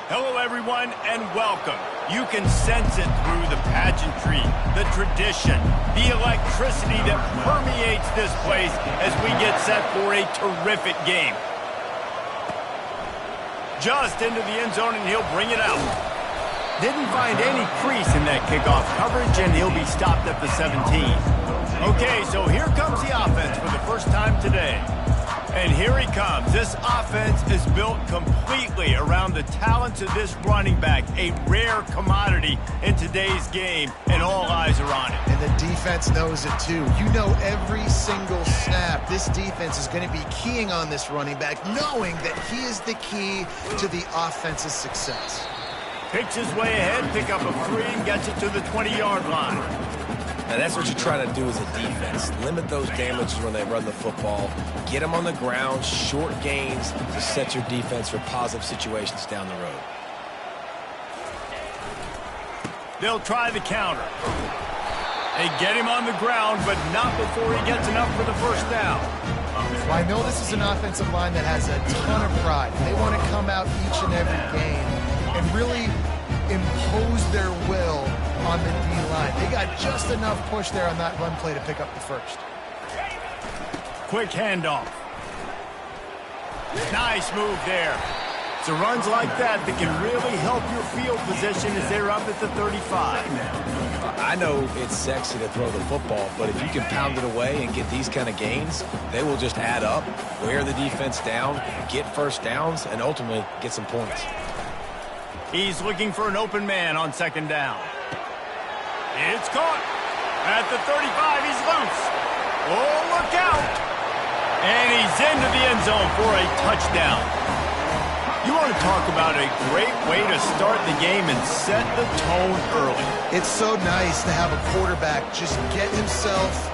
Hello, everyone, and welcome. You can sense it through the pageantry, the tradition, the electricity that permeates this place as we get set for a terrific game. Just into the end zone, and he'll bring it out. Didn't find any crease in that kickoff coverage, and he'll be stopped at the 17. Okay, so here comes the offense for the first time today. And here he comes. This offense is built completely around the talents of this running back, a rare commodity in today's game, and all eyes are on it. And the defense knows it too. You know every single snap, this defense is going to be keying on this running back, knowing that he is the key to the offense's success. Picks his way ahead, pick up a 3, and gets it to the 20-yard line. Now, that's what you try to do as a defense. Limit those damages when they run the football. Get them on the ground, short gains to set your defense for positive situations down the road. They'll try the counter. They get him on the ground, but not before he gets enough for the first down. Well, I know this is an offensive line that has a ton of pride. They want to come out each and every game and really impose their will on the D-line. They got just enough push there on that run play to pick up the first. Quick handoff. Nice move there. So runs like that can really help your field position as they're up at the 35. I know it's sexy to throw the football, but if you can pound it away and get these kind of gains, they will just add up, wear the defense down, get first downs, and ultimately get some points. He's looking for an open man on second down. It's caught. At the 35, he's loose. Oh, look out. And he's into the end zone for a touchdown. You want to talk about a great way to start the game and set the tone early. It's so nice to have a quarterback just get himself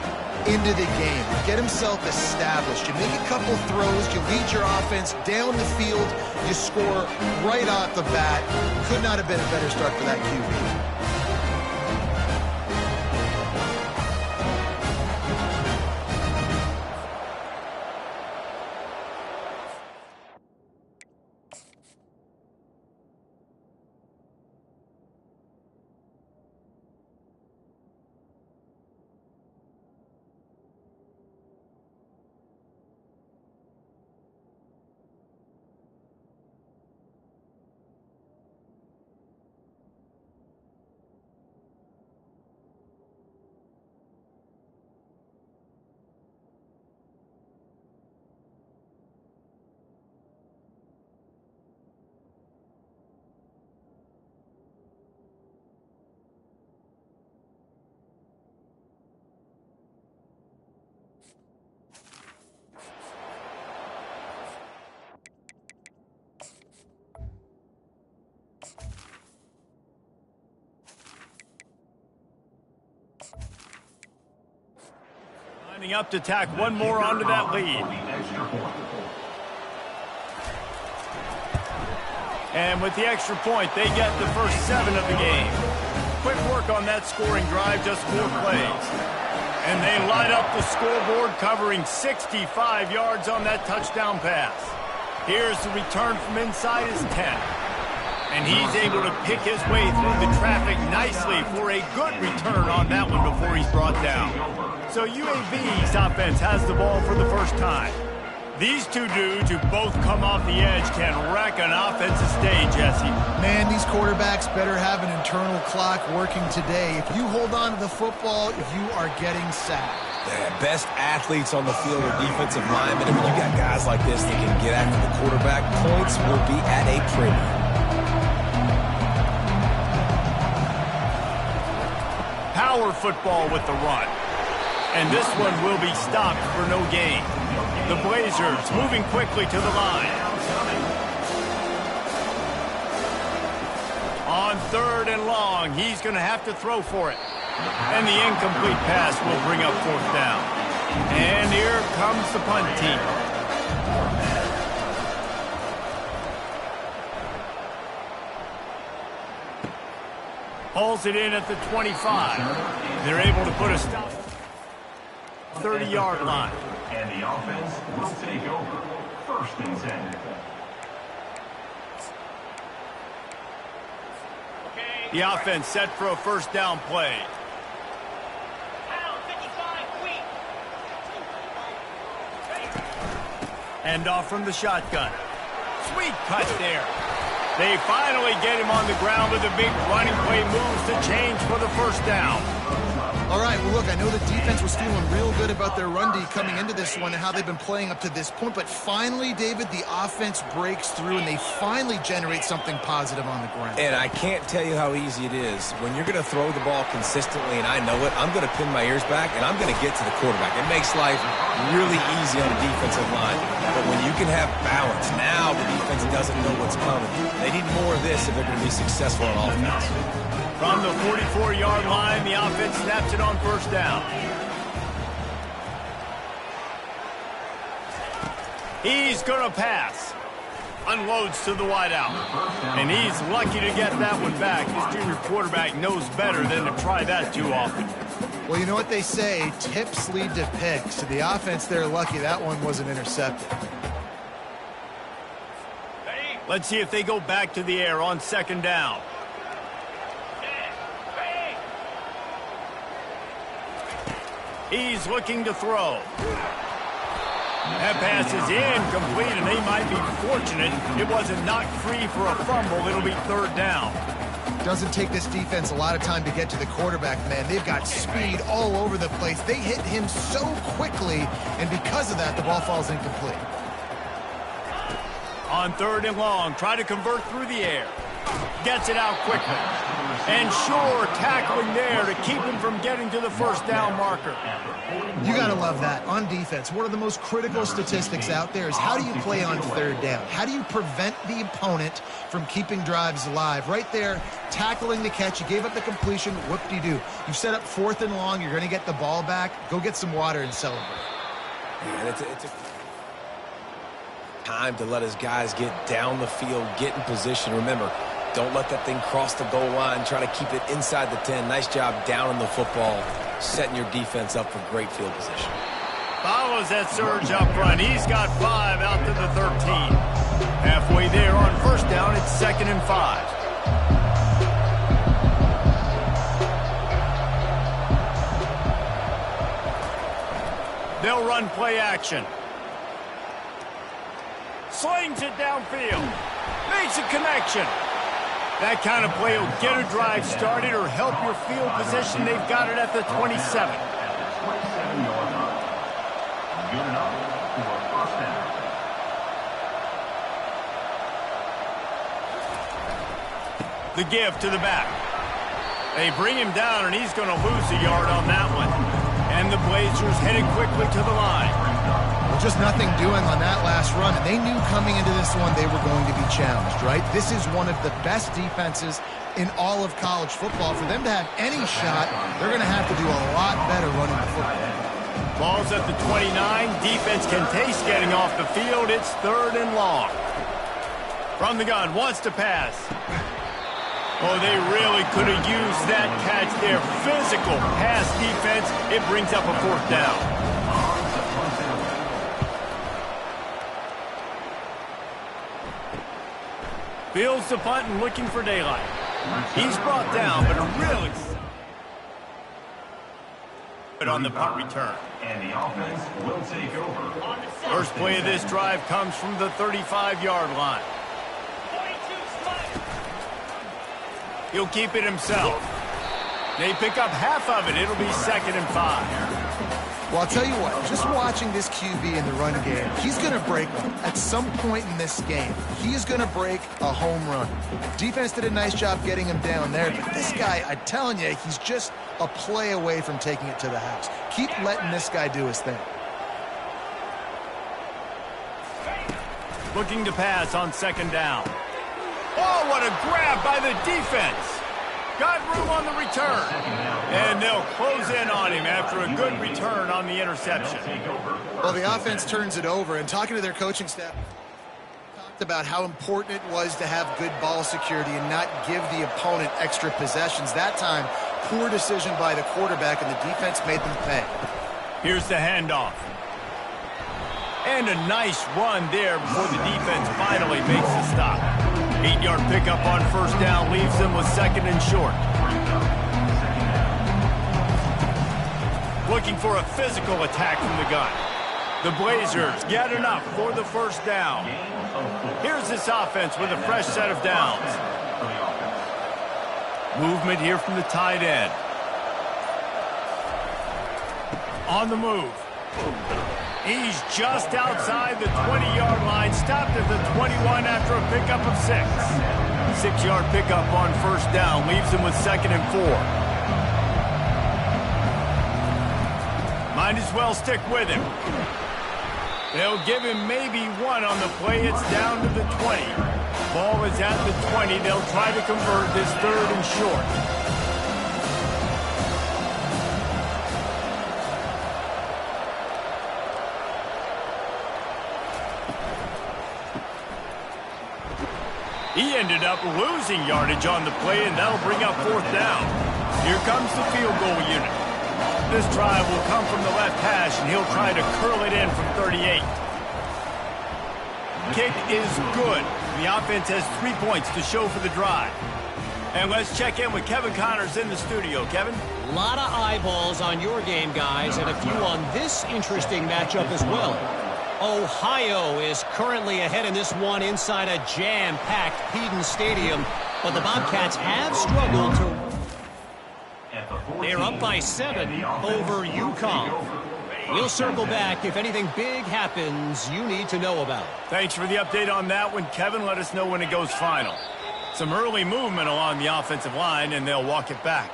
into the game, get himself established. You make a couple throws, you lead your offense down the field, you score right off the bat. Could not have been a better start for that QB. Lining up to tack one more onto that lead. And with the extra point, they get the first 7 of the game. Quick work on that scoring drive, just 4 plays. And they light up the scoreboard, covering 65 yards on that touchdown pass. Here's the return from inside his 10. And he's able to pick his way through the traffic nicely for a good return on that one before he's brought down. So UAB's offense has the ball for the first time. These two dudes who both come off the edge can wreck an offensive stage, Jesse. Man, these quarterbacks better have an internal clock working today. If you hold on to the football, you are getting sacked. Yeah, best athletes on the field are defensive linemen. And when you got guys like this that can get after the quarterback, points will be at a premium. Power football with the run. And this one will be stopped for no gain. The Blazers moving quickly to the line. On 3rd and long, he's going to have to throw for it. And the incomplete pass will bring up 4th down. And here comes the punt team. Pulls it in at the 25. They're able to put a stop. 30-yard line. And the offense will take over. 1st and 10. The offense set for a first down play. Hand off from the shotgun. Sweet cut there. They finally get him on the ground with a big running play moves to change for the first down. All right, well, look, I know the defense was feeling real good about their run D coming into this one and how they've been playing up to this point, but finally, David, the offense breaks through and they finally generate something positive on the ground. And I can't tell you how easy it is. When you're going to throw the ball consistently, and I know it, I'm going to pin my ears back, and I'm going to get to the quarterback. It makes life really easy on the defensive line. But when you can have balance, now the defense doesn't know what's coming. They need more of this if they're going to be successful on offense. From the 44-yard line, the offense snaps it on first down. He's going to pass. Unloads to the wideout. And he's lucky to get that one back. His junior quarterback knows better than to try that too often. Well, you know what they say, tips lead to picks. So the offense, they're lucky that one wasn't intercepted. Let's see if they go back to the air on second down. He's looking to throw. That pass is incomplete, and they might be fortunate it wasn't knocked free for a fumble. It'll be third down. Doesn't take this defense a lot of time to get to the quarterback, man. They've got speed all over the place. They hit him so quickly, and because of that, the ball falls incomplete. On third and long, try to convert through the air. Gets it out quickly. And sure, tackling there to keep him from getting to the first down marker. You got to love that. On defense, one of the most critical statistics out there is how do you play on third down? How do you prevent the opponent from keeping drives alive? Right there, tackling the catch. You gave up the completion. Whoop-de-doo. You've set up fourth and long. You're going to get the ball back. Go get some water and celebrate. Yeah, it's a time to let his guys get down the field, get in position. Remember, don't let that thing cross the goal line. Try to keep it inside the 10. Nice job down in the football, setting your defense up for great field position. Follows that surge up front. He's got 5 out to the 13. Halfway there on first down, it's 2nd and 5. They'll run play action. Slings it downfield. Makes a connection. That kind of play will get a drive started or help your field position. They've got it at the 27. Good enough for a first down. The give to the back. They bring him down, and he's going to lose a yard on that one. And the Blazers headed quickly to the line. Well, just nothing doing on that last run. And they knew coming into this one they were going to be challenged, right? This is one of the best defenses in all of college football. For them to have any shot, they're going to have to do a lot better running the football. Ball's at the 29. Defense can taste getting off the field. It's 3rd and long. From the gun, wants to pass. Oh, they really could have used that catch there. Physical pass defense. It brings up a 4th down. Fields the punt and looking for daylight. He's brought down, but a really good on the punt return. And the offense will take over. First play of this drive comes from the 35-yard line. He'll keep it himself. They pick up half of it. It'll be 2nd and 5. Well, I'll tell you what, just watching this QB in the run game, he's going to break one. At some point in this game, he is going to break a home run. Defense did a nice job getting him down there, but this guy, I'm telling you, he's just a play away from taking it to the house. Keep letting this guy do his thing. Looking to pass on 2nd down. Oh, what a grab by the defense. Got room on the return. And they'll close in on him after a good return on the interception. Well, the offense turns it over, and talking to their coaching staff, talked about how important it was to have good ball security and not give the opponent extra possessions. That time, poor decision by the quarterback, and the defense made them pay. Here's the handoff. And a nice run there before the defense finally makes the stop. 8-yard pickup on first down leaves them with second and short. Looking for a physical attack from the gun. The Blazers get enough for the first down. Here's this offense with a fresh set of downs. Movement here from the tight end. On the move. He's just outside the 20-yard line. Stopped at the 21 after a pickup of 6. 6-yard pickup on first down leaves him with second and 4. Might as well stick with him. They'll give him maybe 1 on the play. It's down to the 20. Ball is at the 20. They'll try to convert this third and short. He ended up losing yardage on the play, and that'll bring up fourth down. Here comes the field goal unit. This drive will come from the left hash, and he'll try to curl it in from 38. Kick is good. The offense has 3 points to show for the drive. And let's check in with Kevin Connors in the studio. Kevin? A lot of eyeballs on your game, guys, and a few on this interesting matchup as well. Ohio is currently ahead in this one inside a jam-packed Peden Stadium, but the Bobcats have struggled to... They're up by 7 over UConn. We'll circle back if anything big happens you need to know about. Thanks for the update on that one, Kevin. Let us know when it goes final. Some early movement along the offensive line, and they'll walk it back.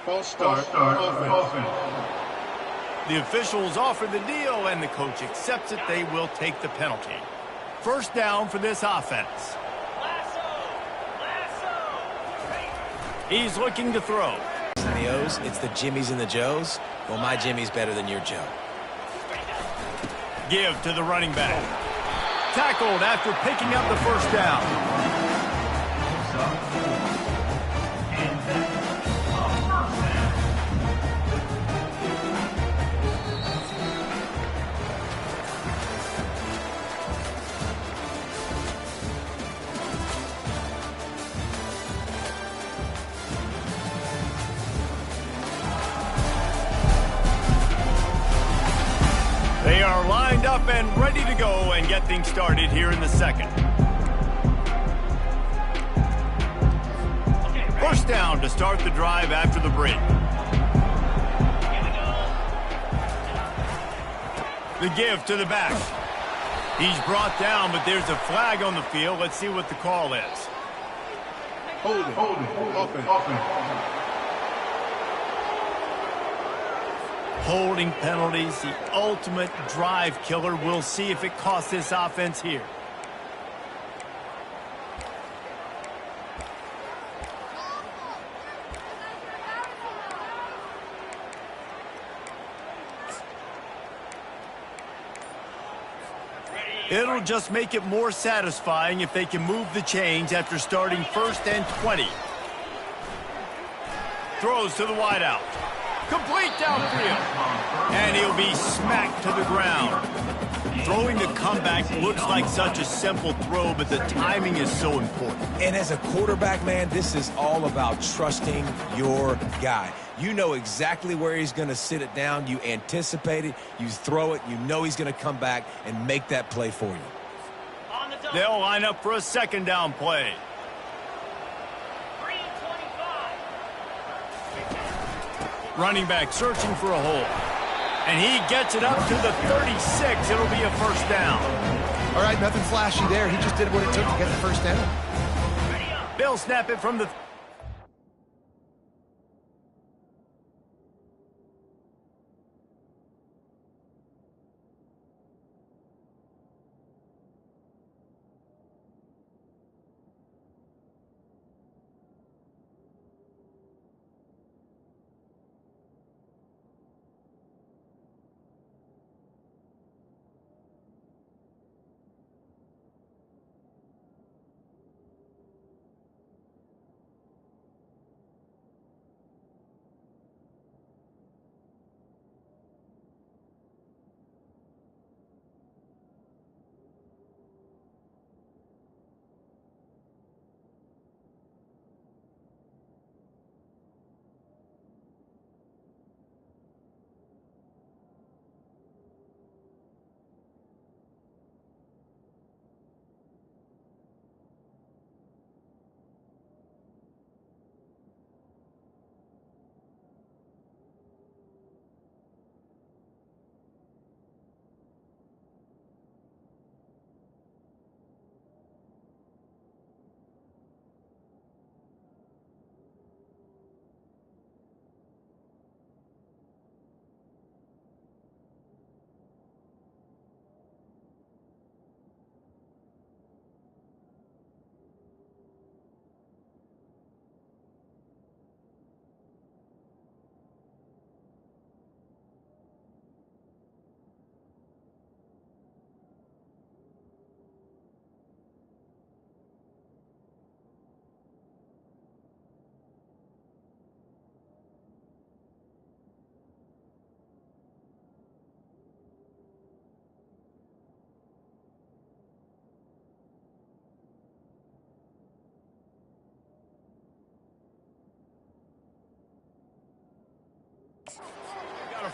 False start. Offense. The officials offer the deal, and the coach accepts it. They will take the penalty. First down for this offense. He's looking to throw. The O's, it's the Jimmies and the Joes. Well, my Jimmy's better than your Joe. Give to the running back. Tackled after picking up the first down. They are lined up and ready to go and get things started here in the second. First down to start the drive after the break. The give to the back. He's brought down, but there's a flag on the field. Let's see what the call is. Hold it. Offense. Holding penalties, the ultimate drive killer. We'll see if it costs this offense here. It'll just make it more satisfying if they can move the chains after starting first and 20. Throws to the wideout. Complete downfield. And he'll be smacked to the ground. Throwing the comeback looks like such a simple throw, but the timing is so important. And as a quarterback, man, this is all about trusting your guy. You know exactly where he's going to sit it down. You anticipate it. You throw it. You know he's going to come back and make that play for you. They'll line up for a second down play. Running back searching for a hole. And he gets it up to the 36. It'll be a first down. All right, nothing flashy there. He just did what it took to get the first down. They'll snap it from the...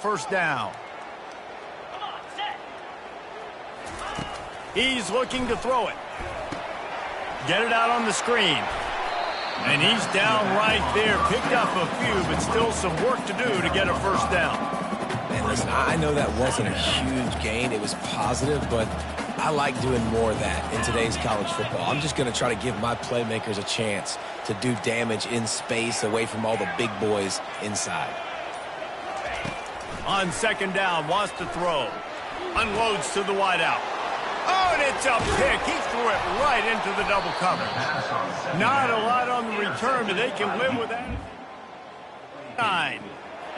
first down. He's looking to throw it. Get it out on the screen. And he's down right there. Picked up a few, but still some work to do to get a first down. Man, listen, I know that wasn't a huge gain. It was positive, but I like doing more of that in today's college football. I'm just going to try to give my playmakers a chance to do damage in space away from all the big boys inside. On second down, wants to throw. Unloads to the wideout. Oh, and it's a pick. He threw it right into the double coverage. Not a lot on the return, but they can live with that. 9.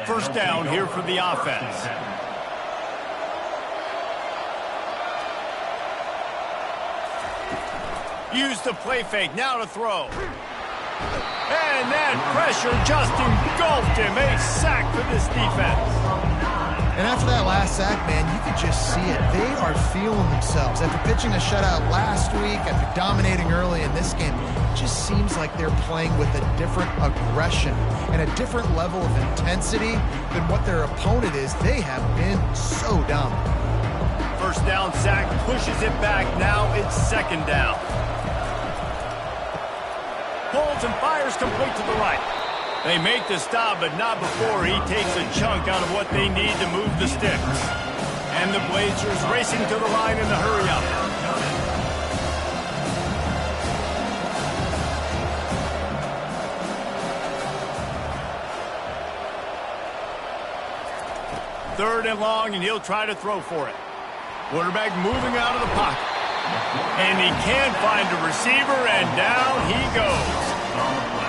First down here for the offense. Use the play fake. Now to throw. And that pressure just engulfed him. A sack for this defense. And after that last sack, man, you could just see it. They are feeling themselves. After pitching a shutout last week, after dominating early in this game, it just seems like they're playing with a different aggression and a different level of intensity than what their opponent is. They have been so dominant. First down sack, pushes it back. Now it's second down. Pulls and fires complete to the right. They make the stop, but not before he takes a chunk out of what they need to move the sticks. And the Blazers racing to the line in the hurry-up. Third and long, and he'll try to throw for it. Quarterback moving out of the pocket. And he can't find a receiver, and down he goes.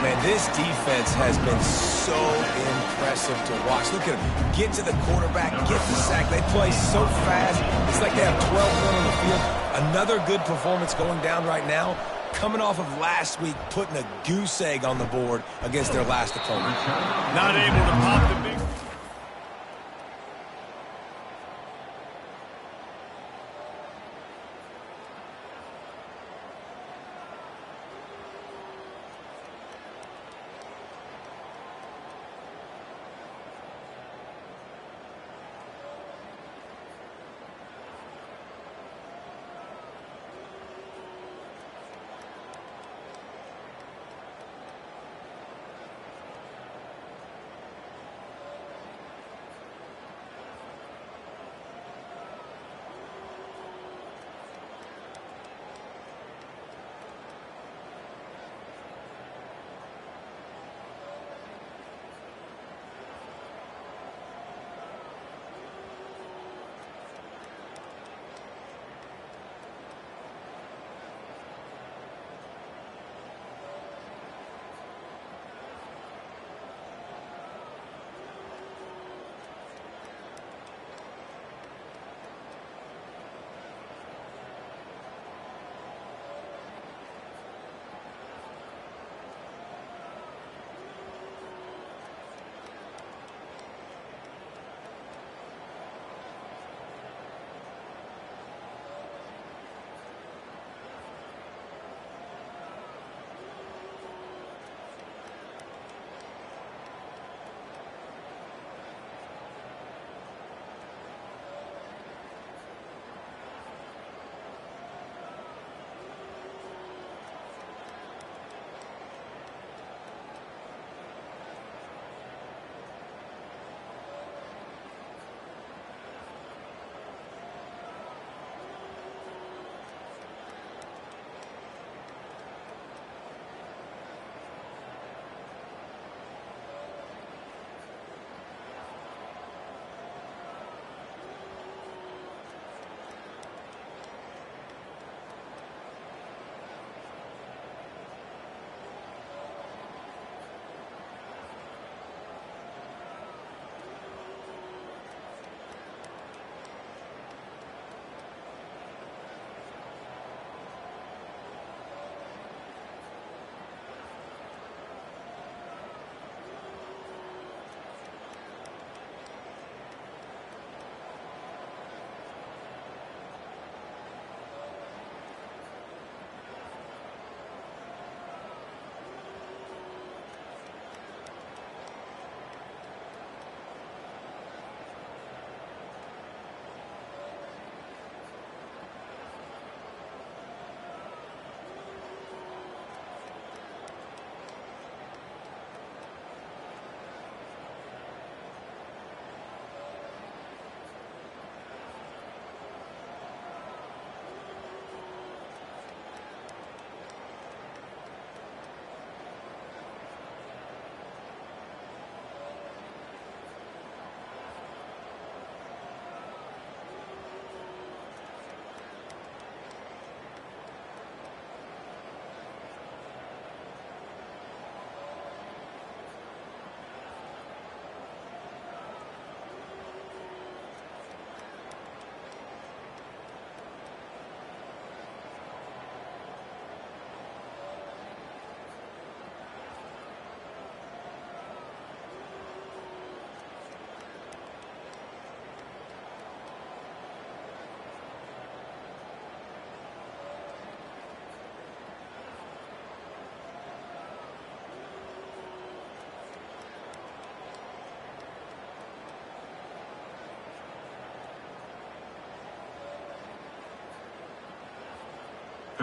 Man, this defense has been so impressive to watch. Look at them. Get to the quarterback, get the sack. They play so fast. It's like they have 12 men on the field. Another good performance going down right now. Coming off of last week, putting a goose egg on the board against their last opponent. Not able to pop the big...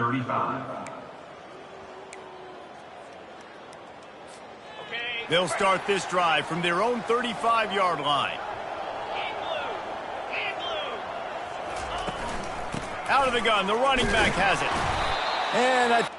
35. They'll start this drive from their own 35-yard line. Out of the gun, the running back has it. And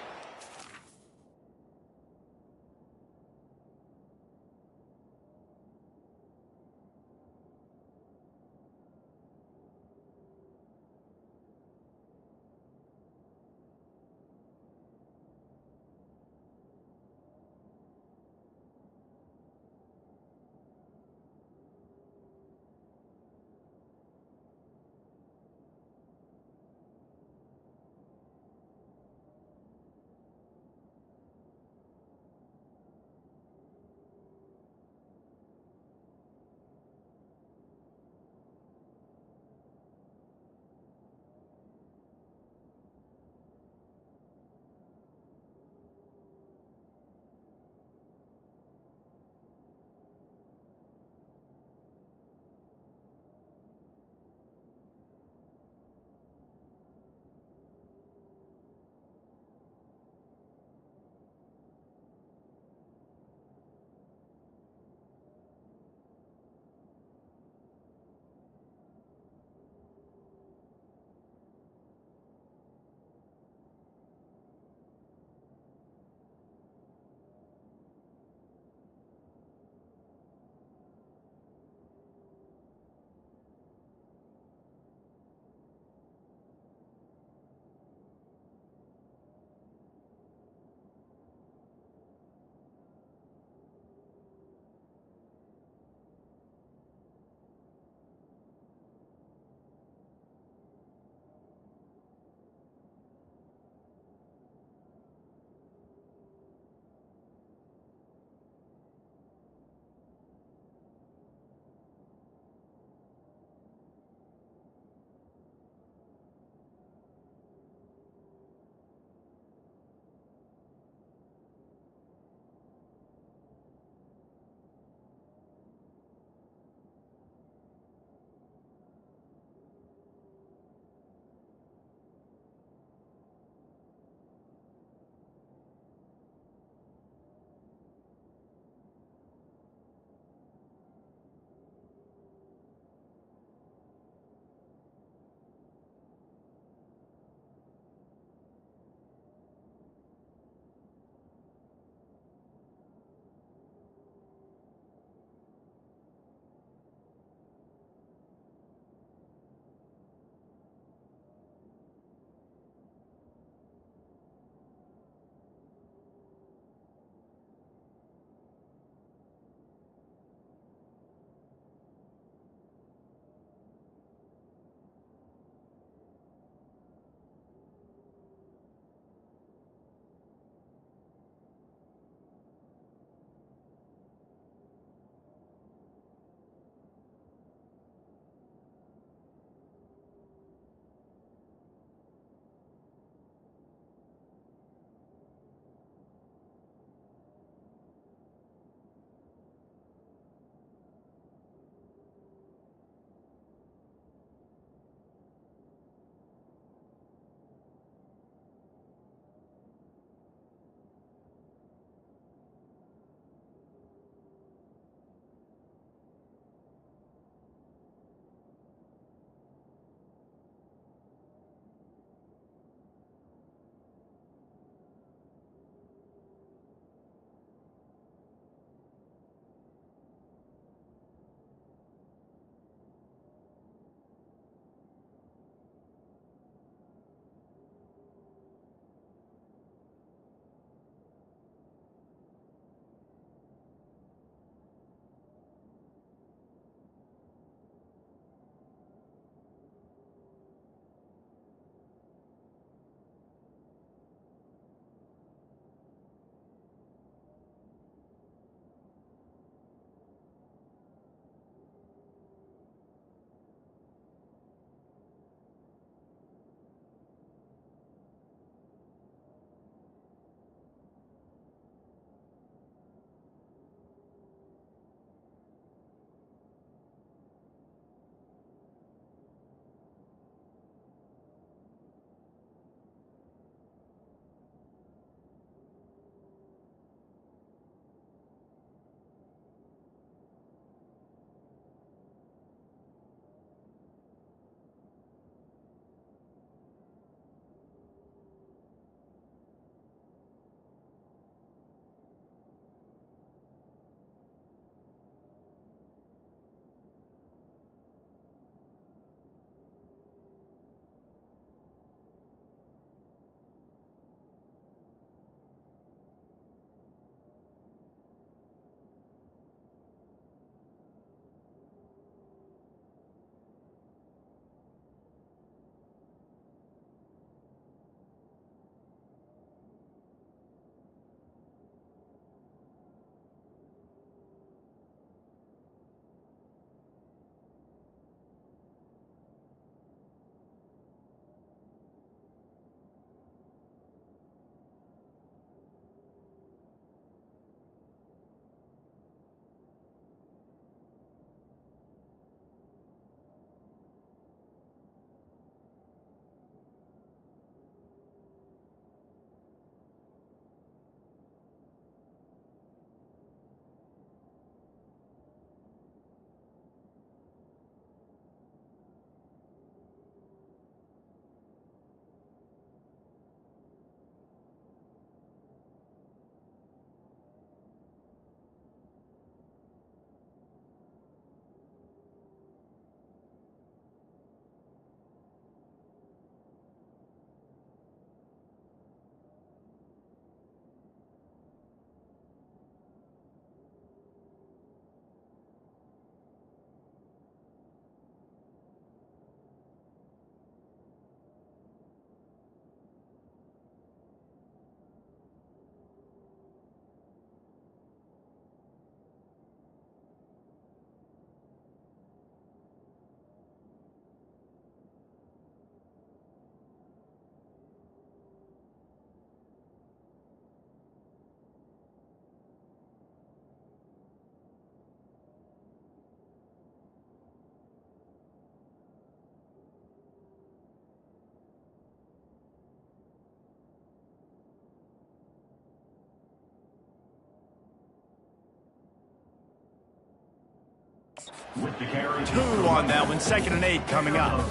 With the carry. 2 on that one, 2nd and 8 coming up.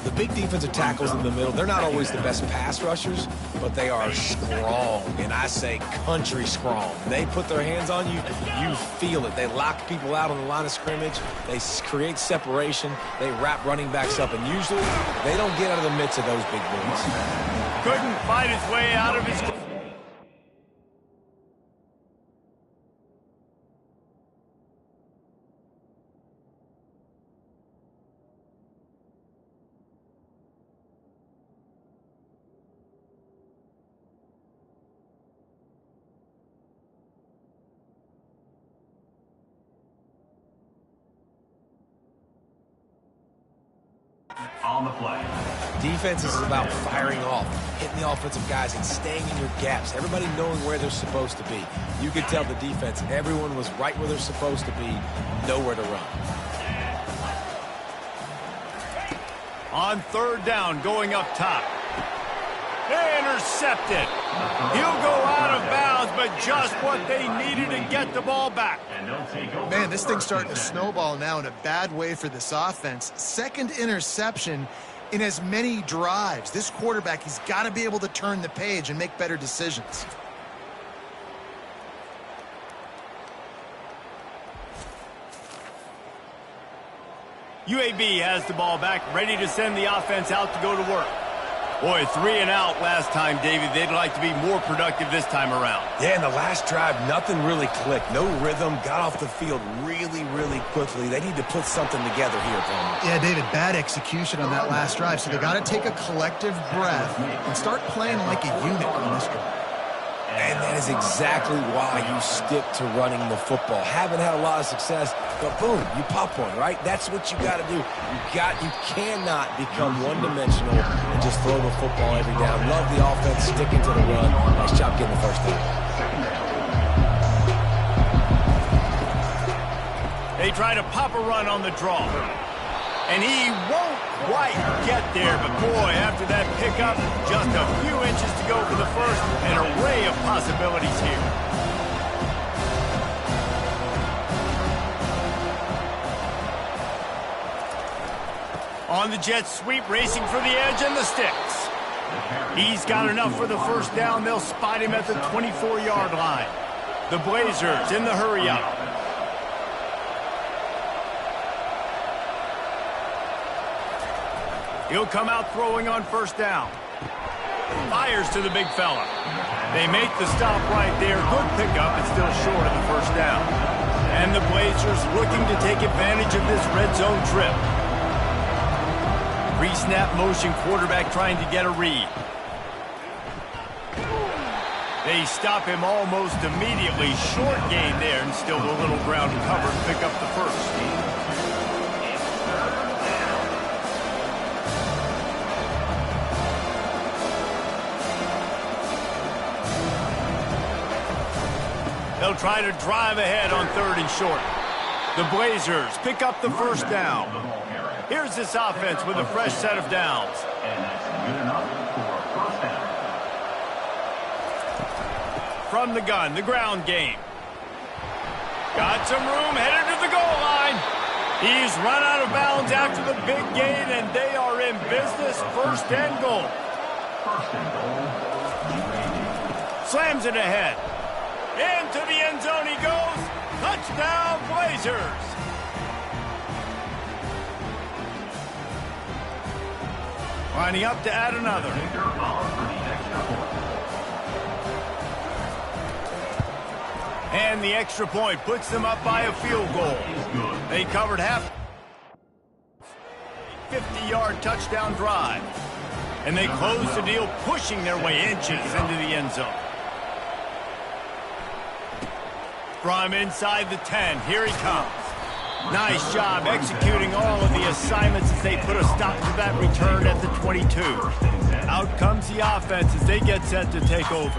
The big defensive tackles in the middle, they're not always the best pass rushers, but they are strong, and I say country strong. They put their hands on you, you feel it. They lock people out on the line of scrimmage. They create separation. They wrap running backs up, and usually they don't get out of the midst of those big boys. Couldn't fight his way out of his... On the play. Defense is about firing off, hitting the offensive guys, and staying in your gaps. Everybody knowing where they're supposed to be. You could tell the defense, everyone was right where they're supposed to be, nowhere to run. On 3rd down, going up top. Intercepted. He'll go out of bounds, but just what they needed to get the ball back. Man, this thing's starting to snowball now in a bad way for this offense. 2nd interception in as many drives. This quarterback, he's got to be able to turn the page and make better decisions. UAB has the ball back, ready to send the offense out to go to work. Boy, 3 and out last time, David. They'd like to be more productive this time around. Yeah, in the last drive, nothing really clicked. No rhythm, got off the field really, really quickly. They need to put something together here, Palmer. Yeah, David, bad execution on that last drive, so they got to take a collective breath and start playing like a unit on this one. And that is exactly why you stick to running the football. Haven't had a lot of success, but boom, you pop one, right? That's what you got to do. You cannot become one-dimensional and just throw the football every down. Love the offense, sticking to the run. Nice job getting the first down. They try to pop a run on the draw. And he won't quite get there, but boy, after that pickup, just a few inches to go for the first, an array of possibilities here. On the jet sweep, racing for the edge and the sticks. He's got enough for the first down. They'll spot him at the 24-yard line. The Blazers in the hurry-up. He'll come out throwing on 1st down. Fires to the big fella. They make the stop right there. Good pickup, but still short of the 1st down. And the Blazers looking to take advantage of this red zone trip. Pre-snap motion, quarterback trying to get a read. They stop him almost immediately. Short gain there, and still a little ground to cover to pick up the first. They'll try to drive ahead on 3rd and short. The Blazers pick up the 1st down. Here's this offense with a fresh set of downs. And that's good enough for a 1st down. From the gun, the ground game. Got some room, headed to the goal line. He's run out of bounds after the big gain, and they are in business. 1st and goal. 1st and goal. Slams it ahead. Into the end zone he goes. Touchdown, Blazers. Lining up to add another. And the extra point puts them up by a field goal. They covered half. 50-yard touchdown drive. And they close the deal, pushing their way inches into the end zone. From inside the 10, here he comes. Nice job executing all of the assignments as they put a stop to that return at the 22. Out comes the offense as they get set to take over.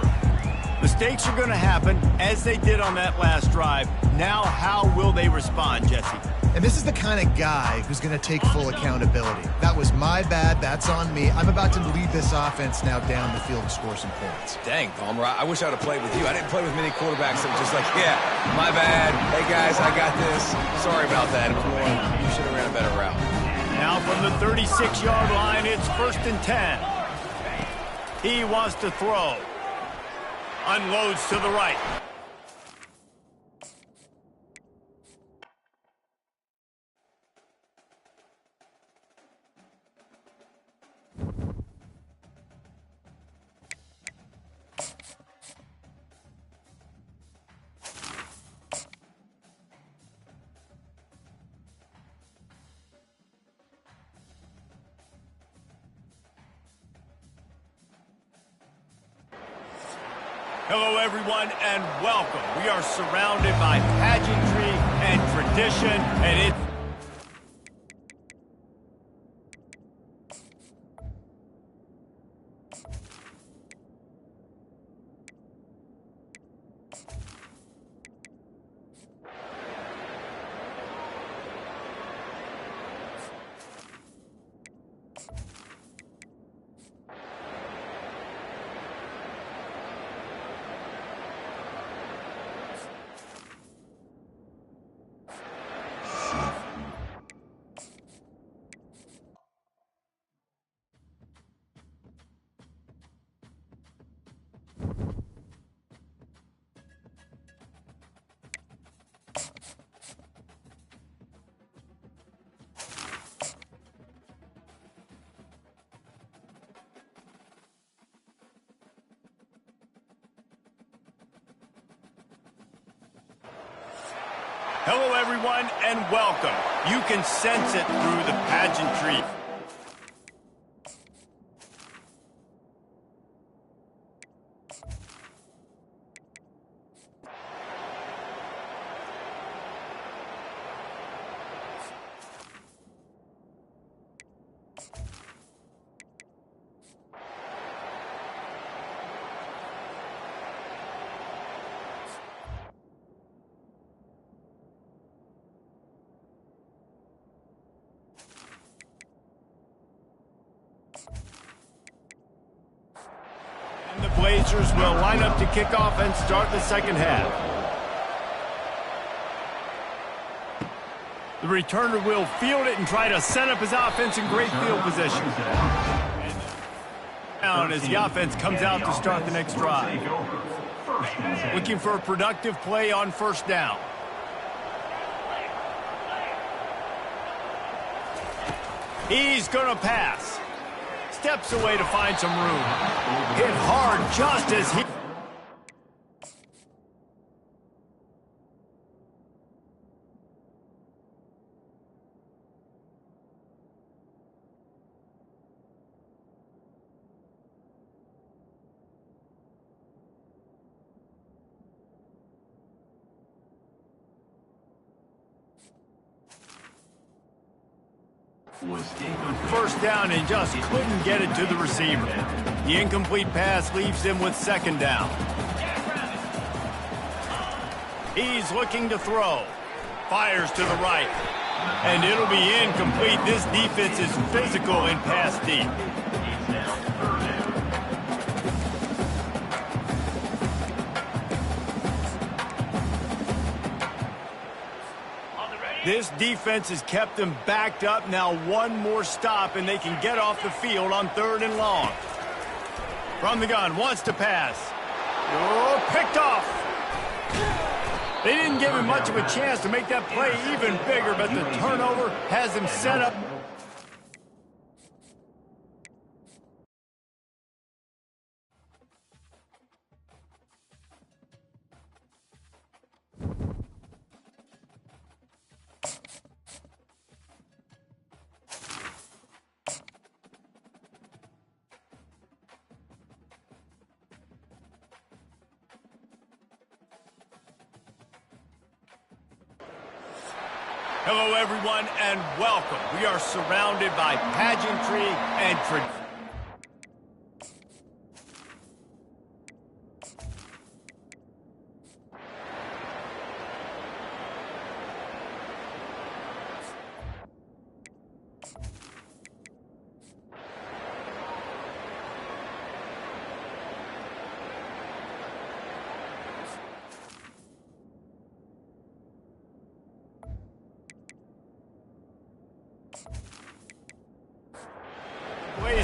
Mistakes are going to happen, as they did on that last drive. Now, how will they respond, Jesse? And this is the kind of guy who's going to take full accountability. That was my bad. That's on me. I'm about to lead this offense now down the field and score some points. Dang, Palmer, I wish I would have played with you. I didn't play with many quarterbacks that were just like, yeah, my bad. Hey, guys, I got this. Sorry about that. It was more, you should have ran a better route. Now from the 36-yard line, it's 1st and 10. He wants to throw. Unloads to the right. Hello, everyone, and welcome. We are surrounded by pageantry and tradition, and it's Hello, everyone, and welcome. You can sense it through the pageantry. And the Blazers will line up to kick off and start the second half. The returner will field it and try to set up his offense in great field position. Down as the offense comes out to start the next drive. Looking for a productive play on 1st down. He's going to pass. Steps away to find some room. Hit hard just as he... First down and just couldn't get it to the receiver. The incomplete pass leaves him with 2nd down. He's looking to throw. Fires to the right. And it'll be incomplete. This defense is physical in pass deep. This defense has kept them backed up. Now one more stop, and they can get off the field on 3rd and long. From the gun, wants to pass. Oh, picked off. They didn't give him much of a chance to make that play even bigger, but the turnover has him set up. Hello, everyone, and welcome. We are surrounded by pageantry and tradition.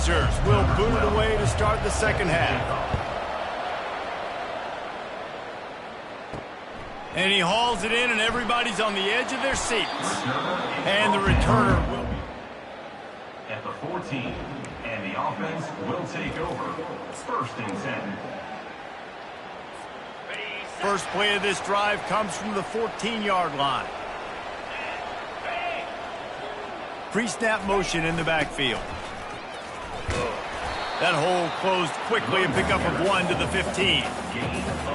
Advisors will boot it away to start the second half. And he hauls it in, and everybody's on the edge of their seats. And the returner will be at the 14, and the offense will take over. First and 10. First play of this drive comes from the 14-yard line. Pre-snap motion in the backfield. That hole closed quickly, a pickup of 1 to the 15.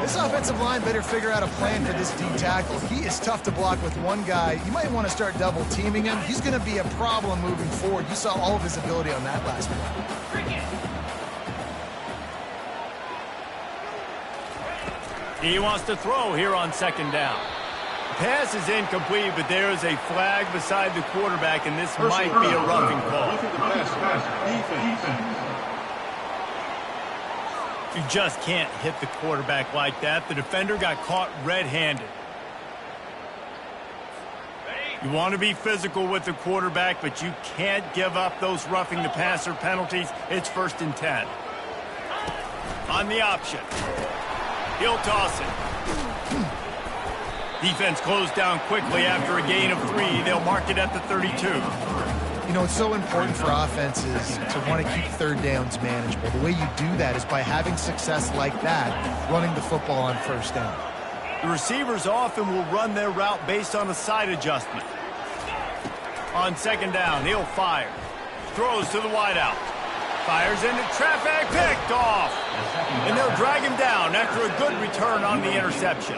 This offensive line better figure out a plan for this D tackle. He is tough to block with one guy. You might want to start double teaming him. He's going to be a problem moving forward. You saw all of his ability on that last play. He wants to throw here on second down. Pass is incomplete, but there is a flag beside the quarterback, and this might be a roughing call. You just can't hit the quarterback like that. The defender got caught red-handed. You want to be physical with the quarterback, but you can't give up those roughing the passer penalties. It's first and 10. On the option. He'll toss it. Defense closed down quickly after a gain of 3. They'll mark it at the 32. You know, it's so important for offenses to want to keep third downs manageable. The way you do that is by having success like that, running the football on first down. The receivers often will run their route based on a side adjustment. On second down, he'll fire. Throws to the wideout. Fires into traffic, picked off. And they'll drag him down after a good return on the interception.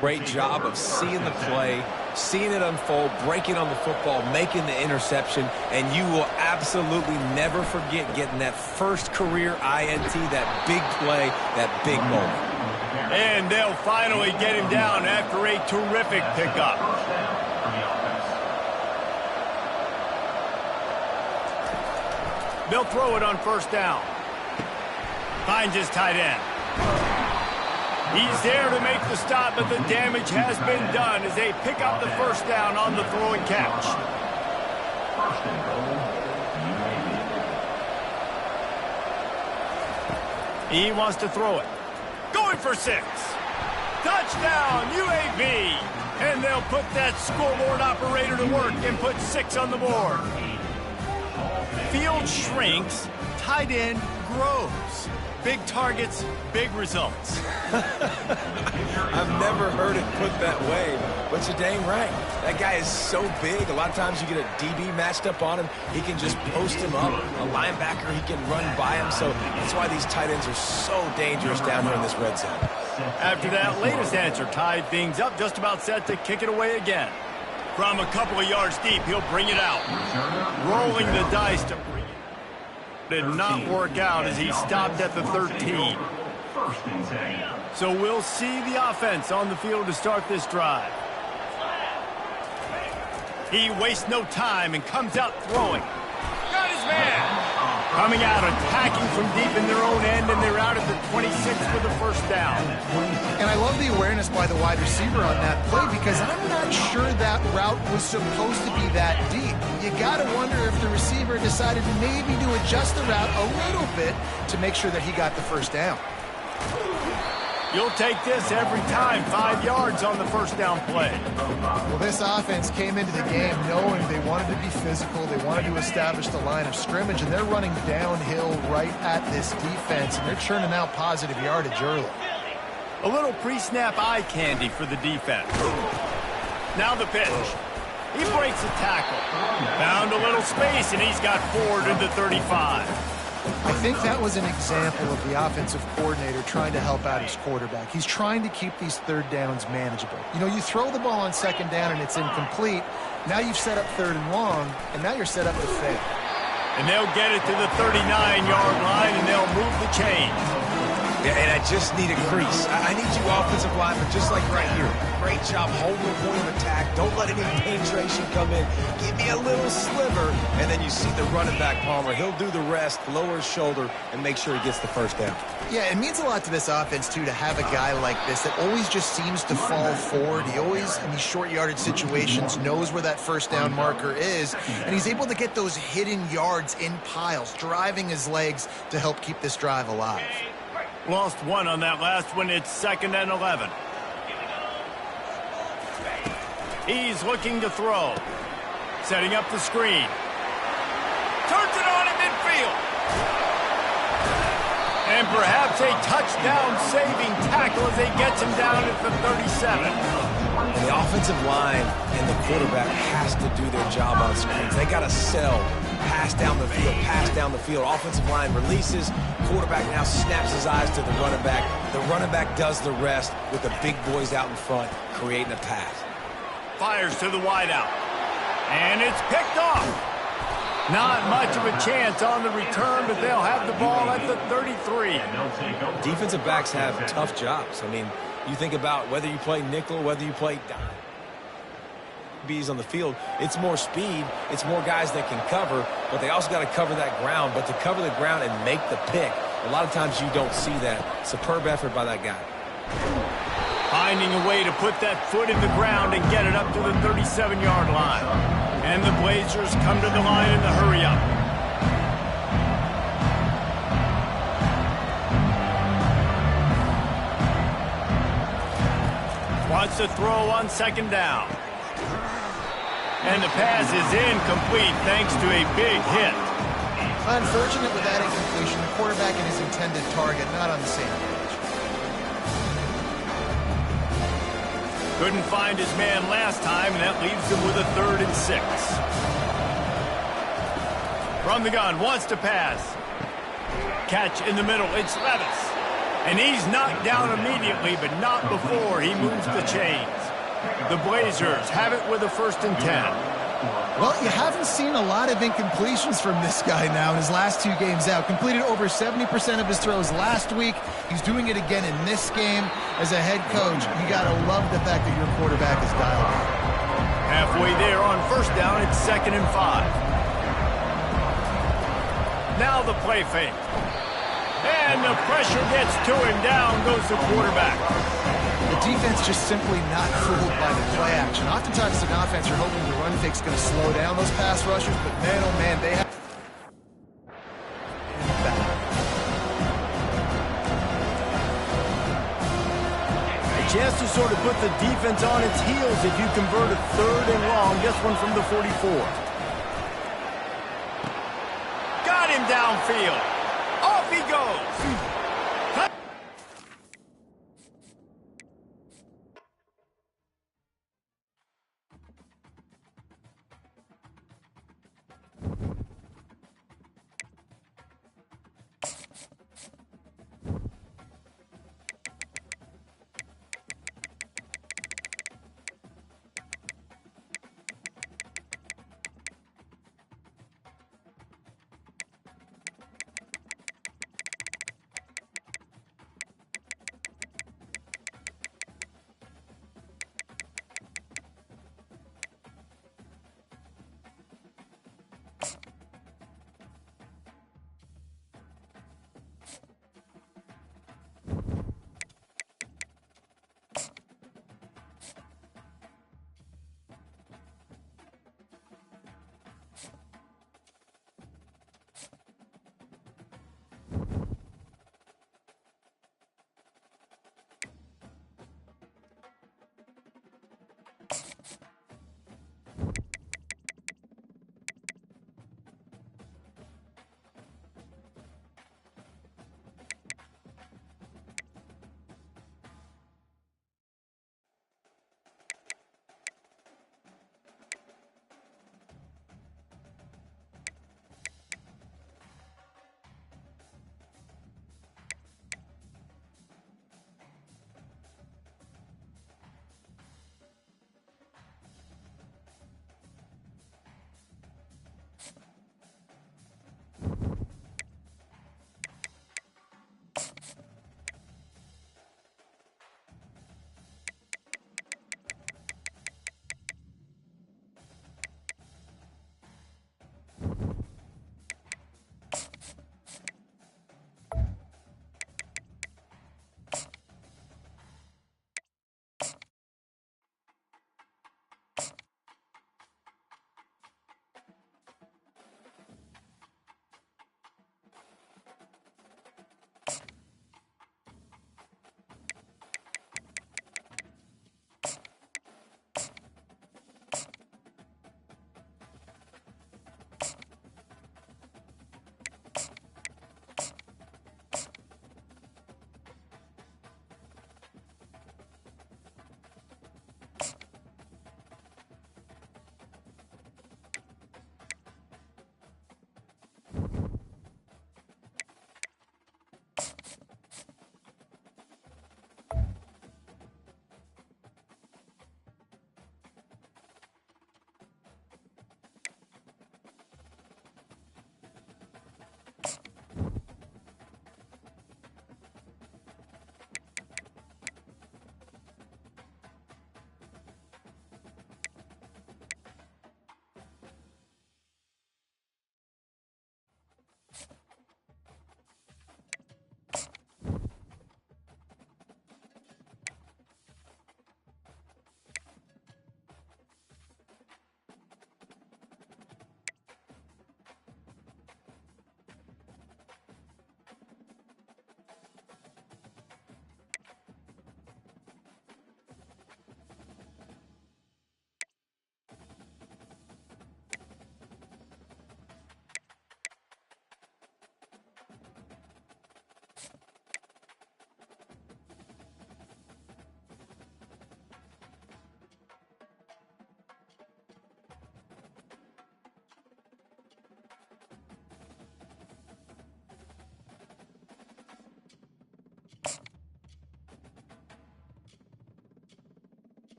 Great job of seeing the play, seeing it unfold, breaking on the football, making the interception, and you will absolutely never forget getting that first career INT, that big play, that big moment. And they'll finally get him down after a terrific pickup. They'll throw it on first down. Finds his tight end. He's there to make the stop, but the damage has been done as they pick up the first down on the throw and catch. He wants to throw it. Going for 6. Touchdown, UAB. And they'll put that scoreboard operator to work and put 6 on the board. Field shrinks, tight end grows. Big targets, big results. I've never heard it put that way, but you're dang right. That guy is so big. A lot of times you get a DB matched up on him. He can just post him up. A linebacker, he can run by him. So that's why these tight ends are so dangerous down here in this red zone. After that latest answer tied things up, just about set to kick it away again. From a couple of yards deep, he'll bring it out. Rolling the dice to bring it. Did not work out as he stopped at the 13. So we'll see the offense on the field to start this drive. He wastes no time and comes out throwing. Got his man. Coming out, attacking from deep in their own end, and they're out at the 26 for the first down. And I love the awareness by the wide receiver on that play because I'm not sure that route was supposed to be that deep. You got to wonder if the receiver decided maybe to adjust the route a little bit to make sure that he got the first down. You'll take this every time. 5 yards on the first down play. Well, this offense came into the game knowing they wanted to be physical. They wanted to establish the line of scrimmage, and they're running downhill right at this defense, and they're churning out positive yardage early. A little pre-snap eye candy for the defense. Now the pitch. He breaks a tackle. Found a little space, and he's got 4 to the 35. I think that was an example of the offensive coordinator trying to help out his quarterback. He's trying to keep these third downs manageable. You know, you throw the ball on second down and it's incomplete. Now you've set up third and long, and now you're set up to fail. And they'll get it to the 39-yard line, and they'll move the chains. Yeah, and I just need a crease. I need you offensive linemen, just like right here. Great job holding the point of attack. Don't let any penetration come in. Give me a little sliver, and then you see the running back, Palmer. He'll do the rest, lower his shoulder, and make sure he gets the first down. Yeah, it means a lot to this offense, too, to have a guy like this that always just seems to fall forward. He always, in these short yardage situations, knows where that first down marker is, and he's able to get those hidden yards in piles, driving his legs to help keep this drive alive. Lost one on that last one. It's 2nd and 11. He's looking to throw. Setting up the screen. Turns it on in midfield. And perhaps a touchdown-saving tackle as he gets him down at the 37. And the offensive line and the quarterback has to do their job on screens. They got to sell. Pass down the field, pass down the field. Offensive line releases. Quarterback now snaps his eyes to the running back. The running back does the rest with the big boys out in front, creating a pass. Fires to the wideout. And it's picked off. Not much of a chance on the return, but they'll have the ball at the 33. Defensive backs have tough jobs. I mean, you think about whether you play nickel, whether you play dime. Bees on the field, it's more speed, it's more guys that can cover, but they also got to cover that ground. But to cover the ground and make the pick, a lot of times you don't see that. Superb effort by that guy. Finding a way to put that foot in the ground and get it up to the 37-yard line. And the Blazers come to the line in the hurry-up. Wants to throw on 2nd down. And the pass is incomplete thanks to a big hit. Unfortunate with that incompletion. The quarterback and his intended target not on the same page. Couldn't find his man last time, and that leaves him with a 3rd and 6. From the gun, wants to pass. Catch in the middle, it's Levis. And he's knocked down immediately, but not before he moves the chains. The Blazers have it with a 1st and 10. Well, you haven't seen a lot of incompletions from this guy now in his last 2 games out. Completed over 70% of his throws last week. He's doing it again in this game. As a head coach, you got to love the fact that your quarterback is dialed in. Halfway there on 1st down, it's 2nd and 5. Now the play fake. And the pressure gets to him. Down goes the quarterback. The defense just simply not fooled by the play action. Oftentimes as an offense, you're hoping the run fake's going to slow down those pass rushers, but man, oh man, they have... A chance to sort of put the defense on its heels if you convert a 3rd and long. This one from the 44. Got him downfield. Off he goes.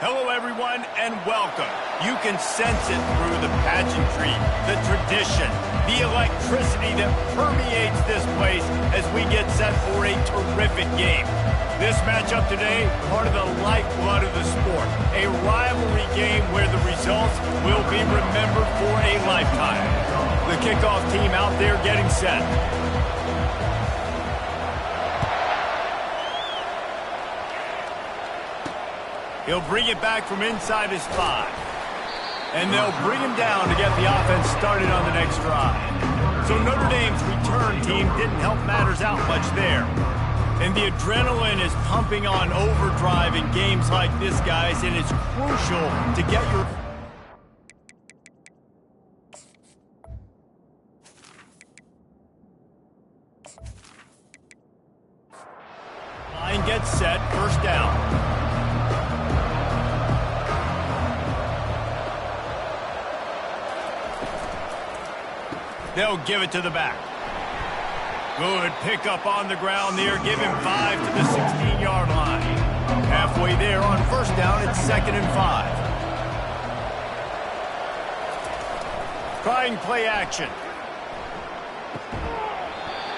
Hello, everyone, and welcome. You can sense it through the pageantry, the tradition, the electricity that permeates this place as we get set for a terrific game. This matchup today, part of the lifeblood of the sport, a rivalry game where the results will be remembered for a lifetime. The kickoff team out there getting set. He'll bring it back from inside his 5. And they'll bring him down to get the offense started on the next drive. So Notre Dame's return team didn't help matters out much there. And the adrenaline is pumping on overdrive in games like this, guys, and it's crucial to get your... Line gets set, first down. They'll give it to the back. Good pickup on the ground there. Give him 5 to the 16-yard line. Halfway there on first down, it's 2nd and 5. Trying play action.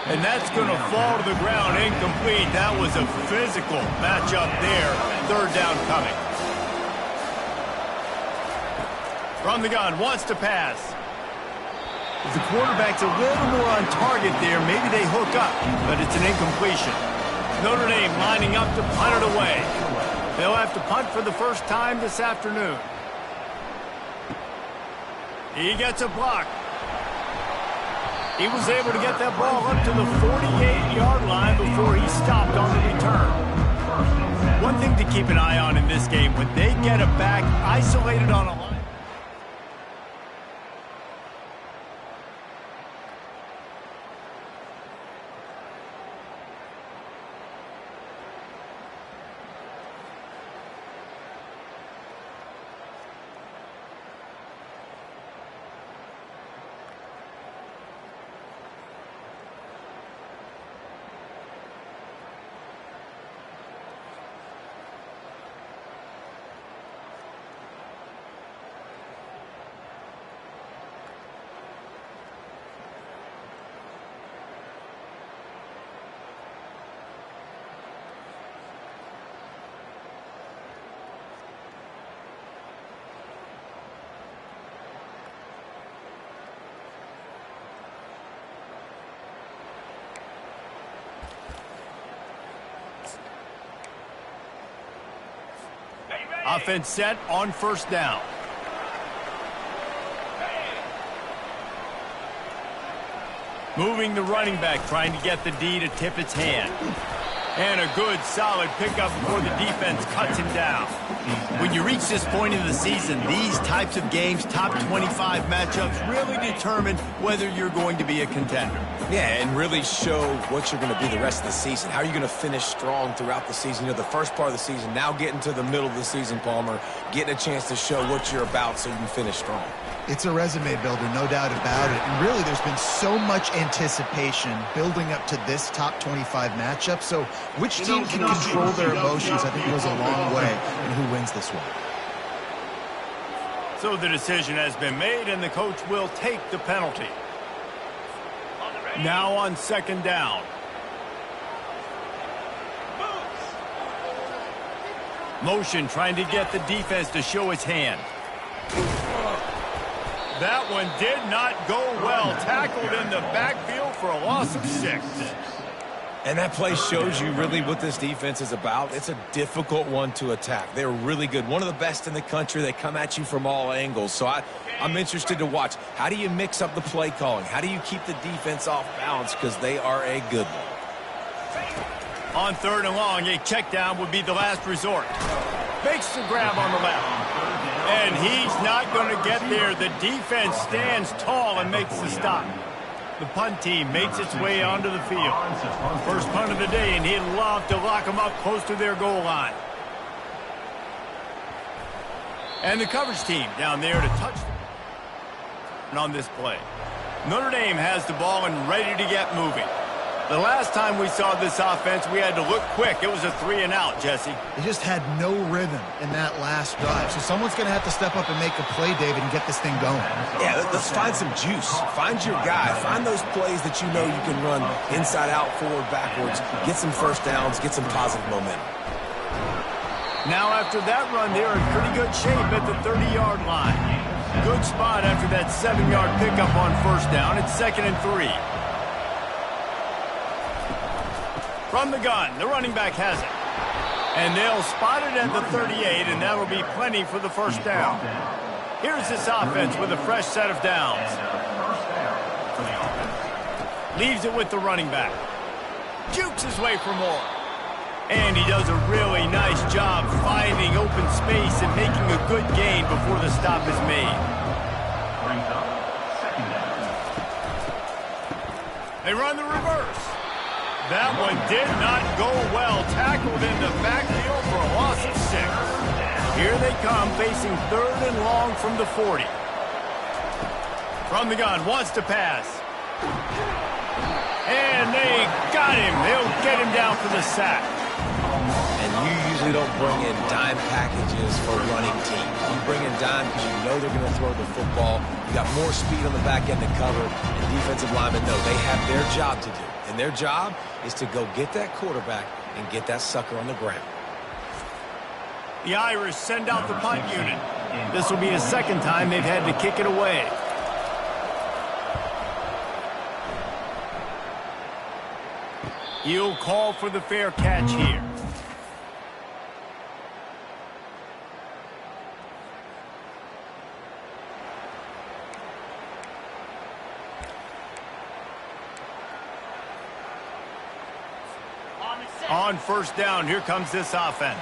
And that's going to fall to the ground incomplete. That was a physical matchup there. 3rd down coming. From the gun, wants to pass. If the quarterback's a little more on target there, maybe they hook up, but it's an incompletion. Notre Dame lining up to punt it away. They'll have to punt for the first time this afternoon. He gets a block. He was able to get that ball up to the 48-yard line before he stopped on the return. One thing to keep an eye on in this game, when they get it back isolated on a line, offense set on first down. Moving the running back, trying to get the D to tip its hand. And a good, solid pickup before the defense cuts him down. When you reach this point in the season, these types of games, top 25 matchups, really determine whether you're going to be a contender. Yeah, and really show what you're going to be the rest of the season. How are you going to finish strong throughout the season? You know, the first part of the season, now getting to the middle of the season, Palmer, getting a chance to show what you're about so you can finish strong. It's a resume builder, no doubt about it. And really, there's been so much anticipation building up to this top 25 matchup. So which team can control their emotions, I think, goes a long way in who wins this one. So the decision has been made, and the coach will take the penalty. Now on 2nd down. Motion trying to get the defense to show its hand. That one did not go well. Tackled in the backfield for a loss of 6. And that play shows you really what this defense is about. It's a difficult one to attack. They're really good. One of the best in the country. They come at you from all angles. So I'm interested to watch. How do you mix up the play calling? How do you keep the defense off balance? Because they are a good one. On 3rd and long, a check down would be the last resort. Makes the grab on the left. And he's not going to get there. The defense stands tall and makes the stop. The punt team makes its way onto the field. First punt of the day, and he'd love to lock them up close to their goal line. And the coverage team down there to touch on this play. Notre Dame has the ball and ready to get moving. The last time we saw this offense, we had to look quick. It was a 3-and-out, Jesse. They just had no rhythm in that last drive. So someone's going to have to step up and make a play, David, and get this thing going. Yeah, let's find some juice. Find your guy. Find those plays that you know you can run inside out, forward, backwards. Get some first downs. Get some positive momentum. Now after that run, they're in pretty good shape at the 30-yard line. Good spot after that 7-yard pickup on first down. It's 2nd and 3. From the gun, the running back has it. And they'll spot it at the 38, and that'll be plenty for the first down. Here's this offense with a fresh set of downs. Leaves it with the running back. Jukes his way for more. And he does a really nice job finding open space and making a good gain before the stop is made. They run the reverse. That one did not go well. Tackled in the backfield for a loss of 6. Here they come, facing 3rd and long from the 40. From the gun, wants to pass. And they got him. They'll get him down for the sack. And you usually don't bring in dime packages for running teams. You bring in dime because you know they're going to throw the football. You got more speed on the back end to cover, and defensive linemen know they have their job to do. And their job is to go get that quarterback and get that sucker on the ground. The Irish send out the punt unit. This will be the 2nd time they've had to kick it away. He'll call for the fair catch here. On first down, here comes this offense.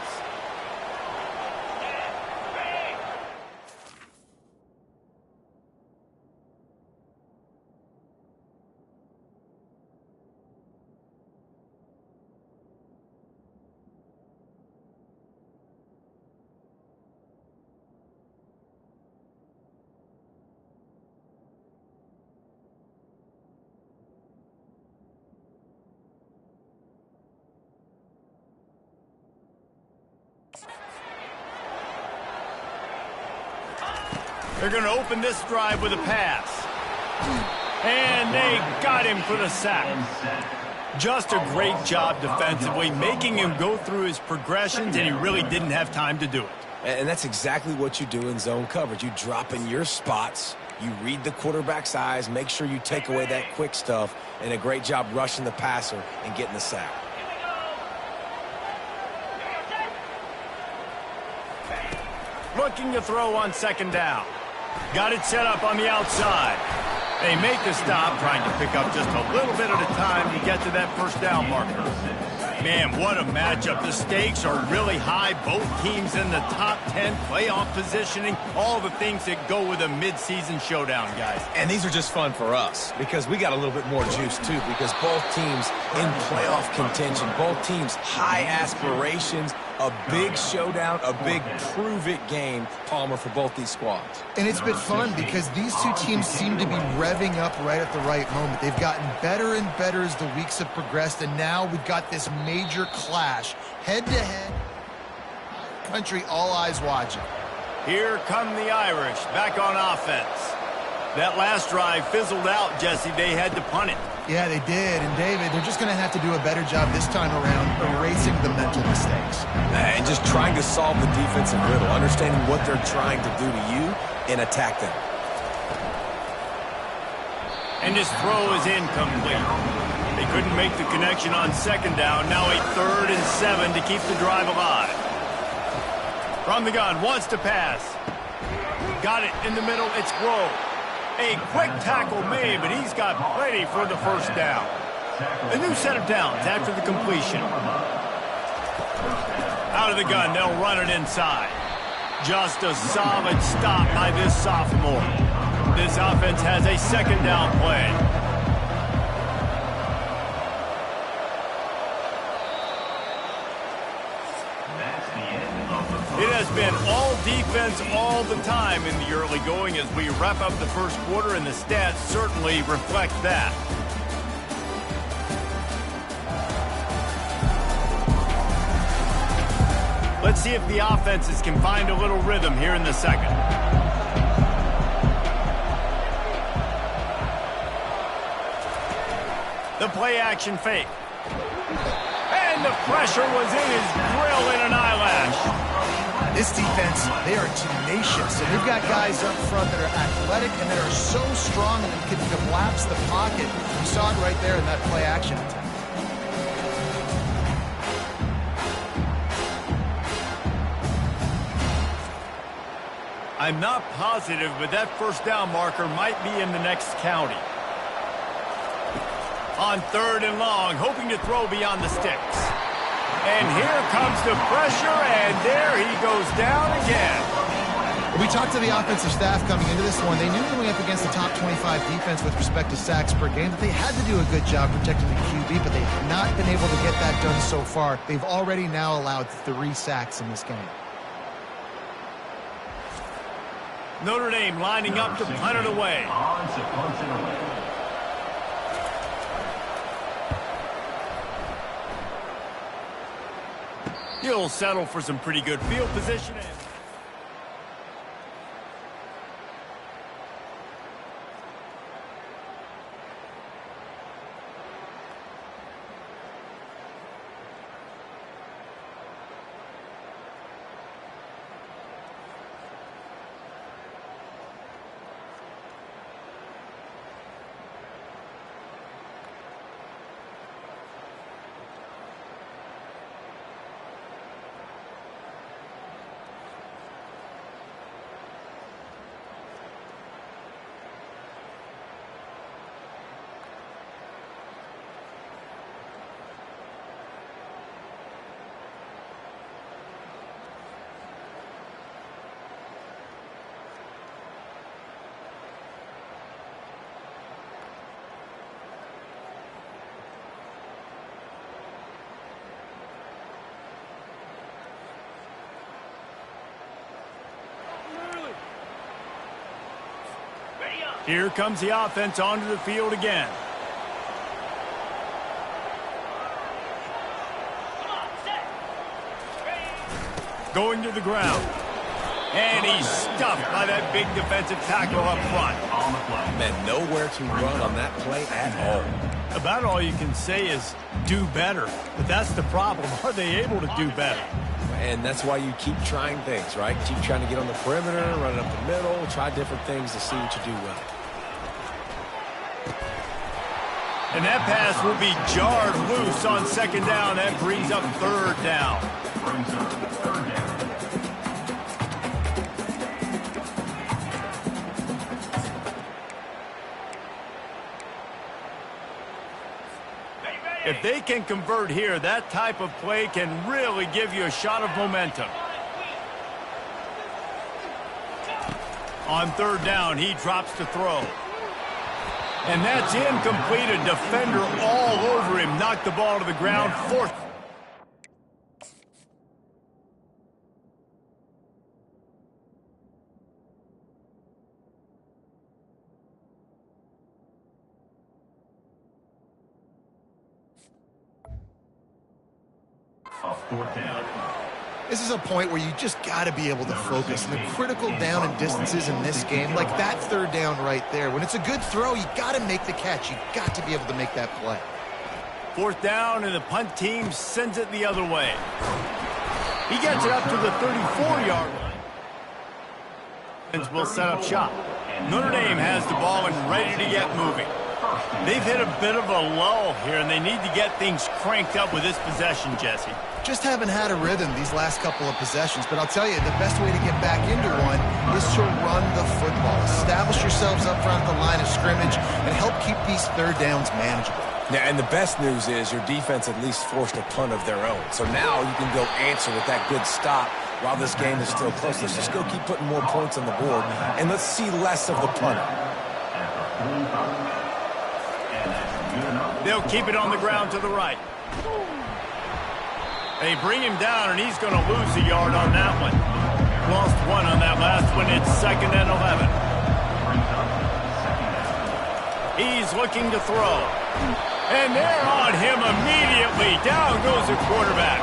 They're going to open this drive with a pass. And they got him for the sack. Just a great job defensively, making him go through his progressions, and he really didn't have time to do it. And that's exactly what you do in zone coverage. You drop in your spots, you read the quarterback's eyes, make sure you take away that quick stuff, and a great job rushing the passer and getting the sack. Looking to throw on 2nd down. Got it set up on the outside. They make the stop, trying to pick up just a little bit at a time to get to that first down marker. Man, what a matchup. The stakes are really high. Both teams in the top 10, playoff positioning, all the things that go with a midseason showdown, guys. And these are just fun for us because we got a little bit more juice, too, because both teams in playoff contention, both teams high aspirations, a big showdown, a big prove-it game, Palmer, for both these squads. And it's been fun because these two teams seem to be revving up right at the right moment. They've gotten better and better as the weeks have progressed, and now we've got this major clash, head-to-head. Country, all eyes watching. Here come the Irish, back on offense. That last drive fizzled out, Jesse. They had to punt it. Yeah, they did. And, David, they're just going to have to do a better job this time around erasing the mental mistakes. And just trying to solve the defensive riddle, understanding what they're trying to do to you and attack them. And his throw is incomplete. They couldn't make the connection on 2nd down. Now a 3rd and 7 to keep the drive alive. From the gun, wants to pass. Got it in the middle. It's Grove. A quick tackle made, but he's got plenty for the first down. A new set of downs after the completion. Out of the gun, they'll run it inside. Just a solid stop by this sophomore. This offense has a 2nd down play. It has been all defense all the time in the early going as we wrap up the first quarter, and the stats certainly reflect that. Let's see if the offenses can find a little rhythm here in the second. The play action fake. And the pressure was in his grill in an eyelash. This defense, they are tenacious, and they've got guys up front that are athletic and that are so strong and can collapse the pocket. You saw it right there in that play action attempt. I'm not positive, but that first down marker might be in the next county. On 3rd and long, hoping to throw beyond the sticks. And here comes the pressure, and there he goes down again. We talked to the offensive staff coming into this one. They knew going up against the top 25 defense with respect to sacks per game that they had to do a good job protecting the QB, but they have not been able to get that done so far. They've already now allowed 3 sacks in this game. Notre Dame lining up to punt it away. On to punt it away. He'll settle for some pretty good field position. Here comes the offense onto the field again. Going to the ground. And he's stuffed by that big defensive tackle up front. Man, nowhere to run on that play at all. About all you can say is do better. But that's the problem. Are they able to do better? And that's why you keep trying things, right? Keep trying to get on the perimeter, run it up the middle, try different things to see what you do well. And that pass will be jarred loose on 2nd down. That brings up 3rd down. If they can convert here, that type of play can really give you a shot of momentum. On 3rd down, he drops to throw. And that's incomplete. A defender all over him. Knocked the ball to the ground. 4th. A 4th down. This is a point where you just got to be able to focus. And the critical down and distances in this game, like that 3rd down right there, when it's a good throw, you got to make the catch. You got to be able to make that play. 4th down, and the punt team sends it the other way. He gets it up to the 34-yard line. And will set up shop. Notre Dame has the ball and ready to get moving. They've hit a bit of a lull here, and they need to get things cranked up with this possession, Jesse. Just haven't had a rhythm these last couple of possessions, but I'll tell you, the best way to get back into one is to run the football. Establish yourselves up front at the line of scrimmage and help keep these 3rd downs manageable. Yeah, and the best news is your defense at least forced a punt of their own. So now you can go answer with that good stop while this game is still close. Let's just go keep putting more points on the board, and let's see less of the punter. They'll keep it on the ground to the right. They bring him down, and he's going to lose a yard on that one. Lost 1 on that last one. It's 2nd and 11. He's looking to throw. And they're on him immediately. Down goes the quarterback.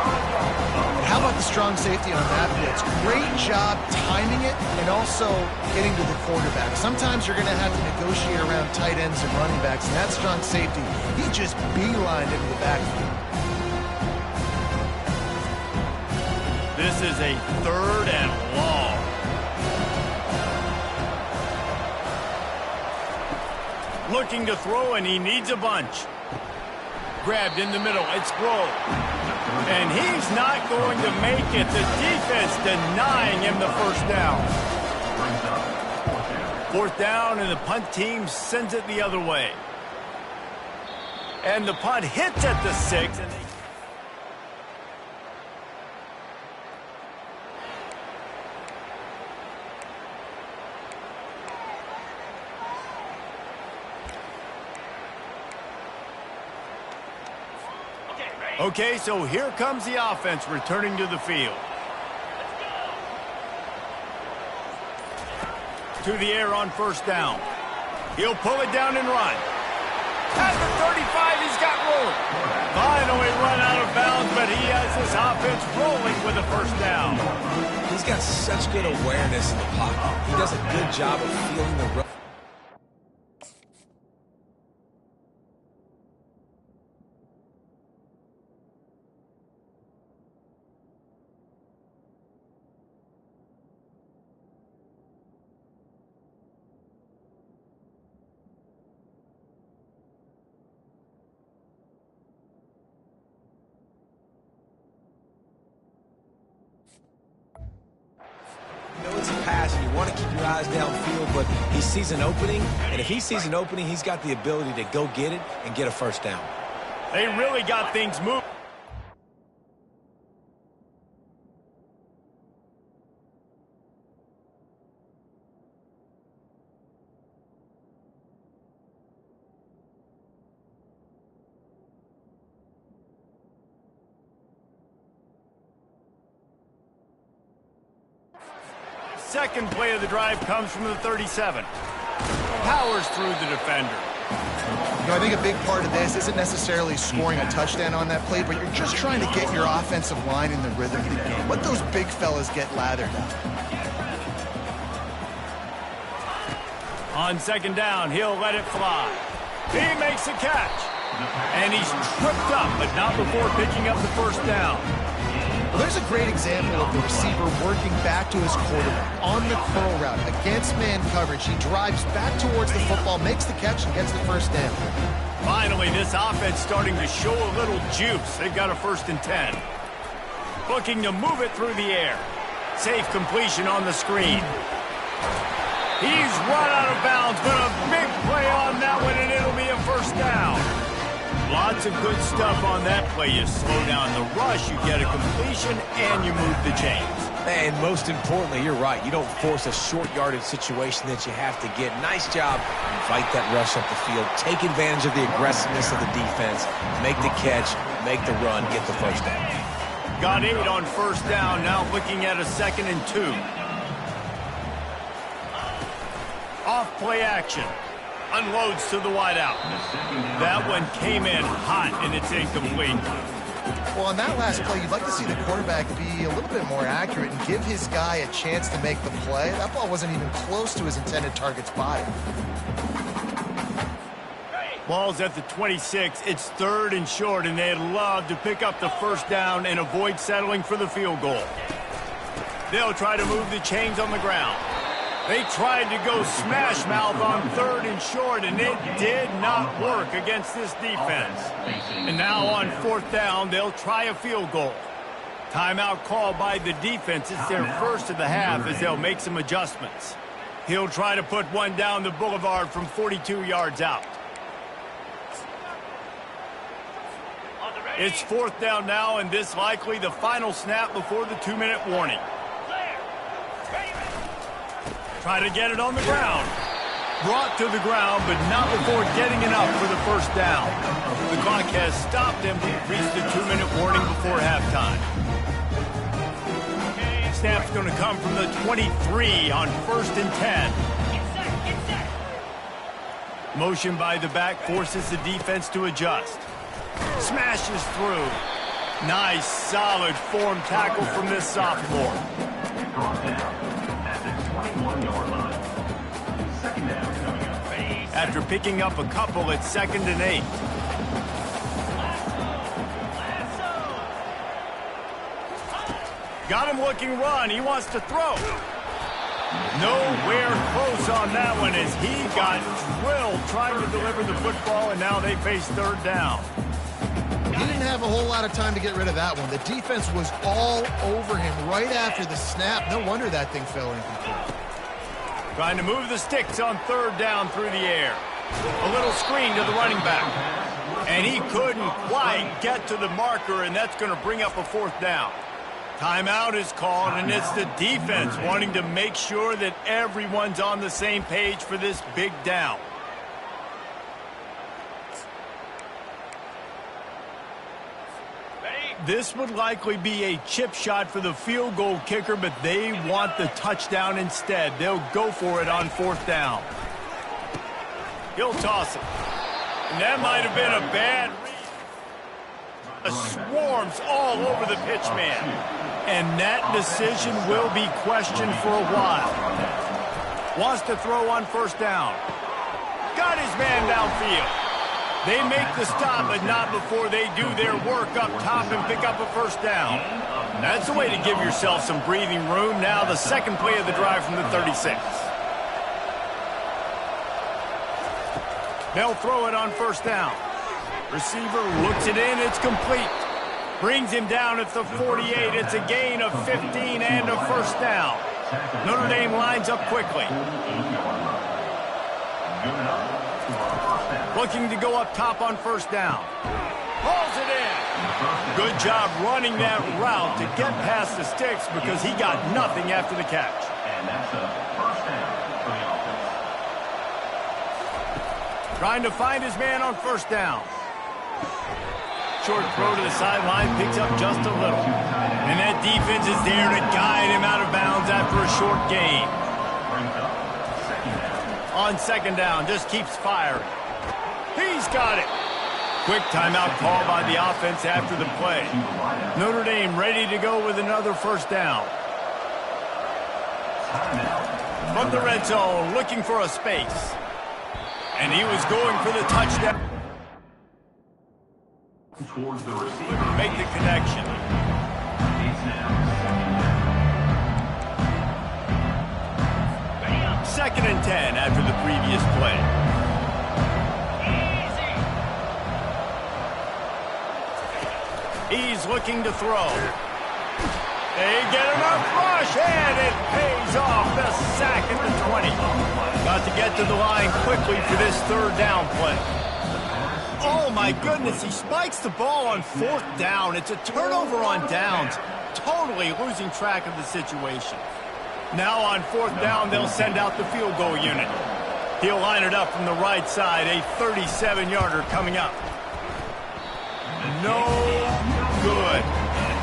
How about the strong safety on that blitz? Great job timing it and also getting to the quarterback. Sometimes you're going to have to negotiate around tight ends and running backs, and that strong safety, he just beelined into the backfield. This is a 3rd and long. Looking to throw, and he needs a bunch. Grabbed in the middle. It's Grove. And he's not going to make it. The defense denying him the first down. 4th down, and the punt team sends it the other way. And the punt hits at the 6. And okay, so here comes the offense returning to the field. To the air on 1st down. He'll pull it down and run. At the 35, he's got room. Finally run out of bounds, but he has this offense rolling with a 1st down. He's got such good awareness in the pocket. He does a good job of feeling the run. It's a pass, and you want to keep your eyes downfield, but he sees an opening, and if he sees an opening, he's got the ability to go get it and get a 1st down. They really got things moving. Second play of the drive comes from the 37. Powers through the defender. You know, I think a big part of this isn't necessarily scoring a touchdown on that play, but you're just trying to get your offensive line in the rhythm of the game. Let those big fellas get lathered up. On 2nd down, he'll let it fly. He makes a catch. And he's tripped up, but not before picking up the 1st down. Well, there's a great example of the receiver working back to his quarterback on the curl route against man coverage. He drives back towards the football, makes the catch, and gets the 1st down. Finally, this offense starting to show a little juice. They've got a 1st and 10. Looking to move it through the air. Safe completion on the screen. He's run out of bounds, but a big play on that one, and it'll be a 1st down. Lots of good stuff on that play. You slow down the rush, you get a completion, and you move the chains. And most importantly, you're right. You don't force a short yardage situation that you have to get. Nice job. Invite that rush up the field. Take advantage of the aggressiveness of the defense. Make the catch, make the run, get the 1st down. Got 8 on 1st down. Now looking at a 2nd and 2. Off play action. Unloads to the wideout. That one came in hot, and it's incomplete. Well, on that last play, you'd like to see the quarterback be a little bit more accurate and give his guy a chance to make the play. That ball wasn't even close to his intended target's body. Ball's at the 26. It's 3rd and short, and they'd love to pick up the 1st down and avoid settling for the field goal. They'll try to move the chains on the ground. They tried to go smash mouth on 3rd and short, and it did not work against this defense. And now on 4th down, they'll try a field goal. Timeout call by the defense. It's their 1st of the half as they'll make some adjustments. He'll try to put one down the boulevard from 42 yards out. It's 4th down now, and this likely the final snap before the 2-minute warning. Try to get it on the ground. Brought to the ground, but not before getting it up for the 1st down. The clock has stopped him to reach the 2-minute warning before halftime. Snap's going to come from the 23 on 1st and 10. Motion by the back forces the defense to adjust. Smashes through. Nice, solid form tackle from this sophomore. Brought down at the 21-yard line. Second down coming up. After picking up a couple, it's 2nd and 8. Got him looking run. He wants to throw. Nowhere close on that one as he got drilled trying to deliver the football, and now they face 3rd down. He didn't have a whole lot of time to get rid of that one. The defense was all over him right after the snap. No wonder that thing fell incomplete. Trying to move the sticks on 3rd down through the air. A little screen to the running back. And he couldn't quite get to the marker, and that's going to bring up a 4th down. Timeout is called, and it's the defense wanting to make sure that everyone's on the same page for this big down. This would likely be a chip shot for the field goal kicker, but they want the touchdown instead. They'll go for it on 4th down. He'll toss it. And that might have been a bad read. Swarms all over the pitch man. And that decision will be questioned for a while. Wants to throw on 1st down. Got his man downfield. They make the stop, but not before they do their work up top and pick up a 1st down. That's a way to give yourself some breathing room. Now the 2nd play of the drive from the 36. They'll throw it on 1st down. Receiver looks it in. It's complete. Brings him down at the 48. It's a gain of 15 and a 1st down. Notre Dame lines up quickly. Looking to go up top on 1st down. Hauls it in. Good job running that route to get past the sticks because he got nothing after the catch. And that's a 1st down for the offense. Trying to find his man on 1st down. Short throw to the sideline, picks up just a little. And that defense is there to guide him out of bounds after a short gain. On 2nd down, just keeps firing. He's got it. Quick timeout call by the offense after the play. Notre Dame ready to go with another 1st down. From the red zone, looking for a space. And he was going for the touchdown. Towards the receiver. Make the connection. It's now 2nd and 10 after the previous play. He's looking to throw. They get enough rush, and it pays off. The sack at the 20. Got to get to the line quickly for this 3rd down play. Oh, my goodness, he spikes the ball on 4th down. It's a turnover on downs, totally losing track of the situation. Now on 4th down, they'll send out the field goal unit. He'll line it up from the right side, a 37-yarder coming up. No good.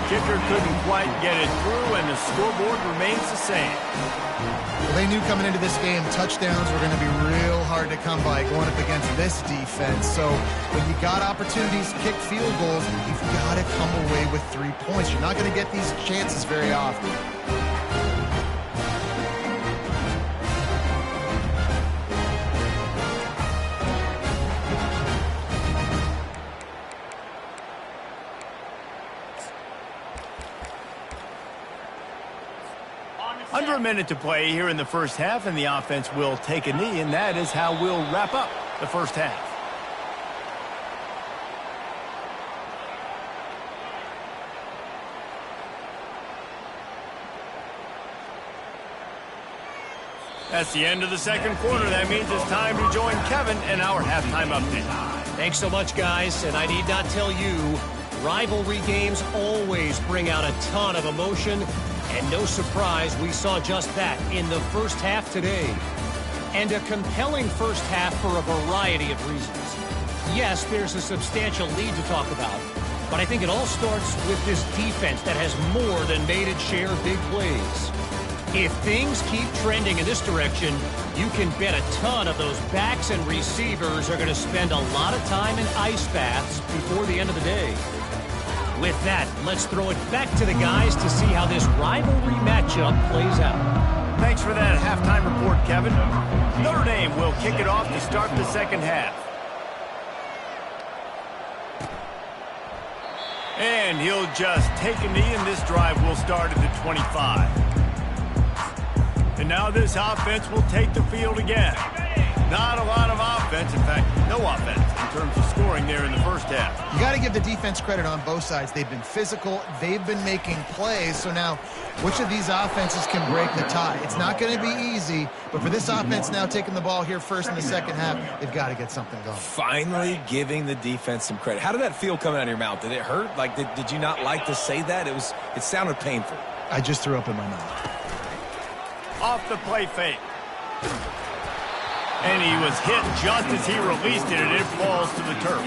Kicker couldn't quite get it through, and the scoreboard remains the same. Well, they knew coming into this game touchdowns were going to be real hard to come by going up against this defense. So when you got opportunities to kick field goals, you've got to come away with 3 points. You're not going to get these chances very often. Under a minute to play here in the 1st half, and the offense will take a knee, and that is how we'll wrap up the 1st half. That's the end of the 2nd quarter. That means it's time to join Kevin in our halftime update. Thanks so much, guys, and I need not tell you, rivalry games always bring out a ton of emotion. And no surprise, we saw just that in the 1st half today. And a compelling 1st half for a variety of reasons. Yes, there's a substantial lead to talk about, but I think it all starts with this defense that has more than made its share of big plays. If things keep trending in this direction, you can bet a ton of those backs and receivers are going to spend a lot of time in ice baths before the end of the day. With that, let's throw it back to the guys to see how this rivalry matchup plays out. Thanks for that halftime report, Kevin. Notre Dame will kick it off to start the second half. And he'll just take a knee, and this drive will start at the 25. And now this offense will take the field again. Not a lot of offense, in fact, no offense in terms of scoring there in the first half. You got to give the defense credit on both sides. They've been physical. They've been making plays. So now, which of these offenses can break the tie? It's not going to be easy, but for this offense now taking the ball here first in the second half, they've got to get something going. Finally giving the defense some credit. How did that feel coming out of your mouth? Did it hurt? Like, did you not like to say that? It sounded painful. I just threw up in my mouth. Off the play fake. And he was hit just as he released it, and it falls to the turf.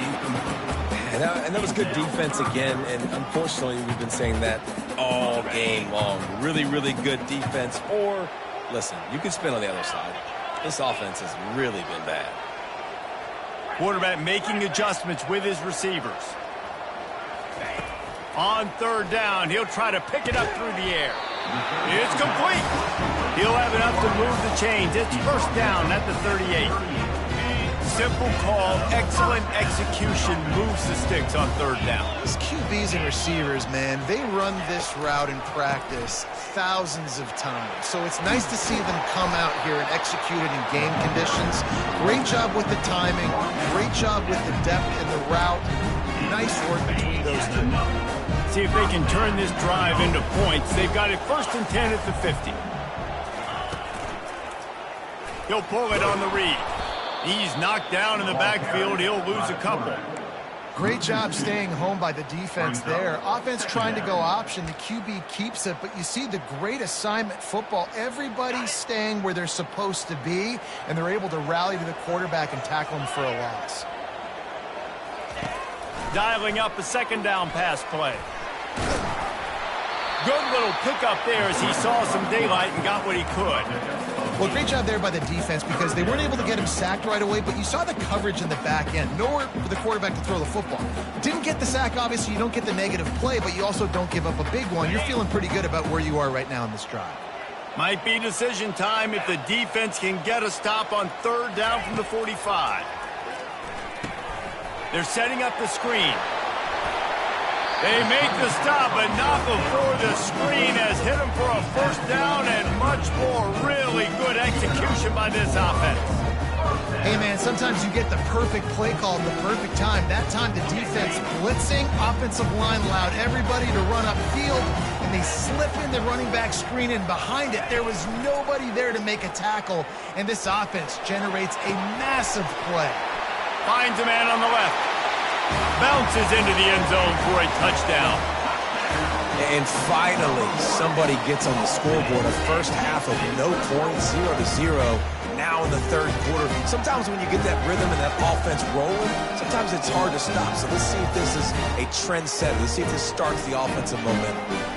And that was good defense again, and unfortunately we've been saying that all game long. Really, really good defense. Or, listen, you can spin on the other side. This offense has really been bad. Quarterback making adjustments with his receivers. On third down, he'll try to pick it up through the air. It's complete. He'll have enough to move the chains. It's first down at the 38. Simple call, excellent execution, moves the sticks on third down. These QBs and receivers, man, they run this route in practice thousands of times. So it's nice to see them come out here and execute it in game conditions. Great job with the timing. Great job with the depth in the route. Nice work between those two. See if they can turn this drive into points. They've got it first and 10 at the 50. He'll pull it on the read. He's knocked down in the backfield. He'll lose a couple. Great job staying home by the defense there. Offense trying to go option. The QB keeps it, but you see the great assignment football. Everybody's staying where they're supposed to be, and they're able to rally to the quarterback and tackle him for a loss. Dialing up a second down pass play. Good little pickup there as he saw some daylight and got what he could. Well, great job there by the defense because they weren't able to get him sacked right away, but you saw the coverage in the back end. Nowhere for the quarterback to throw the football. Didn't get the sack, obviously. You don't get the negative play, but you also don't give up a big one. You're feeling pretty good about where you are right now in this drive. Might be decision time if the defense can get a stop on third down from the 45. They're setting up the screen. They make the stop, but not before the screen has hit him for a first down and much more. Really good execution by this offense. Hey, man, sometimes you get the perfect play call at the perfect time. That time the defense blitzing, offensive line allowed everybody to run upfield, and they slip in the running back screen, and behind it there was nobody there to make a tackle, and this offense generates a massive play. Finds a man on the left. Bounces into the end zone for a touchdown. And finally, somebody gets on the scoreboard. A first half of no points, 0-0. Now in the third quarter. Sometimes when you get that rhythm and that offense rolling, sometimes it's hard to stop. So let's see if this is a trend setter. Let's see if this starts the offensive momentum.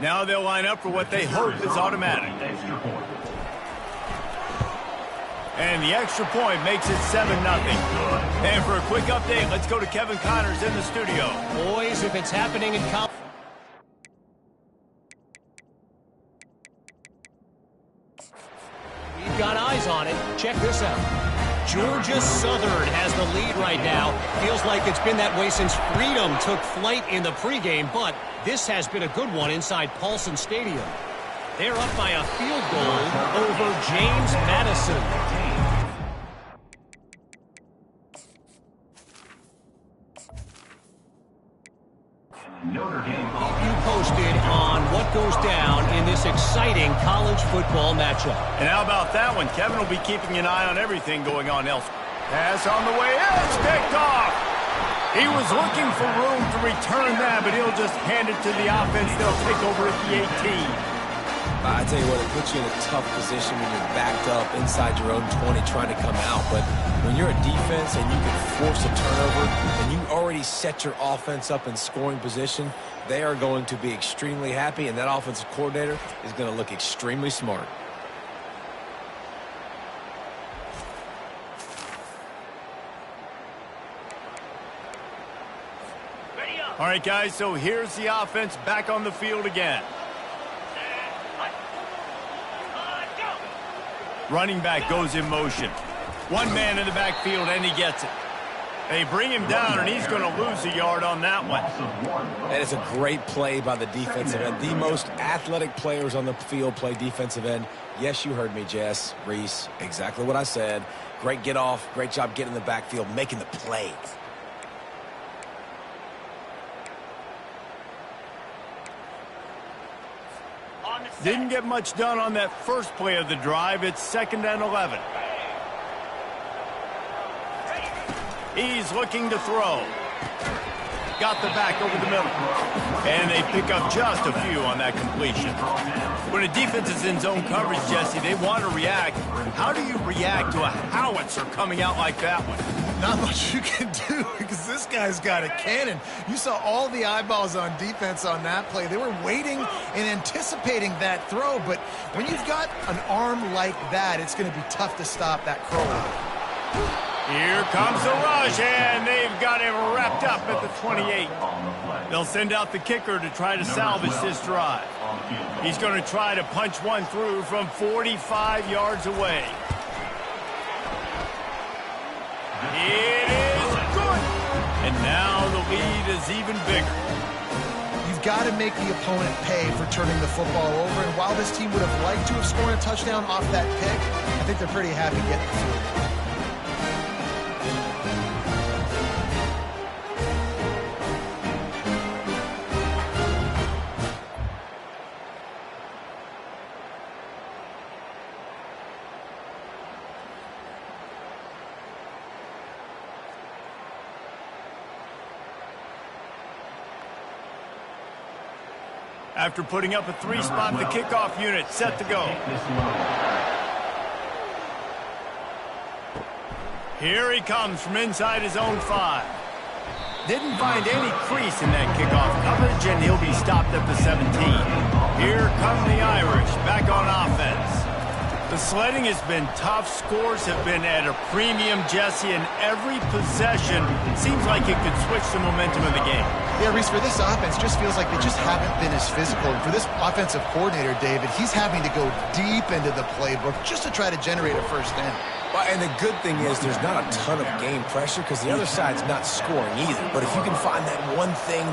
Now they'll line up for what they hope is automatic. And the extra point makes it 7-0. And for a quick update, let's go to Kevin Connors in the studio. Boys, if it's happening in college. check this out. Georgia Southern has the lead right now. Feels like it's been that way since Freedom took flight in the pregame, but this has been a good one inside Paulson Stadium. They're up by a field goal over James Madison. Notre Dame. Keep you posted on what goes down in this exciting college football matchup. And how about that one? Kevin will be keeping an eye on everything going on elsewhere. Pass on the way in. It's picked off. He was looking for room to return that, but he'll just hand it to the offense. They'll take over at the 18. I tell you what, it puts you in a tough position when you're backed up inside your own 20 trying to come out. But when you're a defense and you can force a turnover and you already set your offense up in scoring position, they are going to be extremely happy, and that offensive coordinator is going to look extremely smart. All right, guys, so here's the offense back on the field again. Running back goes in motion. One man in the backfield, and he gets it. They bring him down, and he's going to lose a yard on that one. And it's a great play by the defensive end. The most athletic players on the field play defensive end. Yes, you heard me, Jess, Reese, exactly what I said. Great get off, great job getting in the backfield, making the plays. Didn't get much done on that first play of the drive. It's 2nd and 11. He's looking to throw. Got the back over the middle. And they pick up just a few on that completion. When a defense is in zone coverage, Jesse, they want to react. How do you react to a howitzer coming out like that one? Not much you can do because this guy's got a cannon. You saw all the eyeballs on defense on that play. They were waiting and anticipating that throw, but when you've got an arm like that, it's going to be tough to stop that curl. Here comes the rush, and they've got him wrapped up at the 28. They'll send out the kicker to try to salvage this drive. He's going to try to punch one through from 45 yards away. It is good. And now the lead is even bigger. You've got to make the opponent pay for turning the football over, and while this team would have liked to have scored a touchdown off that pick, I think they're pretty happy getting the field. After putting up a 3-spot, the kickoff unit set to go. Here he comes from inside his own 5. Didn't find any crease in that kickoff coverage, and he'll be stopped at the 17. Here come the Irish back on offense. The sledding has been tough. Scores have been at a premium, Jesse, and every possession seems like it could switch the momentum of the game. Yeah, Reese, for this offense, just feels like they just haven't been as physical. And for this offensive coordinator, David, he's having to go deep into the playbook just to try to generate a first down. Well, and the good thing is there's not a ton of game pressure because the other side's not scoring either. But if you can find that one thing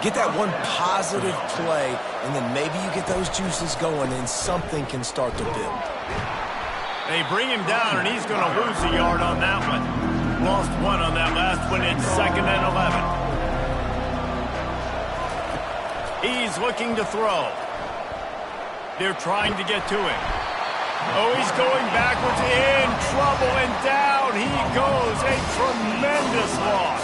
get that one positive play, and then maybe you get those juices going and something can start to build. They bring him down, and he's going to lose a yard on that one. Lost one on that last one. It's 2nd and 11. He's looking to throw. They're trying to get to him. Oh, he's going backwards, in trouble, and down he goes. A tremendous loss.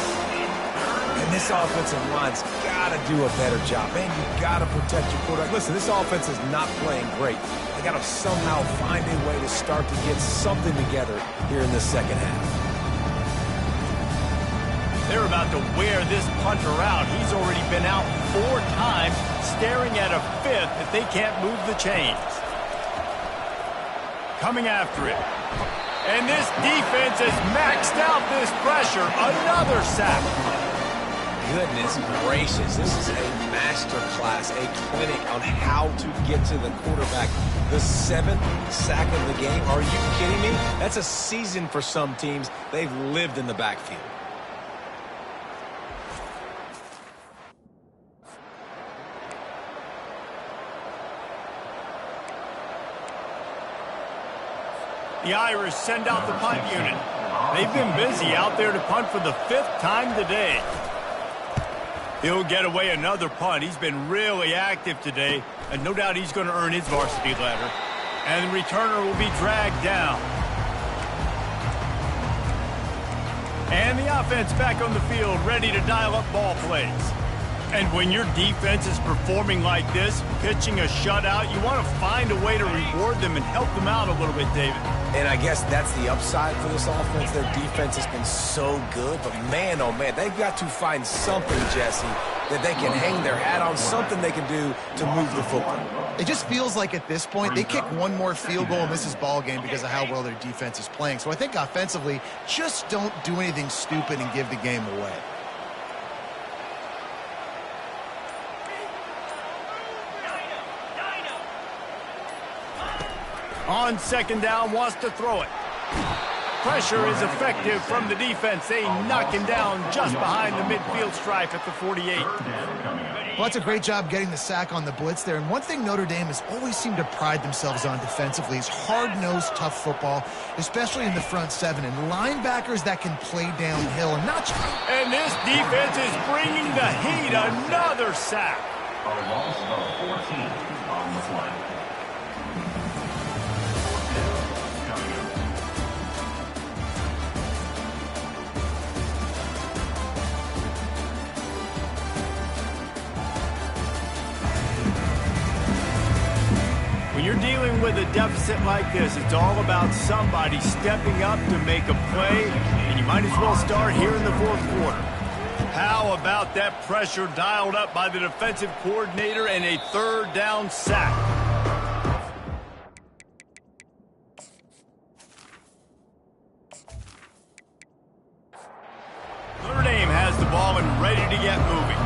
And this offensive line's got to do a better job. Man, you got to protect your quarterback. Listen, this offense is not playing great. They got to somehow find a way to start to get something together here in the second half. They're about to wear this punter out. He's already been out 4 times, staring at a 5th if they can't move the chains. Coming after it. And this defense has maxed out this pressure. Another sack. Goodness gracious, this is a masterclass, a clinic on how to get to the quarterback. The 7th sack of the game. Are you kidding me? That's a season for some teams. They've lived in the backfield. The Irish send out the punt unit. They've been busy out there to punt for the 5th time today. He'll get away another punt. He's been really active today, and no doubt he's going to earn his varsity letter. And the returner will be dragged down. And the offense back on the field, ready to dial up ball plays. And when your defense is performing like this, pitching a shutout, you want to find a way to reward them and help them out a little bit, David. And I guess that's the upside for this offense. Their defense has been so good, but man, oh man, they've got to find something, Jesse, that they can hang their hat on, something they can do to move the football. It just feels like at this point, they kick one more field goal and this is ball game because of how well their defense is playing. So I think offensively, just don't do anything stupid and give the game away. On 2nd down, wants to throw it. Pressure is effective from the defense. They knock him down just behind the midfield stripe at the 48. Well, that's a great job getting the sack on the blitz there. And one thing Notre Dame has always seemed to pride themselves on defensively is hard-nosed, tough football, especially in the front 7. And linebackers that can play downhill. And this defense is bringing the heat. Another sack. A loss of 14 on the play. When you're dealing with a deficit like this, it's all about somebody stepping up to make a play, and you might as well start here in the 4th quarter. How about that pressure dialed up by the defensive coordinator and a 3rd down sack? Notre Dame has the ball and ready to get moving.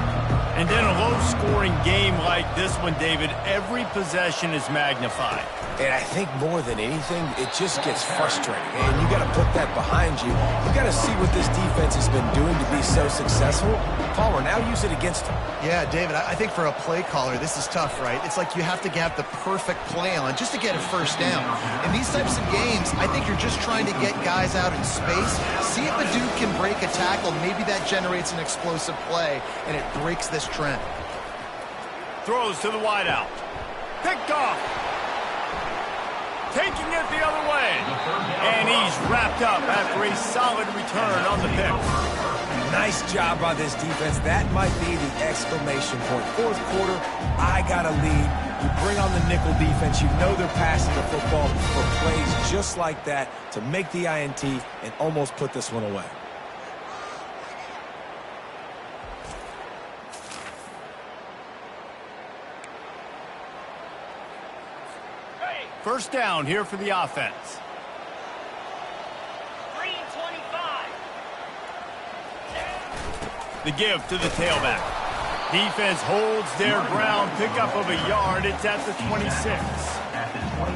And in a low-scoring game like this one, David, every possession is magnified. And I think more than anything, it just gets frustrating. And you got to put that behind you. You got to see what this defense has been doing to be so successful. Palmer, now use it against them. Yeah, David, I think for a play caller, this is tough, right? It's like you have to have the perfect play on just to get a 1st down. In these types of games, I think you're just trying to get guys out in space, see if a dude can break a tackle. Maybe that generates an explosive play, and it breaks this trend. Throws to the wideout. Picked off. Taking it the other way. And he's wrapped up after a solid return on the pick. Nice job by this defense. That might be the exclamation point. 4th quarter, I got a lead. You bring on the nickel defense. You know they're passing the football for plays just like that to make the INT and almost put this one away. First down here for the offense. 3:25. The give to the tailback. Defense holds their ground. Pickup of a yard. It's at the 26.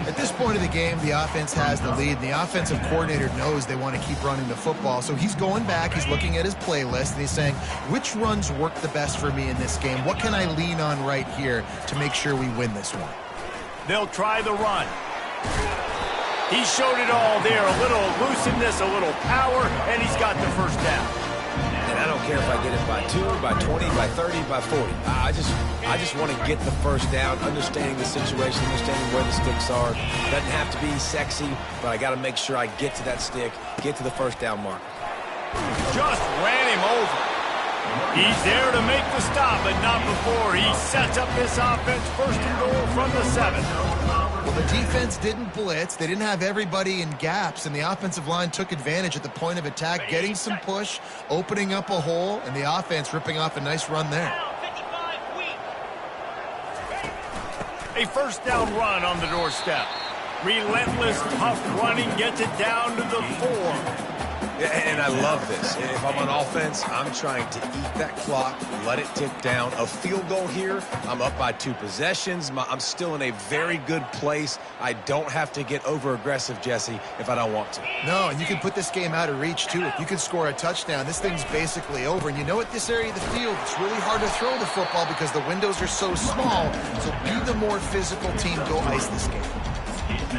At this point of the game, the offense has the lead, and the offensive coordinator knows they want to keep running the football. So he's going back, he's looking at his playlist, and he's saying, which runs work the best for me in this game? What can I lean on right here to make sure we win this one? They'll try the run. He showed it all there. A little elusiveness, a little power, and he's got the 1st down. And I don't care if I get it by 2, by 20, by 30, by 40. I just want to get the 1st down, understanding the situation, understanding where the sticks are. Doesn't have to be sexy, but I got to make sure I get to that stick, get to the 1st down mark. Just ran him over. He's there to make the stop, but not before he sets up this offense 1st and goal from the 7. Well, the defense didn't blitz. They didn't have everybody in gaps, and the offensive line took advantage at the point of attack, getting some push, opening up a hole, and the offense ripping off a nice run there. A 1st down run on the doorstep. Relentless, tough running gets it down to the 4. And I love this. If I'm on offense, I'm trying to eat that clock, let it tick down. A field goal here, I'm up by 2 possessions. I'm still in a very good place. I don't have to get over-aggressive, Jesse, if I don't want to. No, and you can put this game out of reach, too. If you can score a touchdown, this thing's basically over. And you know, at this area of the field, it's really hard to throw the football because the windows are so small. So be the more physical team. Go ice this game.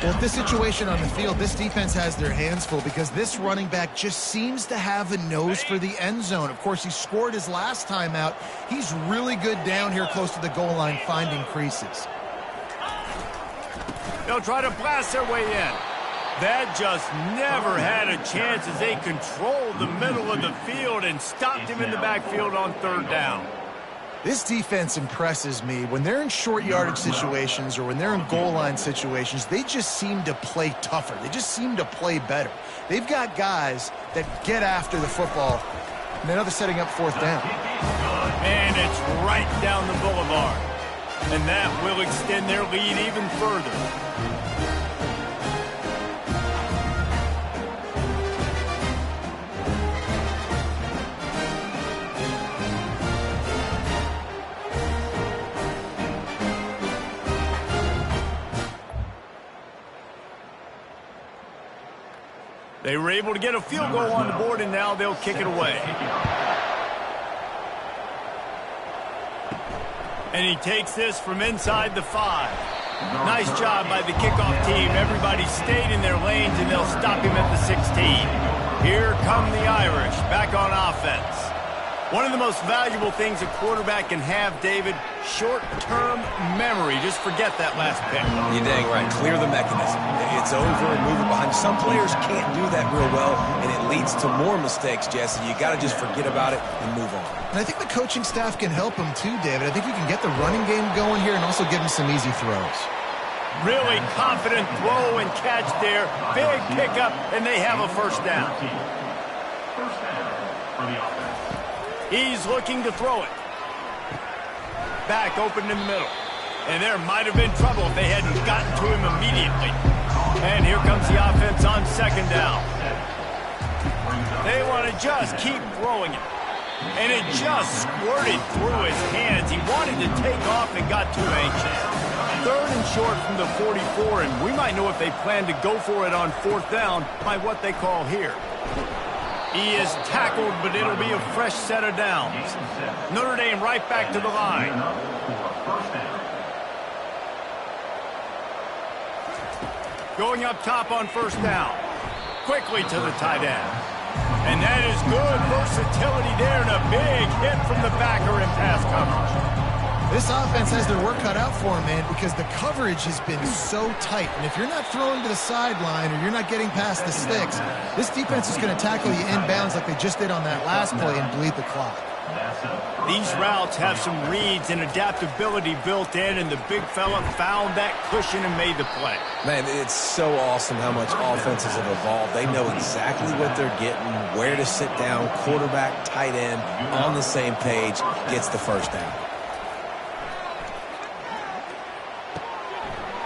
Well, with this situation on the field, this defense has their hands full because this running back just seems to have a nose for the end zone. Of course, he scored his last time out. He's really good down here close to the goal line, finding creases. They'll try to blast their way in. That just never had a chance as they controlled the middle of the field and stopped him in the backfield on 3rd down. This defense impresses me. When they're in short yardage situations or when they're in goal line situations, they just seem to play tougher. They just seem to play better. They've got guys that get after the football. And now they're setting up 4th down. And it's right down the boulevard. And that will extend their lead even further. They were able to get a field goal on the board, and now they'll kick it away. And he takes this from inside the 5. Nice job by the kickoff team. Everybody stayed in their lanes, and they'll stop him at the 16. Here come the Irish, back on offense. One of the most valuable things a quarterback can have, David, short-term memory. Just forget that last pick. You're dang right. Clear the mechanism. It's over and move it behind. Some players can't do that real well, and it leads to more mistakes, Jesse. You got to just forget about it and move on. And I think the coaching staff can help him too, David. I think you can get the running game going here and also give him some easy throws. Really confident throw and catch there. Big pickup, and they have a 1st down. First down for the offense. He's looking to throw it. Back open in the middle. And there might have been trouble if they hadn't gotten to him immediately. And here comes the offense on 2nd down. They want to just keep throwing it. And it just squirted through his hands. He wanted to take off and got too anxious. 3rd and short from the 44, and we might know if they plan to go for it on 4th down by what they call here. He is tackled, but it'll be a fresh set of downs. Notre Dame right back to the line. Going up top on 1st down. Quickly to the tight end. And that is good versatility there and a big hit from the backer in pass coverage. This offense has their work cut out for them, man, because the coverage has been so tight. And if you're not throwing to the sideline or you're not getting past the sticks, this defense is going to tackle you inbounds like they just did on that last play and bleed the clock. These routes have some reads and adaptability built in, and the big fella found that cushion and made the play. Man, it's so awesome how much offenses have evolved. They know exactly what they're getting, where to sit down, quarterback, tight end, on the same page, gets the 1st down.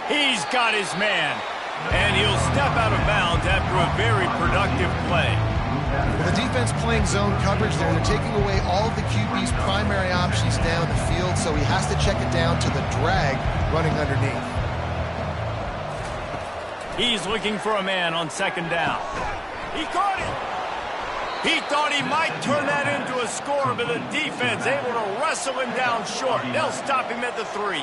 He's got his man, and he'll step out of bounds after a very productive play. Well, the defense playing zone coverage there. They're taking away all of the QB's primary options down the field, so he has to check it down to the drag running underneath. He's looking for a man on 2nd down. He caught it. He thought he might turn that into a score, but the defense able to wrestle him down short. They'll stop him at the 3.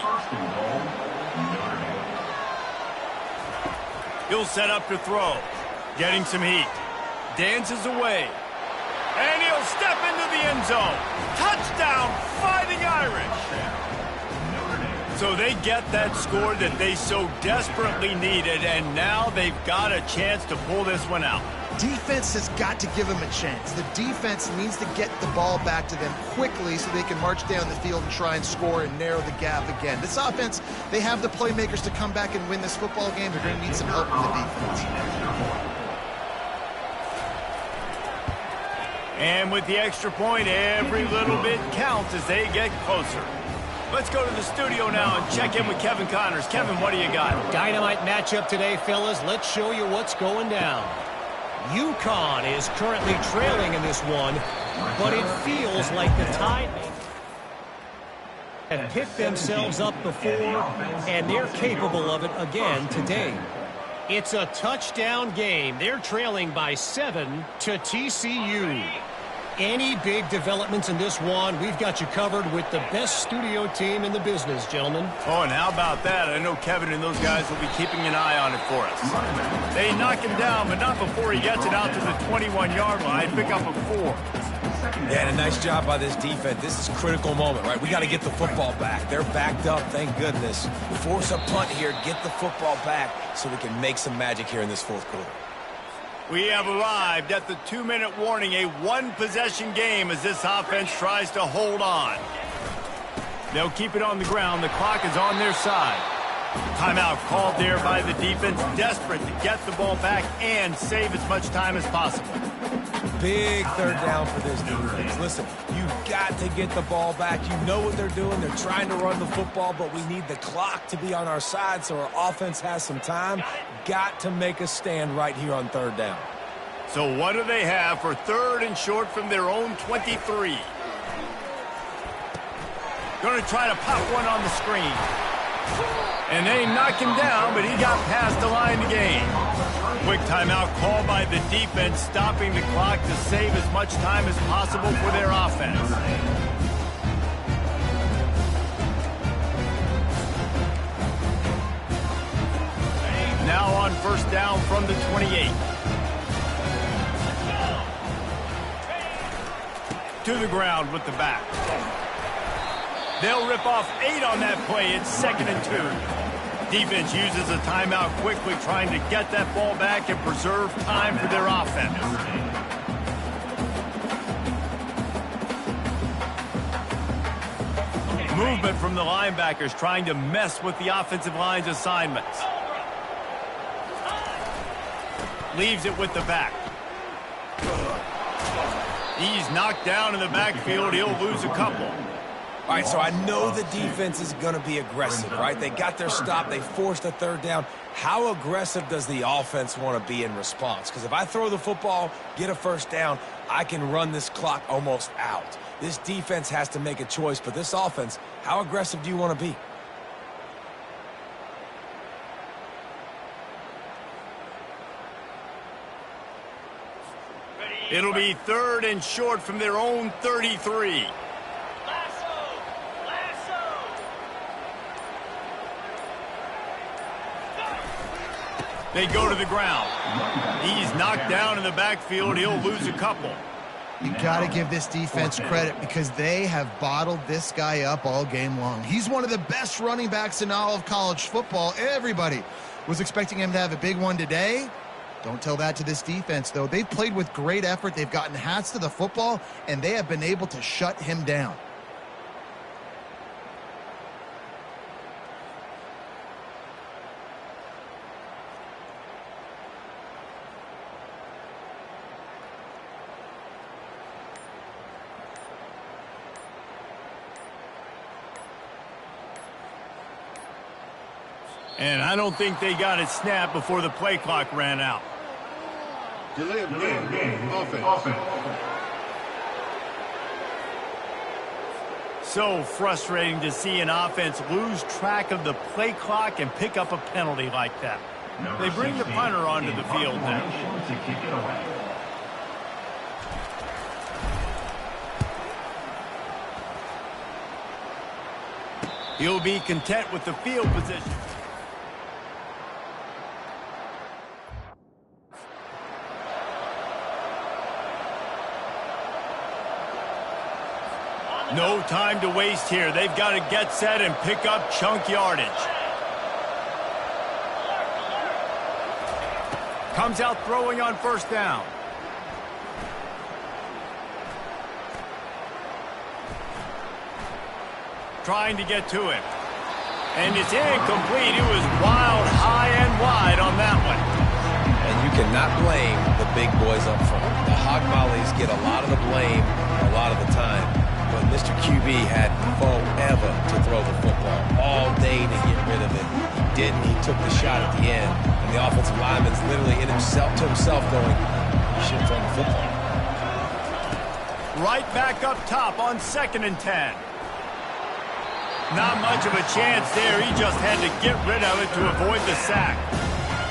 He'll set up to throw. Getting some heat. Dances away. And he'll step into the end zone. Touchdown, Fighting Irish. So they get that score that they so desperately needed, and now they've got a chance to pull this one out. Defense has got to give them a chance. The defense needs to get the ball back to them quickly so they can march down the field and try and score and narrow the gap again. This offense, they have the playmakers to come back and win this football game. They're going to need some help from the defense. And with the extra point, every little bit counts as they get closer. Let's go to the studio now and check in with Kevin Connors. Kevin, what do you got? Dynamite matchup today, fellas. Let's show you what's going down. UConn is currently trailing in this one, but it feels like the Tide have picked themselves up before, and they're capable of it again today. It's a touchdown game. They're trailing by 7 to TCU. Any big developments in this one, we've got you covered with the best studio team in the business, gentlemen. Oh, and how about that? I know Kevin and those guys will be keeping an eye on it for us. They knock him down, but not before he gets it out to the 21-yard line. Pick up a 4. Yeah, and a nice job by this defense. This is a critical moment, right? We got to get the football back. They're backed up, thank goodness. Force a punt here, get the football back so we can make some magic here in this fourth quarter. We have arrived at the 2-minute warning, a one-possession game as this offense tries to hold on. They'll keep it on the ground. The clock is on their side. Timeout called there by the defense, desperate to get the ball back and save as much time as possible. Big third down for this defense. Listen, you've got to get the ball back. You know what they're doing. They're trying to run the football, but we need the clock to be on our side so our offense has some time. Got to make a stand right here on third down. So what do they have for 3rd and short from their own 23? Going to try to pop one on the screen. And they knock him down, but he got past the line to gain. Quick timeout called by the defense, stopping the clock to save as much time as possible for their offense. Now on first down from the 28. To the ground with the back. They'll rip off 8 on that play. It's 2nd and 2. Defense uses a timeout quickly, trying to get that ball back and preserve time for their offense. Movement from the linebackers trying to mess with the offensive line's assignments. Leaves it with the back. He's knocked down in the backfield. He'll lose a couple. All right, so I know the defense is going to be aggressive, right? They got their stop. They forced a third down. How aggressive does the offense want to be in response? Because if I throw the football, get a first down, I can run this clock almost out. This defense has to make a choice, but this offense, how aggressive do you want to be? It'll be 3rd and short from their own 33. They go to the ground. He's knocked down in the backfield. He'll lose a couple. You got to give this defense credit because they have bottled this guy up all game long. He's one of the best running backs in all of college football. Everybody was expecting him to have a big one today. Don't tell that to this defense, though. They've played with great effort. They've gotten hats to the football, and they have been able to shut him down. And I don't think they got it snapped before the play clock ran out. Delay of game. Offense. So frustrating to see an offense lose track of the play clock and pick up a penalty like that. They bring the punter onto the field now. To kick it away. He'll be content with the field position. No time to waste here. They've got to get set and pick up chunk yardage. Comes out throwing on first down. Trying to get to him. And it's incomplete. It was wild, high and wide on that one. And you cannot blame the big boys up front. The hog mollies get a lot of the blame a lot of the time. But Mr. QB had forever to throw the football, all day to get rid of it. He didn't. He took the shot at the end, and The offensive lineman's literally to himself going, you should have thrown the football. Right back up top on 2nd and 10. Not much of a chance there. He just had to get rid of it to avoid the sack.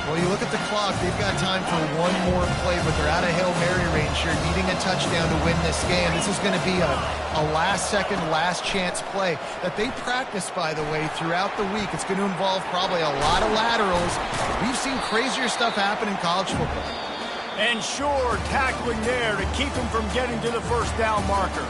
Well, you look at the clock, they've got time for one more play, but they're out of Hail Mary range here, needing a touchdown to win this game. This is going to be a last-second, last-chance play that they practice, by the way, throughout the week. It's going to involve probably a lot of laterals. We've seen crazier stuff happen in college football. And sure, tackling there to keep him from getting to the first down marker.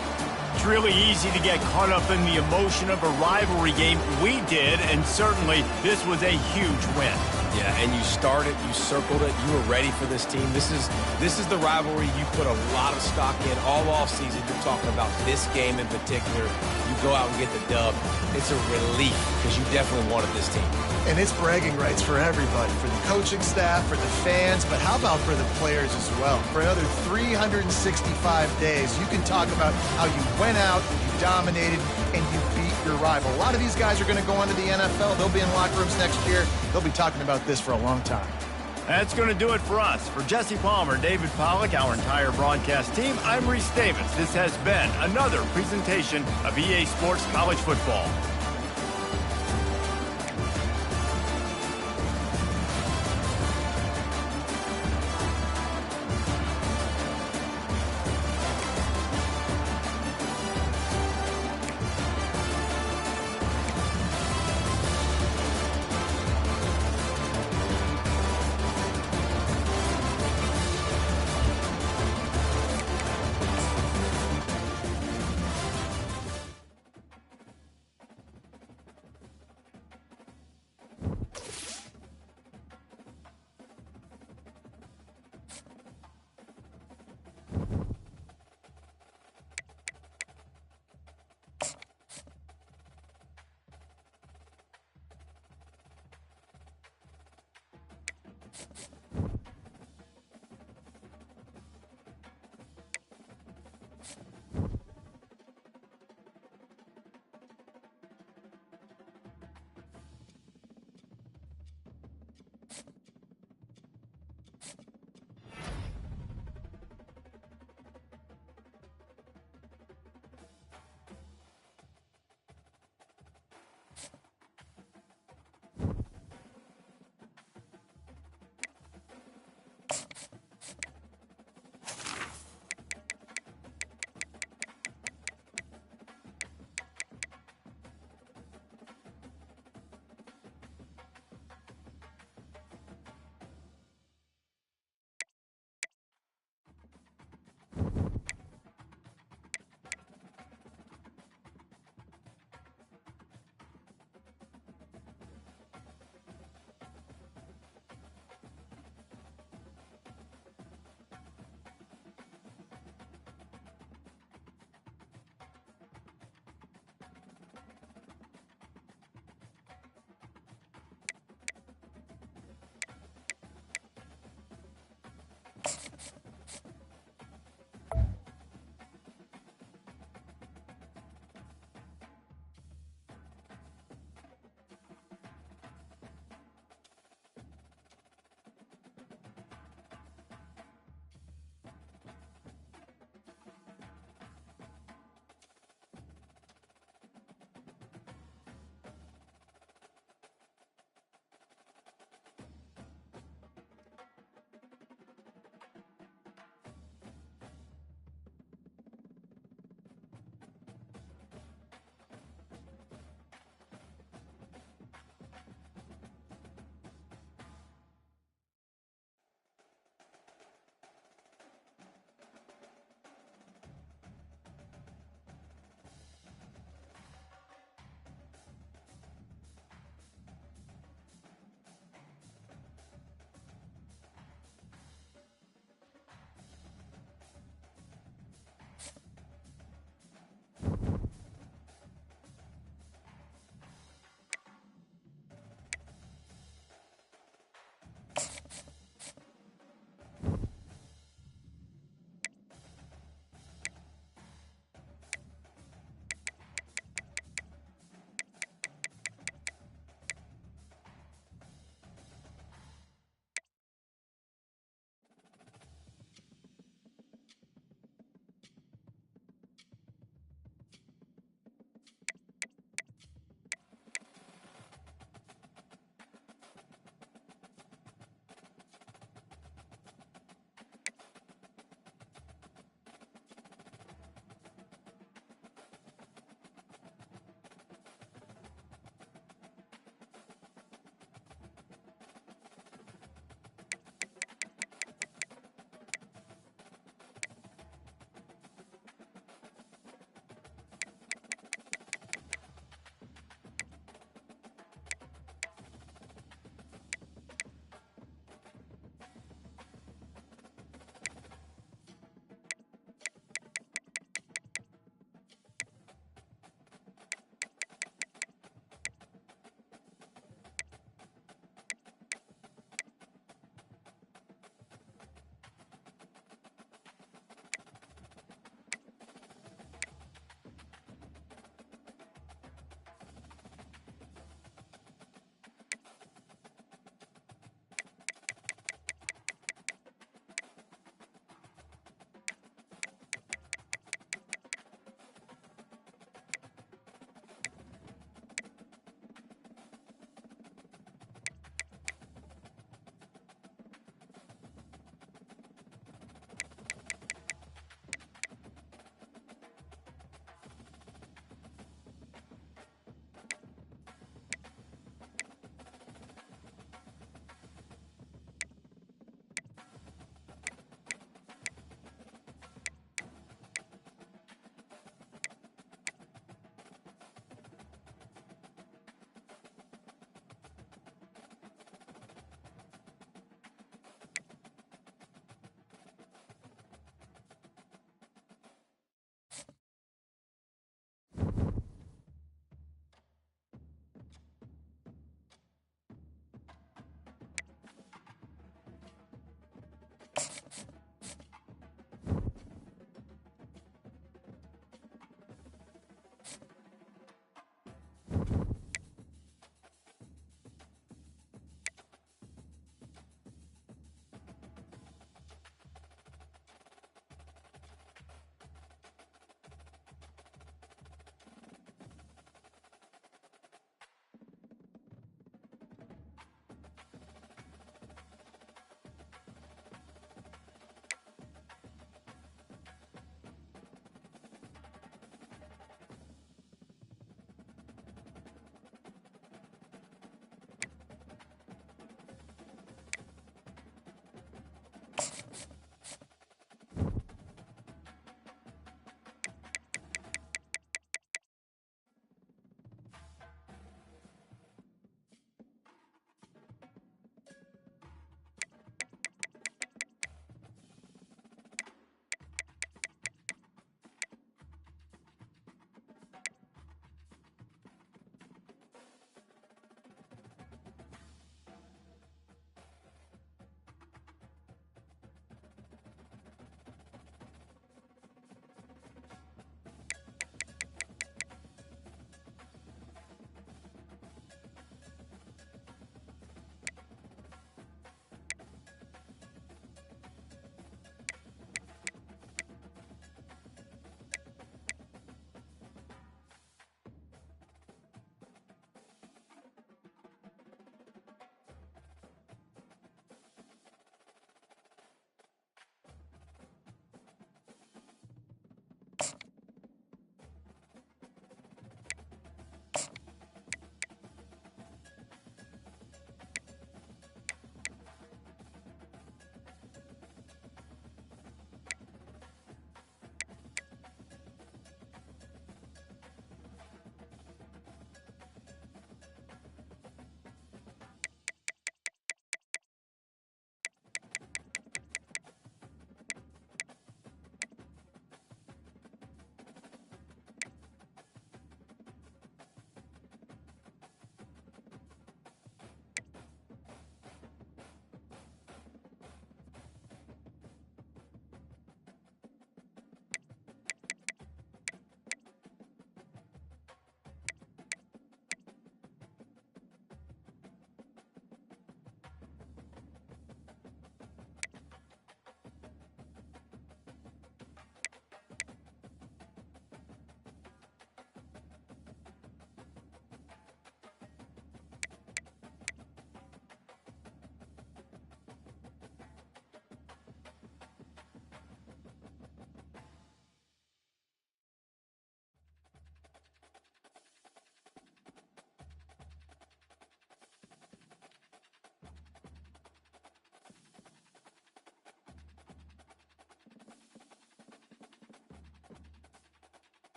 It's really easy to get caught up in the emotion of a rivalry game. We did, and certainly this was a huge win. Yeah, and you started, you circled it, you were ready for this team. This is the rivalry you put a lot of stock in all offseason. You're talking about this game in particular. You go out and get the dub. It's a relief because you definitely wanted this team. And it's bragging rights for everybody, for the coaching staff, for the fans, but how about for the players as well? For another 365 days, you can talk about how you went out, you dominated, and you beat your rival. A lot of these guys are going to go on to the NFL. They'll be in locker rooms next year. They'll be talking about this for a long time. That's going to do it for us. For Jesse Palmer, David Pollack, our entire broadcast team, I'm Reese Davis. This has been another presentation of EA Sports College Football.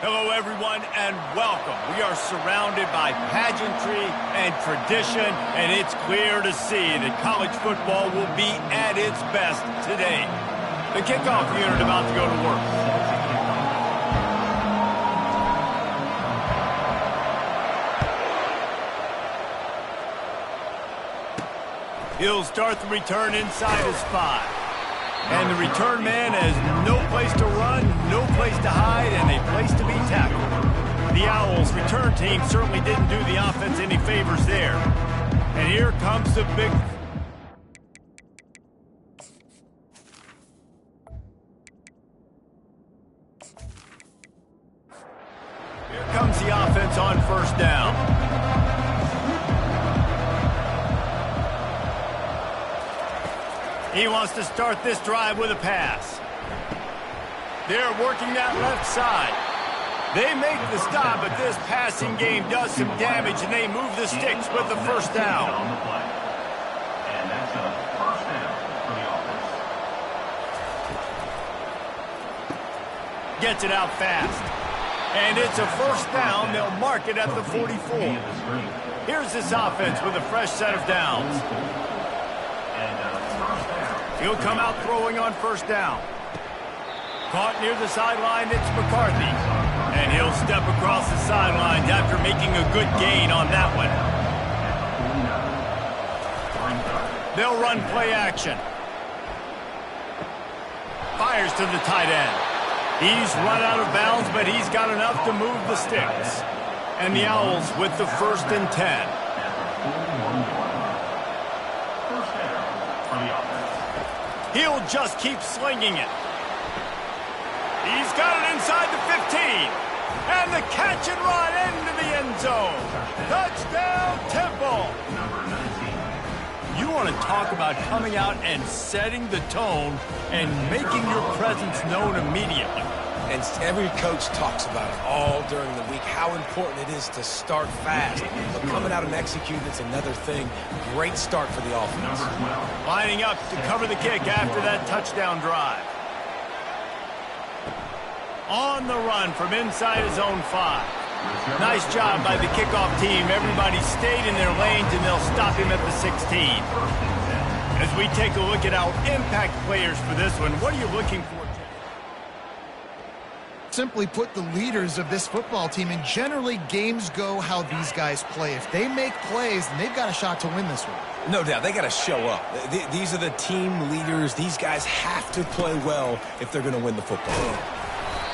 Hello, everyone, and welcome. We are surrounded by pageantry and tradition, and it's clear to see that college football will be at its best today. The kickoff unit about to go to work. He'll start the return inside his 5. And the return man has no place to run, no place to hide, and a place to be tackled. The Owls' return team certainly didn't do the offense any favors there. And here comes the big... Here comes the offense on first down. He wants to start this drive with a pass. They're working that left side. They make the stop, but this passing game does some damage, and they move the sticks with the first down. And that's a first down for the offense. Gets it out fast. And it's a first down. They'll mark it at the 44. Here's this offense with a fresh set of downs. He'll come out throwing on first down. Caught near the sideline, it's McCarthy. And he'll step across the sidelines after making a good gain on that one. They'll run play action. Fires to the tight end. He's run out of bounds, but he's got enough to move the sticks. And the Owls with the 1st and 10. He'll just keep slinging it. He's got it inside the 15. And the catch and run into the end zone. Touchdown, Temple. You want to talk about coming out and setting the tone and making your presence known immediately. And every coach talks about it all during the week, how important it is to start fast. But coming out and executing, it's another thing. Great start for the offense. Lining up to cover the kick after that touchdown drive. On the run from inside his own 5. Nice job by the kickoff team. Everybody stayed in their lanes, and they'll stop him at the 16. As we take a look at our impact players for this one, what are you looking for? Simply put, the leaders of this football team, and generally games go how these guys play. If they make plays, then they've got a shot to win this one. No doubt, they got to show up. These are the team leaders. These guys have to play well if they're going to win the football game.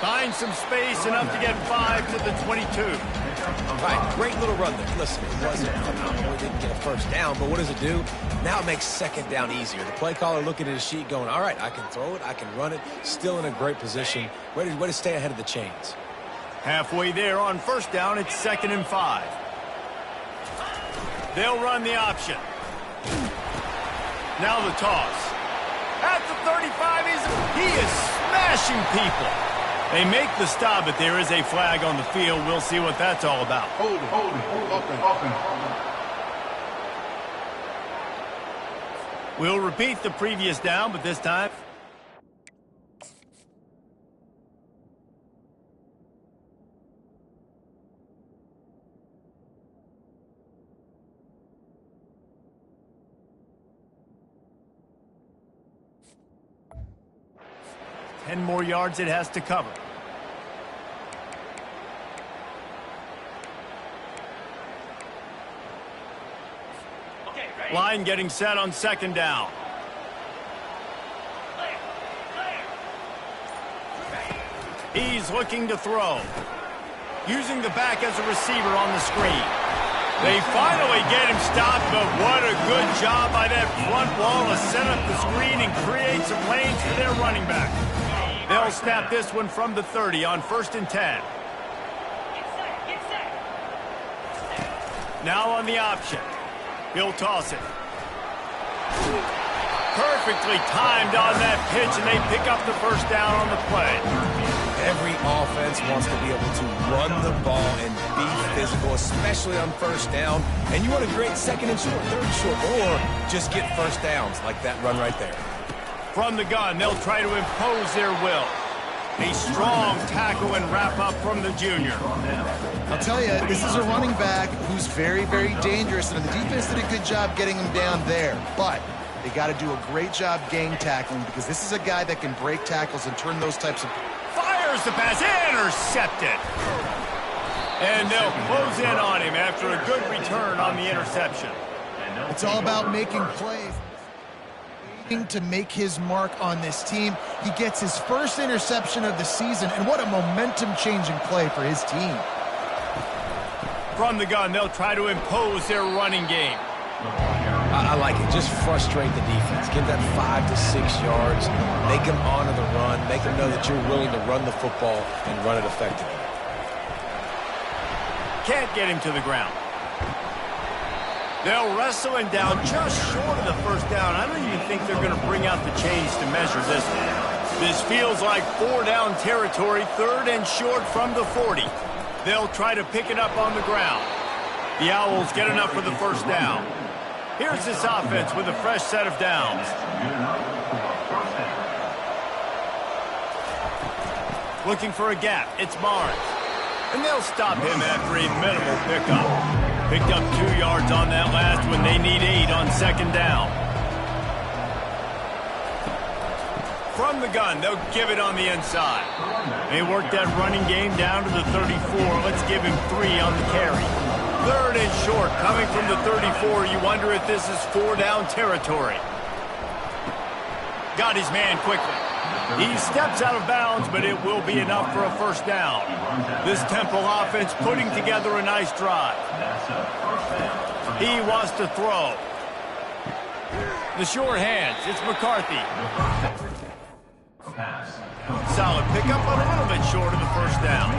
Find some space, enough to get 5 to the 22. Right, great little run there. Listen, it wasn't phenomenal. We didn't get a first down, but what does it do? Now it makes second down easier. The play caller looking at his sheet going, all right, I can throw it, I can run it, still in a great position. Way to stay ahead of the chains. Halfway there on first down, it's 2nd and 5. They'll run the option. Now the toss. At the 35, he is smashing people. They make the stop, but there is a flag on the field. We'll see what that's all about. Hold it. We'll repeat the previous down, but this time... Ten more yards it has to cover. Line getting set on second down. He's looking to throw. Using the back as a receiver on the screen. They finally get him stopped, but what a good job by that front wall to set up the screen and create some lanes for their running back. They'll snap this one from the 30 on 1st and 10. Now on the option. He'll toss it. Perfectly timed on that pitch, and they pick up the first down on the play. Every offense wants to be able to run the ball and be physical, especially on first down. And you want a great 2nd and short, 3rd and short, or just get first downs like that run right there. From the gun, they'll try to impose their will. A strong tackle and wrap-up from the junior. I'll tell you, this is a running back who's very, very dangerous, and the defense did a good job getting him down there. But they got to do a great job gang tackling because this is a guy that can break tackles and turn those types of... Fires the pass, intercepted. And they'll close in on him after a good return on the interception. It's all about making plays. To make his mark on this team. He gets his first interception of the season, and what a momentum-changing play for his team. From the gun, they'll try to impose their running game. I like it. Just frustrate the defense. Give that 5 to 6 yards. Make them honor the run. Make them know that you're willing to run the football and run it effectively. Can't get him to the ground. They'll wrestle him down just short of the first down. I don't even think they're going to bring out the chains to measure this one. This feels like 4-down territory, 3rd and short from the 40. They'll try to pick it up on the ground. The Owls get enough for the first down. Here's this offense with a fresh set of downs. Looking for a gap. It's Barnes. And they'll stop him after a minimal pickup. Picked up 2 yards on that last when they need 8 on 2nd down. From the gun, they'll give it on the inside. They work that running game down to the 34. Let's give him 3 on the carry. 3rd and short, coming from the 34. You wonder if this is 4-down territory. Got his man quickly. He steps out of bounds, but it will be enough for a first down. This Temple offense putting together a nice drive. He wants to throw. The short hands. It's McCarthy. Solid pickup, but a little bit short of the first down.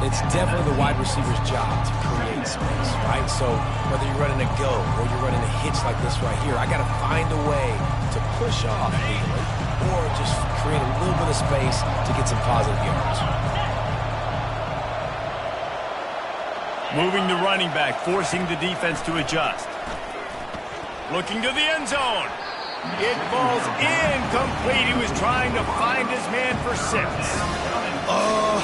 It's definitely the wide receiver's job to create space, right? So whether you're running a go or you're running a hitch like this right here, I got to find a way to push off legally or just create a little bit of space to get some positive yards. Moving the running back, forcing the defense to adjust. Looking to the end zone. It falls incomplete. He was trying to find his man for 6. Oh,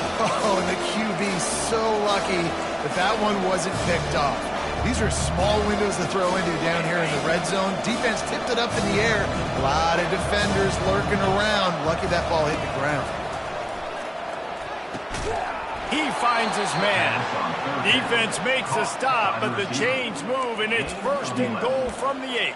and the QB so lucky that that one wasn't picked off. These are small windows to throw into down here in the red zone. Defense tipped it up in the air. A lot of defenders lurking around. Lucky that ball hit the ground. He finds his man. Defense makes a stop, but the chains move, and it's 1st and goal from the 8.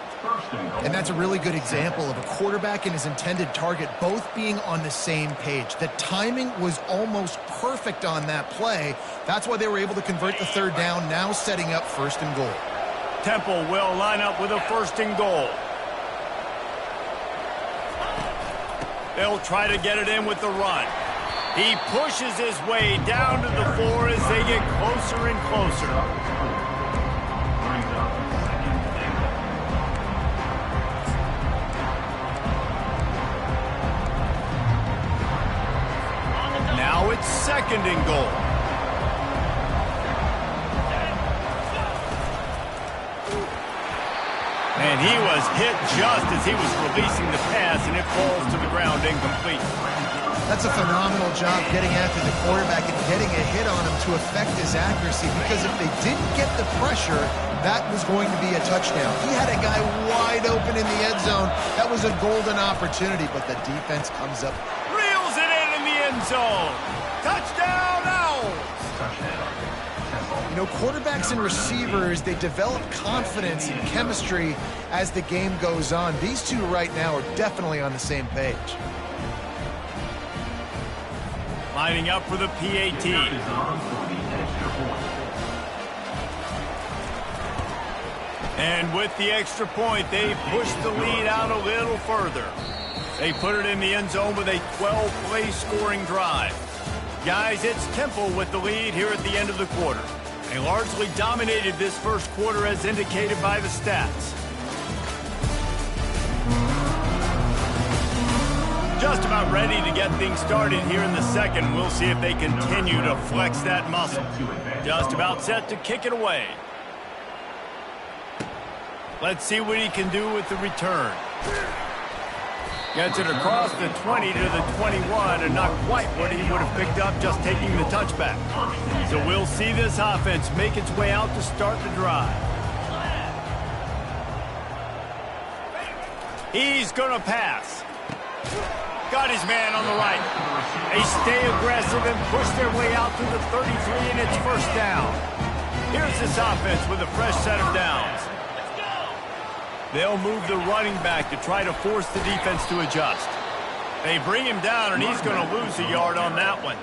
And that's a really good example of a quarterback and his intended target both being on the same page. The timing was almost perfect on that play. That's why they were able to convert the 3rd down, now setting up 1st and goal. Temple will line up with a 1st and goal. They'll try to get it in with the run. He pushes his way down to the 4 as they get closer and closer. Now it's 2nd and goal. And he was hit just as he was releasing the pass, and it falls to the ground incomplete. That's a phenomenal job getting after the quarterback and getting a hit on him to affect his accuracy, because if they didn't get the pressure, that was going to be a touchdown. He had a guy wide open in the end zone. That was a golden opportunity, but the defense comes up. Reels it in the end zone. Touchdown, Owls! You know, quarterbacks and receivers, they develop confidence and chemistry as the game goes on. These two right now are definitely on the same page. Lining up for the PAT. And with the extra point, they push the lead out a little further. They put it in the end zone with a 12-play scoring drive. Guys, it's Temple with the lead here at the end of the quarter. They largely dominated this first quarter as indicated by the stats. Just about ready to get things started here in the second. We'll see if they continue to flex that muscle. Just about set to kick it away. Let's see what he can do with the return. Gets it across the 20 to the 21, and not quite what he would have picked up just taking the touchback. So we'll see this offense make its way out to start the drive. He's going to pass. Got his man on the right. They stay aggressive and push their way out to the 33, and it's first down. Here's this offense with a fresh set of downs. They'll move the running back to try to force the defense to adjust. They bring him down, and he's going to lose a yard on that one.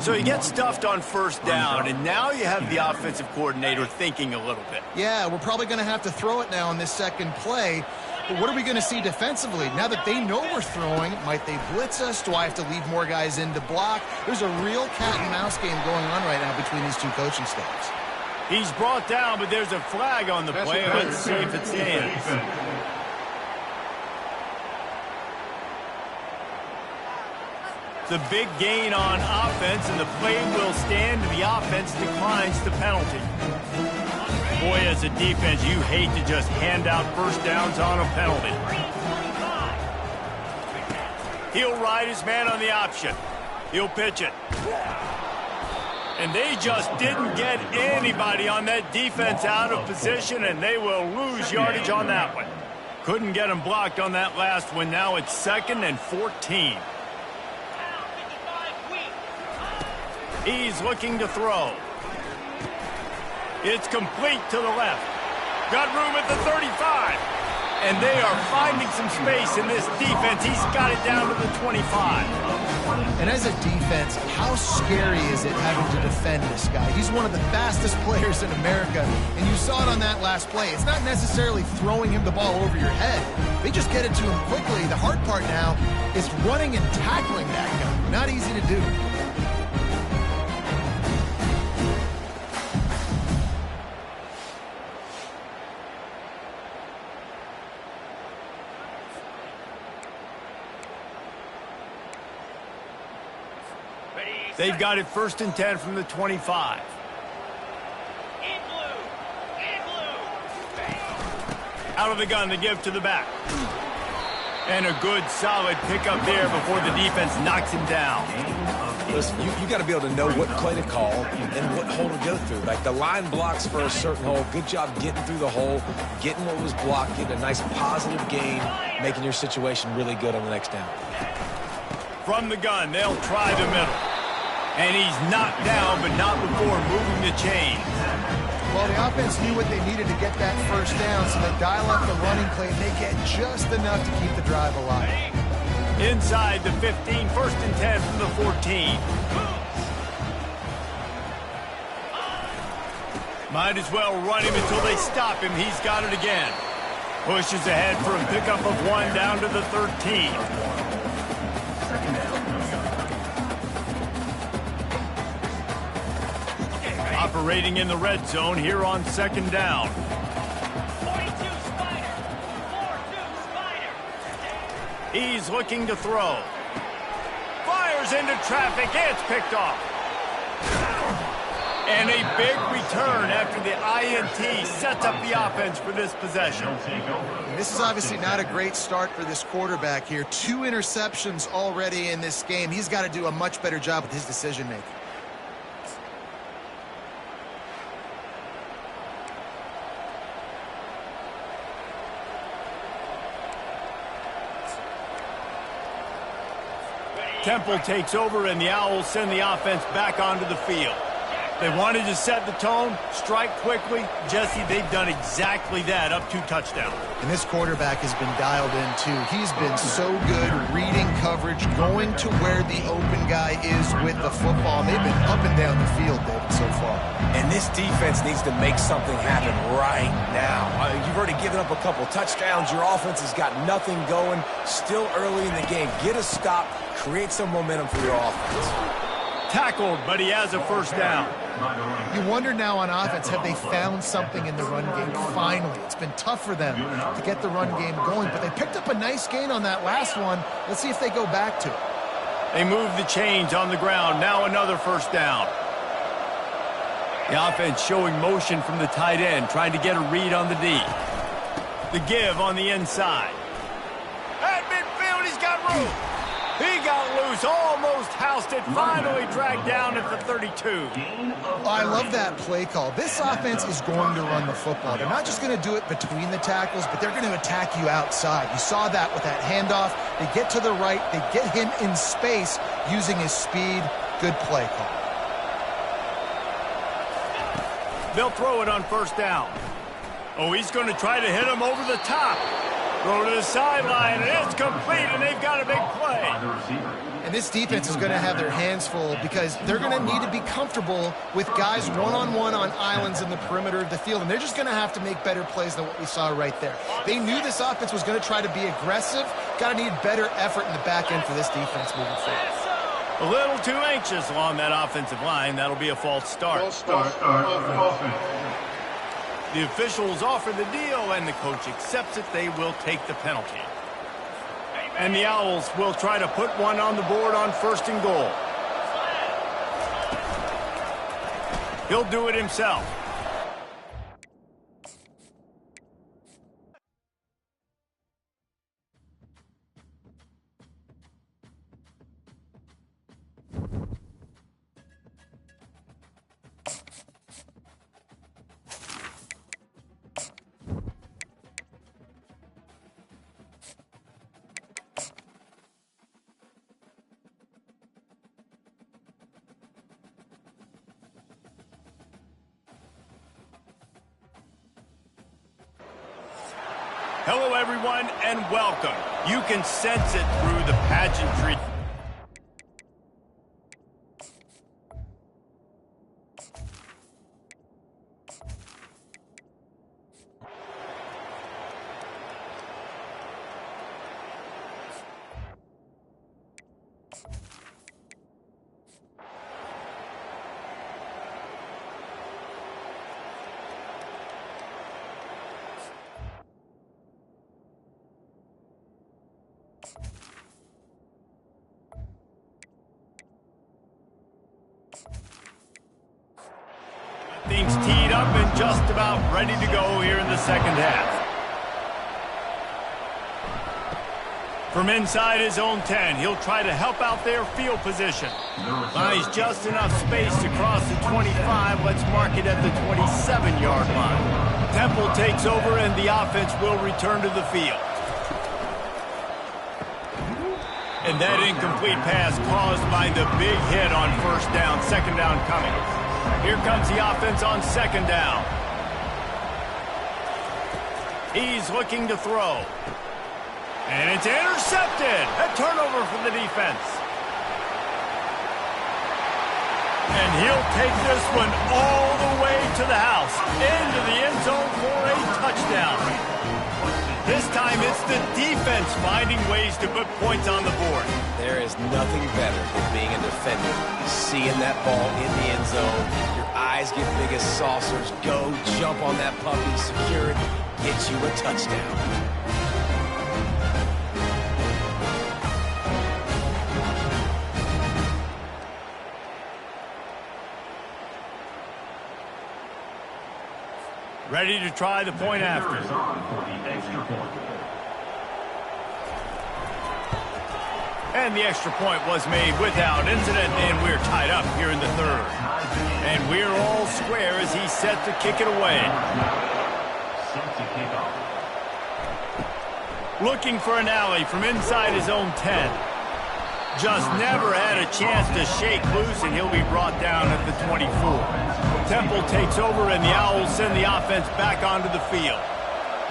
So he gets stuffed on first down, and now you have the offensive coordinator thinking a little bit. Yeah, we're probably going to have to throw it now on this second play. But what are we going to see defensively? Now that they know we're throwing, might they blitz us? Do I have to leave more guys in to block? There's a real cat-and-mouse game going on right now between these two coaching staffs. He's brought down, but there's a flag on the play. Let's see if it stands. The big gain on offense, and the play will stand. The offense declines the penalty. Boy, as a defense, you hate to just hand out first downs on a penalty. He'll ride his man on the option. He'll pitch it. And they just didn't get anybody on that defense out of position, and they will lose yardage on that one. Couldn't get him blocked on that last one. Now it's 2nd and 14. He's looking to throw. It's complete to the left. Got room at the 35. And they are finding some space in this defense. He's got it down to the 25. And as a defense, how scary is it having to defend this guy? He's one of the fastest players in America, and you saw it on that last play. It's not necessarily throwing him the ball over your head. They just get it to him quickly. The hard part now is running and tackling that guy. Not easy to do. They've got it 1st and 10 from the 25. Out of the gun to give to the back. And a good, solid pickup there before the defense knocks him down. Listen, you got to be able to know what play to call and what hole to go through. Like the line blocks for a certain hole. Good job getting through the hole, getting what was blocked, getting a nice positive gain, making your situation really good on the next down. From the gun, they'll try the middle. And he's knocked down, but not before moving the chain. Well, the offense knew what they needed to get that first down, so they dial up the running play, and they get just enough to keep the drive alive. Inside the 15, 1st and 10 from the 14. Might as well run him until they stop him. He's got it again. Pushes ahead for a pickup of 1 down to the 13. Operating in the red zone here on 2nd down. 42 Spider. 4-2 Spider. He's looking to throw. Fires into traffic. It's picked off. And a big return after the INT sets up the offense for this possession. And this is obviously not a great start for this quarterback here. 2 interceptions already in this game. He's got to do a much better job with his decision-making. Temple takes over, and the Owls send the offense back onto the field. They wanted to set the tone, strike quickly. Jesse, they've done exactly that, up 2 touchdowns. And this quarterback has been dialed in, too. He's been so good reading coverage, going to where the open guy is with the football. They've been up and down the field, David, so far. And this defense needs to make something happen right now. You've already given up a couple touchdowns. Your offense has got nothing going. Still early in the game. Get a stop. Create some momentum for your offense. Tackled, but he has a first down. You wonder now on offense, have they found something in the run game? Finally, it's been tough for them to get the run game going, but they picked up a nice gain on that last one. Let's see if they go back to it. They move the chains on the ground. Now another first down. The offense showing motion from the tight end, trying to get a read on the D. The give on the inside. At midfield, he's He got loose, almost housed it, finally dragged down at the 32. I love that play call. This offense is going to run the football. They're not just going to do it between the tackles, but they're going to attack you outside. You saw that with that handoff. They get to the right. They get him in space using his speed. Good play call. They'll throw it on first down. Oh, he's going to try to hit him over the top. Throw to the sideline, and it's complete, and they've got a big play. And this defense is going to have their hands full because they're going to need to be comfortable with guys one-on-one on islands in the perimeter of the field, and they're just going to have to make better plays than what we saw right there. They knew this offense was going to try to be aggressive. Got to need better effort in the back end for this defense moving forward. A little too anxious along that offensive line. That'll be a false start. Offense. The officials offer the deal, and the coach accepts it. They will take the penalty. And the Owls will try to put one on the board on 1st and goal. He'll do it himself. Hello, everyone, and welcome. You can sense it through the pageantry. Things teed up and just about ready to go here in the second half. From inside his own 10, he'll try to help out their field position. Buys just enough space to cross the 25. Let's mark it at the 27-yard line. Temple takes over and the offense will return to the field. And that incomplete pass caused by the big hit on first down. Second down coming. Here comes the offense on second down. He's looking to throw. And it's intercepted. A turnover for the defense. And he'll take this one all the way to the house. Into the end zone for a touchdown. This time it's the defense finding ways to put points on the board. There is nothing better than being a defender. Seeing that ball in the end zone, your eyes get big as saucers. Go, jump on that puppy, secure it, get you a touchdown. Ready to try the point after. And the extra point was made without incident, and we're tied up here in the third. And we're all square as he's set to kick it away. Looking for an alley from inside his own 10. Just never had a chance to shake loose, and he'll be brought down at the 24. Temple takes over, and the Owls send the offense back onto the field.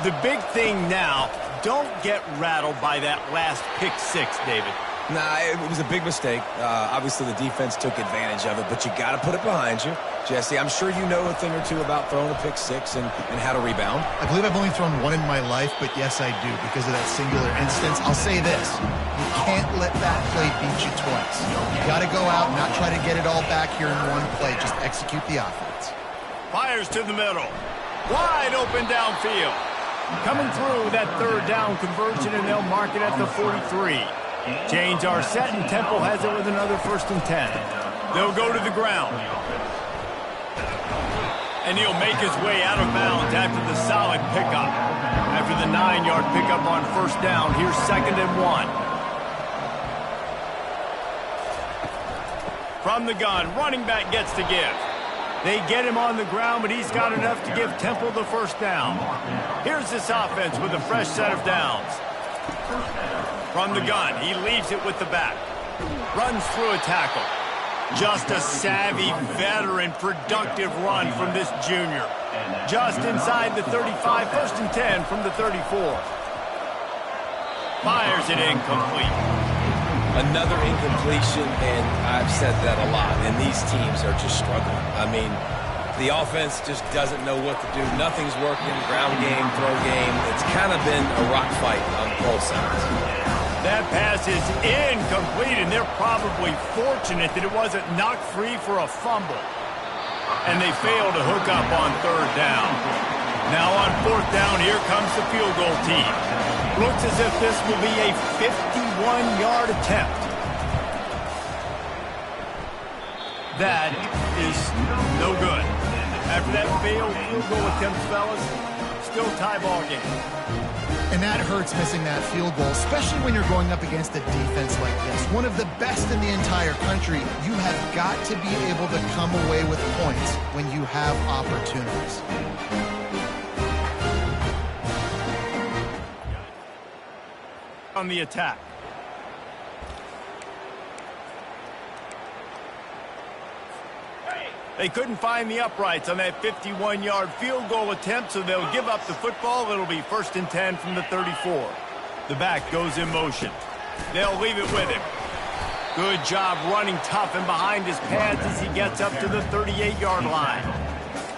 The big thing now, don't get rattled by that last pick six, David. Nah, it was a big mistake. Obviously, the defense took advantage of it, but you got to put it behind you. Jesse, I'm sure you know a thing or two about throwing a pick six and how to rebound. I believe I've only thrown one in my life, but yes, I do, because of that singular instance. I'll say this. You can't let that play beat you twice. You got to go out and not try to get it all back here in one play. Just execute the offense. Fires to the middle. Wide open downfield. Coming through that third down conversion, and they'll mark it at the 43. Chains are set, and Temple has it with another 1st and 10. They'll go to the ground. And he'll make his way out of bounds after the solid pickup. After the 9-yard pickup on first down, here's 2nd and 1. From the gun, running back gets to give. They get him on the ground, but he's got enough to give Temple the first down. Here's this offense with a fresh set of downs. From the gun, he leaves it with the back. Runs through a tackle. Just a savvy, veteran, productive run from this junior. Just inside the 35, first and 10 from the 34. Fires it incomplete. Another incompletion, and I've said that a lot, and these teams are just struggling. I mean, the offense just doesn't know what to do. Nothing's working. Ground game, throw game. It's kind of been a rock fight on both sides. That pass is incomplete, and they're probably fortunate that it wasn't knocked free for a fumble. And they fail to hook up on third down. Now on fourth down, here comes the field goal team. Looks as if this will be a 51-yard attempt. That is no good. After that failed field goal attempt, fellas, still tie ball game. And that hurts, missing that field goal, especially when you're going up against a defense like this. One of the best in the entire country. You have got to be able to come away with points when you have opportunities. On the attack. They couldn't find the uprights on that 51-yard field goal attempt, so they'll give up the football. It'll be first and 10 from the 34. The back goes in motion. They'll leave it with him. Good job running tough and behind his pads as he gets up to the 38-yard line.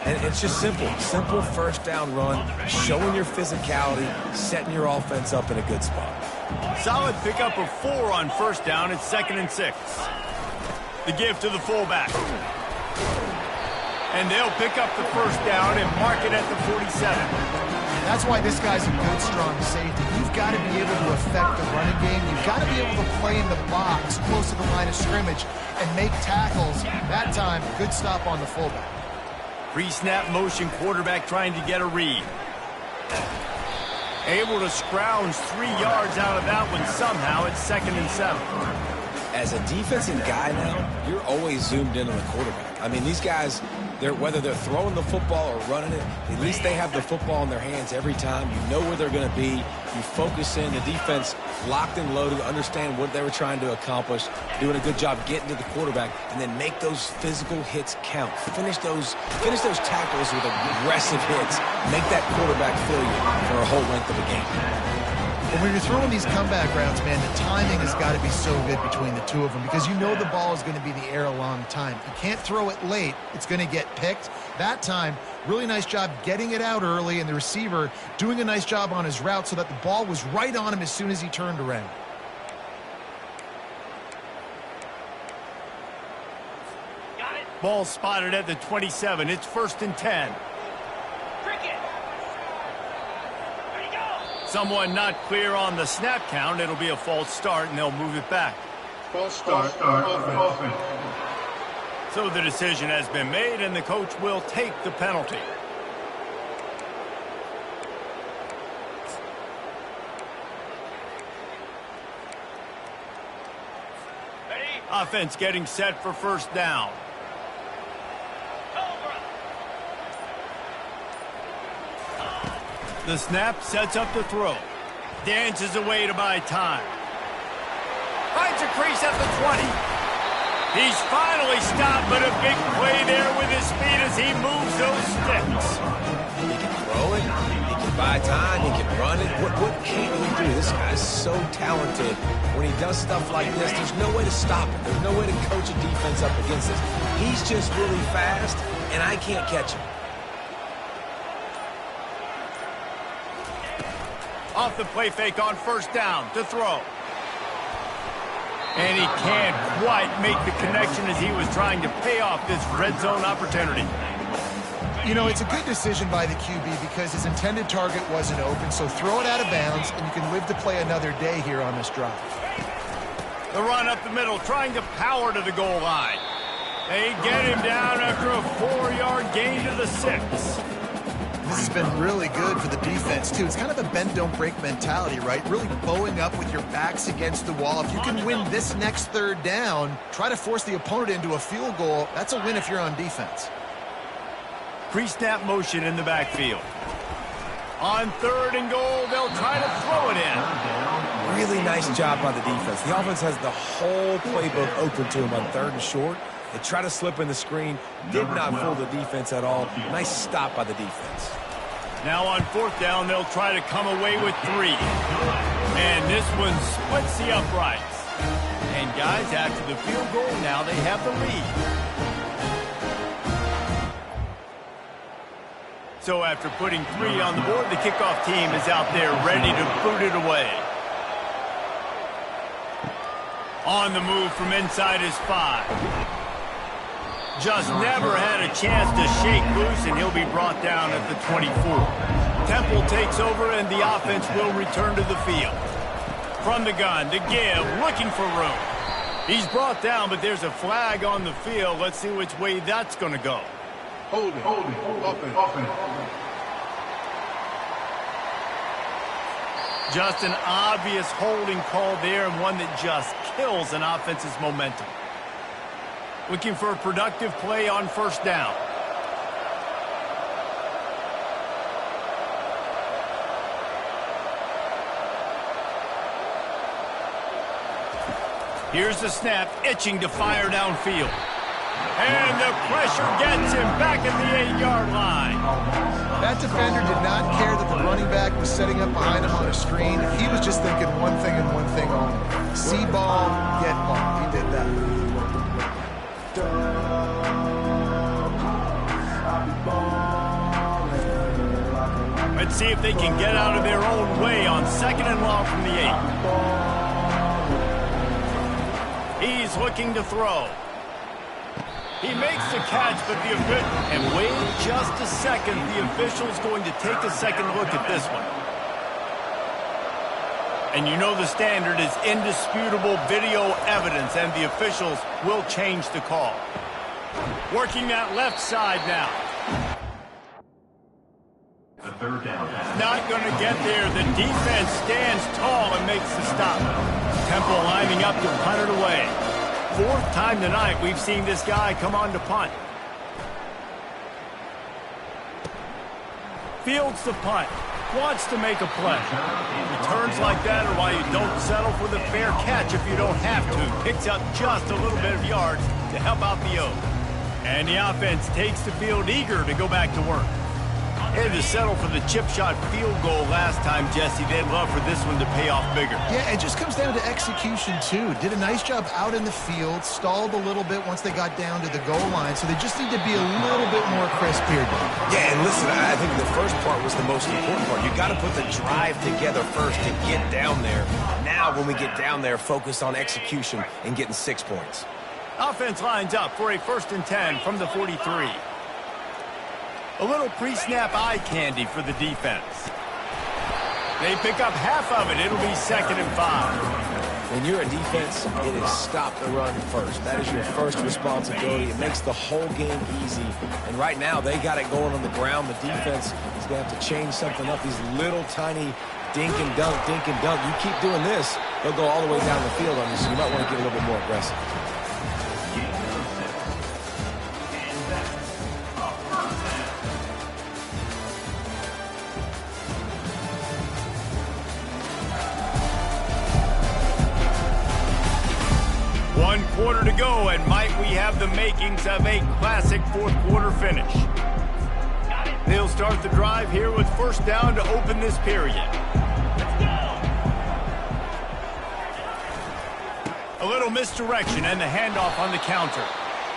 And it's just simple. Simple first down run, showing your physicality, setting your offense up in a good spot. Solid pickup of 4 on first down. It's 2nd and 6. The give to the fullback. And they'll pick up the first down and mark it at the 47. That's why this guy's a good, strong safety. You've got to be able to affect the running game. You've got to be able to play in the box close to the line of scrimmage and make tackles. That time, good stop on the fullback. Pre-snap motion, quarterback trying to get a read. Able to scrounge 3 yards out of that one somehow. It's 2nd and 7. As a defensive guy now, you're always zoomed in on the quarterback. I mean, these guys, whether they're throwing the football or running it, at least they have the football in their hands every time. You know where they're going to be. You focus in. The defense locked and loaded, understand what they were trying to accomplish, doing a good job getting to the quarterback, and then make those physical hits count. Finish those tackles with aggressive hits. Make that quarterback feel you for a whole length of a game. But when you're throwing these comeback routes, man, the timing has got to be so good between the two of them because you know the ball is going to be in the air a long time. You can't throw it late. It's going to get picked. That time, really nice job getting it out early, and the receiver doing a nice job on his route so that the ball was right on him as soon as he turned around. Got it. Ball spotted at the 27. It's 1st and 10. Cricket. Ready, go. Someone not clear on the snap count. It'll be a false start, and they'll move it back. False start, offense. So the decision has been made, and the coach will take the penalty. Ready. Offense getting set for first down. Cobra. The snap sets up the throw. Dances away to buy time. Finds a crease at the 20. He's finally stopped, but a big play there with his speed as he moves those sticks. He can throw it. He can buy time. He can run it. What can't he do? This guy's so talented. When he does stuff like this, there's no way to stop it. There's no way to coach a defense up against this. He's just really fast, and I can't catch him. Off the play fake on first down to throw. And he can't quite make the connection as he was trying to pay off this red zone opportunity. You know, it's a good decision by the QB because his intended target wasn't open, so throw it out of bounds, and you can live to play another day here on this drive. The run up the middle, trying to power to the goal line. They get him down after a 4-yard gain to the 6. This has been really good for the defense, too. It's kind of a bend-don't-break mentality, right? Really bowing up with your backs against the wall. If you can win this next third down, try to force the opponent into a field goal. That's a win if you're on defense. Pre-snap motion in the backfield. On 3rd and goal, they'll try to throw it in. Really nice job by the defense. The offense has the whole playbook open to them on 3rd and short. They try to slip in the screen. Did not fool the defense at all. Nice stop by the defense. Now on 4th down, they'll try to come away with 3. And this one splits the uprights. And guys, after the field goal, now they have the lead. So after putting 3 on the board, the kickoff team is out there ready to boot it away. On the move from inside his 5. Just never had a chance to shake loose, and he'll be brought down at the 24. Temple takes over, and the offense will return to the field. From the gun to give, looking for room. He's brought down, but there's a flag on the field. Let's see which way that's going to go. Holding, offense. Just an obvious holding call there, and one that just kills an offense's momentum. Looking for a productive play on 1st down. Here's the snap, itching to fire downfield. And the pressure gets him back at the 8-yard line. That defender did not care that the running back was setting up behind him on a screen. He was just thinking one thing and one thing only. See ball, get ball. He did that. Let's see if they can get out of their own way on 2nd and long from the 8. He's looking to throw. He makes the catch, but and wait just a second. The official's going to take a second look at this one. And you know the standard is indisputable video evidence, and the officials will change the call. Working that left side now. The 3rd down. Not going to get there. The defense stands tall and makes the stop. Temple lining up to punt it away. 4th time tonight we've seen this guy come on to punt. Fields the punt. Wants to make a play. Returns like that are why you don't settle for the fair catch if you don't have to. Picks up just a little bit of yards to help out the O. And the offense takes the field eager to go back to work. Had to settle for the chip shot field goal last time, Jesse. They'd love for this one to pay off bigger. Yeah, it just comes down to execution, too. Did a nice job out in the field, stalled a little bit once they got down to the goal line, so they just need to be a little bit more crisp here. Yeah, and listen, I think the first part was the most important part. You got to put the drive together first to get down there. Now, when we get down there, focus on execution and getting 6 points. Offense lines up for a 1st and 10 from the 43. A little pre-snap eye candy for the defense. They pick up half of it. It'll be 2nd and 5. When you're a defense, it is stop the run first. That is your first responsibility. It makes the whole game easy. And right now, they got it going on the ground. The defense is going to have to change something up. These little tiny dink and dunk. You keep doing this, they'll go all the way down the field on you, so you might want to get a little bit more aggressive. One quarter to go, and might we have the makings of a classic 4th quarter finish. They'll start the drive here with 1st down to open this period. A little misdirection and the handoff on the counter.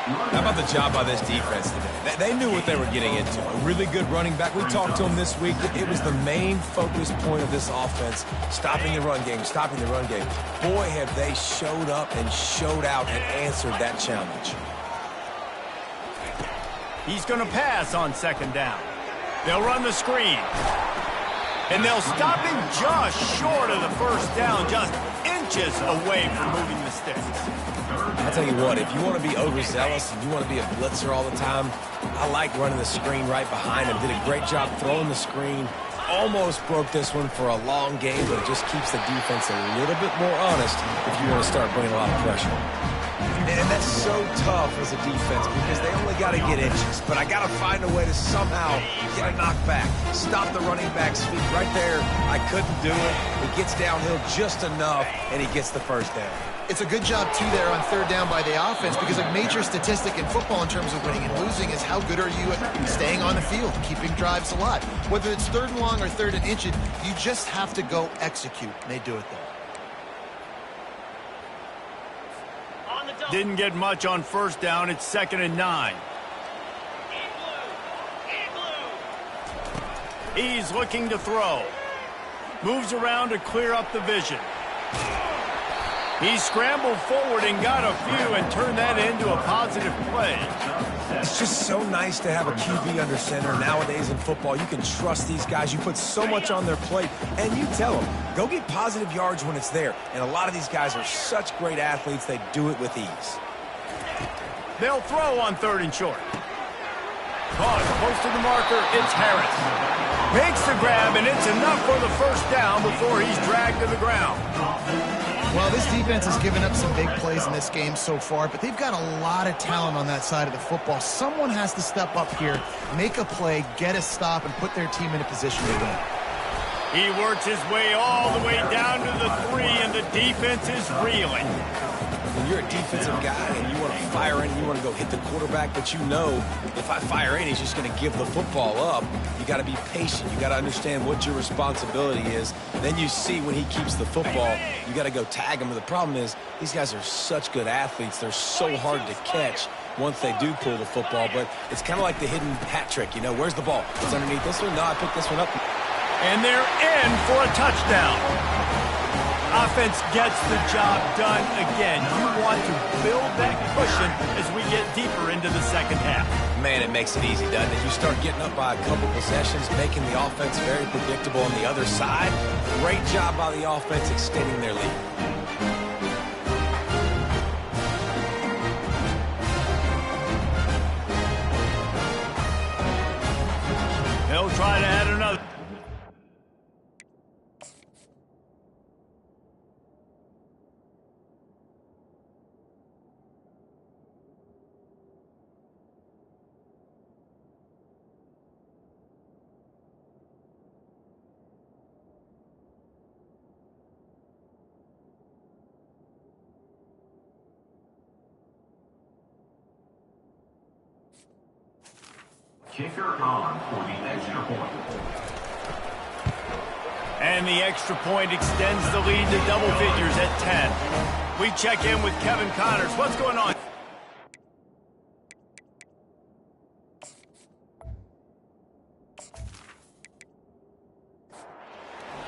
How about the job by this defense today? They knew what they were getting into. A really good running back. We talked to him this week. It was the main focus point of this offense, stopping the run game. Boy, have they showed up and showed out and answered that challenge. He's going to pass on 2nd down. They'll run the screen. And they'll stop him just short of the 1st down, just inches away from moving the sticks. I'll tell you what, if you want to be overzealous and you want to be a blitzer all the time, I like running the screen right behind him. Did a great job throwing the screen. Almost broke this one for a long game, but it just keeps the defense a little bit more honest if you want to start bringing a lot of pressure. And that's so tough as a defense because they only got to get inches. But I got to find a way to somehow get a knockback, stop the running back's feet. Right there, I couldn't do it. He gets downhill just enough, and he gets the first down. It's a good job, too, there on third down by the offense because a major statistic in football in terms of winning and losing is how good are you at staying on the field, keeping drives alive. Whether it's third and long or third and inches, you just have to go execute, and they do it there. Didn't get much on first down. It's 2nd and 9. He's looking to throw. Moves around to clear up the vision. He scrambled forward and got a few and turned that into a positive play. It's just so nice to have a QB under center. Nowadays in football, you can trust these guys. You put so much on their plate, and you tell them, go get positive yards when it's there. And a lot of these guys are such great athletes, they do it with ease. They'll throw on 3rd and short. Caught close to the marker, it's Harris. Makes the grab, and it's enough for the first down before he's dragged to the ground. Well, this defense has given up some big plays in this game so far, but they've got a lot of talent on that side of the football. Someone has to step up here, make a play, get a stop, and put their team in a position to win. He works his way all the way down to the 3, and the defense is reeling. When you're a defensive guy and you want to fire in, you want to go hit the quarterback, but you know if I fire in, he's just going to give the football up. You got to be patient. You got to understand what your responsibility is. Then you see when he keeps the football, you got to go tag him. But the problem is these guys are such good athletes. They're so hard to catch once they do pull the football. But it's kind of like the hidden hat trick. You know, where's the ball? It's underneath this one. No, I picked this one up. And they're in for a touchdown. Offense gets the job done again. You want to build that cushion as we get deeper into the second half. Man, it makes it easy, doesn't it? You start getting up by a couple possessions, making the offense very predictable on the other side. Great job by the offense extending their lead. They'll try to add another. Kicker on for the extra point. And the extra point extends the lead to double figures at 10. We check in with Kevin Connors. What's going on?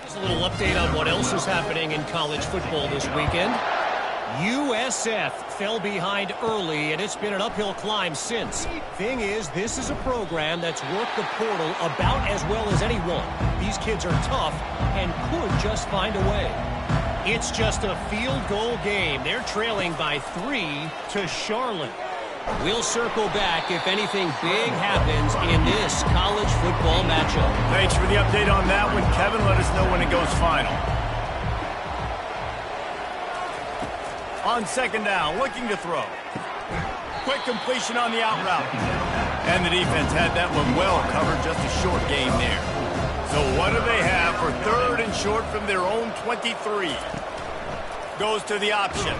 Just a little update on what else is happening in college football this weekend. USF fell behind early, and it's been an uphill climb since. Thing is, this is a program that's worked the portal about as well as anyone. These kids are tough and could just find a way. It's just a field goal game. They're trailing by 3 to Charlotte. We'll circle back if anything big happens in this college football matchup. Thanks for the update on that one, Kevin. Let us know when it goes final. On second down, looking to throw. Quick completion on the out route. And the defense had that one well covered, just a short game there. So what do they have for 3rd and short from their own 23? Goes to the option.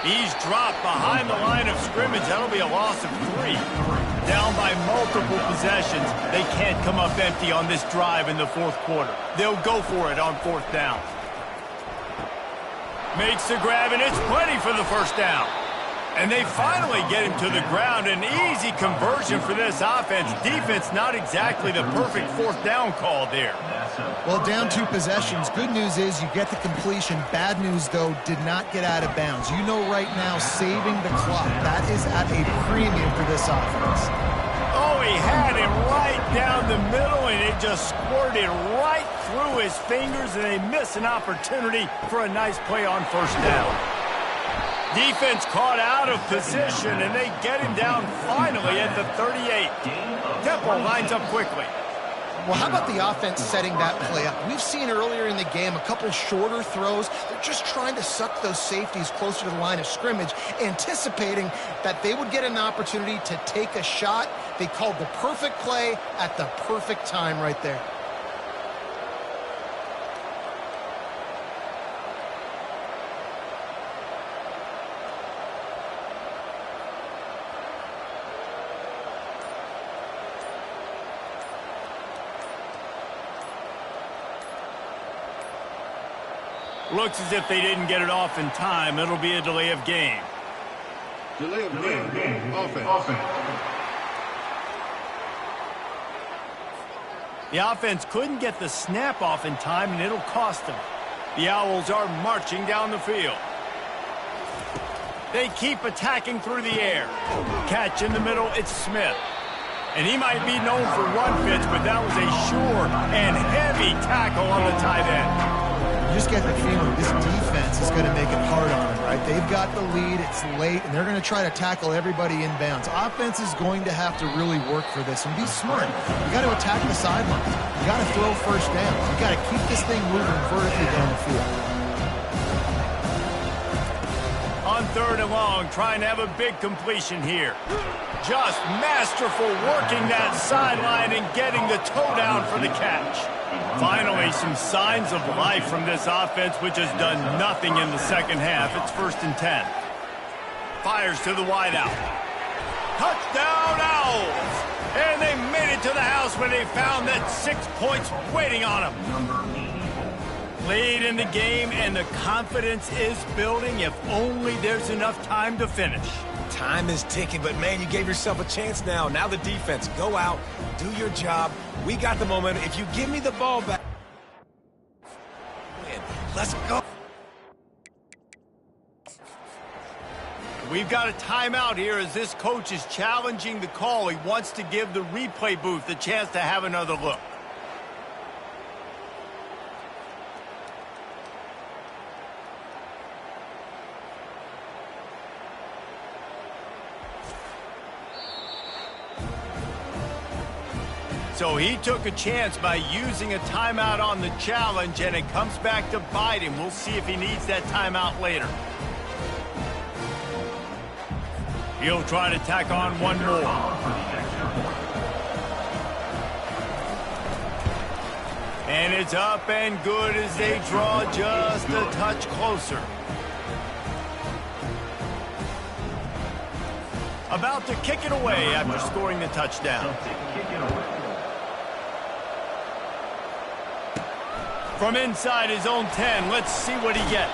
He's dropped behind the line of scrimmage. That'll be a loss of 3. Down by multiple possessions. They can't come up empty on this drive in the 4th quarter. They'll go for it on 4th down. Makes the grab, and it's plenty for the first down. And they finally get him to the ground. An easy conversion for this offense. Defense, not exactly the perfect 4th down call there. Well, down 2 possessions. Good news is you get the completion. Bad news, though, did not get out of bounds. You know right now, saving the clock, that is at a premium for this offense. Oh, he had it right down the middle, and it just squirted right through his fingers, and they miss an opportunity for a nice play on 1st down. Defense caught out of position, and they get him down finally at the 38. Temple lines up quickly. Well, how about the offense setting that play up? We've seen earlier in the game a couple shorter throws. They're just trying to suck those safeties closer to the line of scrimmage, anticipating that they would get an opportunity to take a shot. They called the perfect play at the perfect time right there. Looks as if they didn't get it off in time. It'll be a delay of game. Delay of game. Offense. The offense couldn't get the snap off in time, and it'll cost them. The Owls are marching down the field. They keep attacking through the air. Catch in the middle, it's Smith. And he might be known for run fits, but that was a sure and heavy tackle on the tight end. You just get the feeling this defense is going to make it hard on them, right? They've got the lead, it's late, and they're going to try to tackle everybody inbounds. Offense is going to have to really work for this and be smart. You got to attack the sidelines. You got to throw first down. You got to keep this thing moving vertically down the field. On 3rd and long, trying to have a big completion here. Just masterful working that sideline and getting the toe down for the catch. Finally, some signs of life from this offense, which has done nothing in the second half. It's 1st and 10. Fires to the wideout. Touchdown, Owls! And they made it to the house when they found that 6 points waiting on them. Lead in the game, and the confidence is building if only there's enough time to finish. Time is ticking, but, man, you gave yourself a chance now. Now the defense, go out, do your job. We got the momentum. If you give me the ball back, let's go. We've got a timeout here as this coach is challenging the call. He wants to give the replay booth a chance to have another look. So he took a chance by using a timeout on the challenge, and it comes back to bite him. We'll see if he needs that timeout later. He'll try to tack on one more. And it's up and good as they draw just a touch closer. About to kick it away after scoring the touchdown. From inside his own 10, let's see what he gets.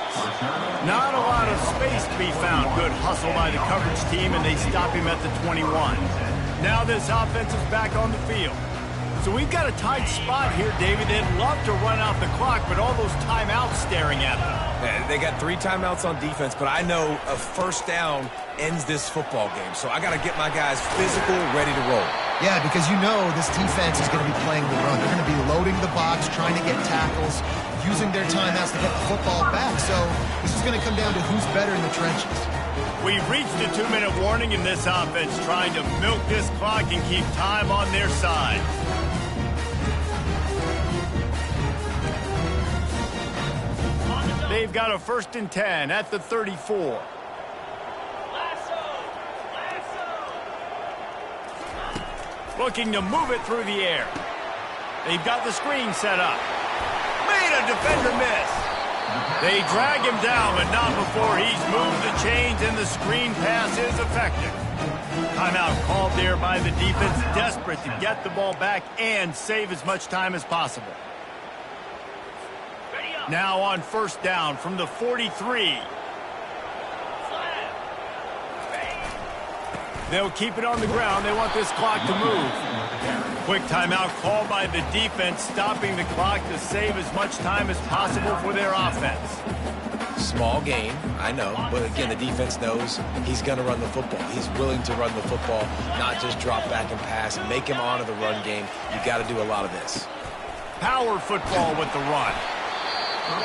Not a lot of space to be found. Good hustle by the coverage team, and they stop him at the 21. Now this offense is back on the field. So we've got a tight spot here, David. They'd love to run out the clock, but all those timeouts staring at them. Yeah, they got 3 timeouts on defense, but I know a first down ends this football game. So I got to get my guys physical, ready to roll. Yeah, because you know this defense is going to be playing the run. They're going to be loading the box, trying to get tackles, using their timeouts to get the football back. So this is going to come down to who's better in the trenches. We've reached a 2-minute warning in this offense, trying to milk this clock and keep time on their side. They've got a 1st and 10 at the 34. Looking to move it through the air. They've got the screen set up. Made a defender miss. They drag him down, but not before he's moved the chains, and the screen pass is effective. Timeout called there by the defense, desperate to get the ball back and save as much time as possible. Now on 1st down from the 43. They'll keep it on the ground. They want this clock to move. Quick timeout called by the defense, stopping the clock to save as much time as possible for their offense. Small gain, I know, but again, the defense knows he's going to run the football. He's willing to run the football, not just drop back and pass and make him honor the run game. You got to do a lot of this. Power football with the run.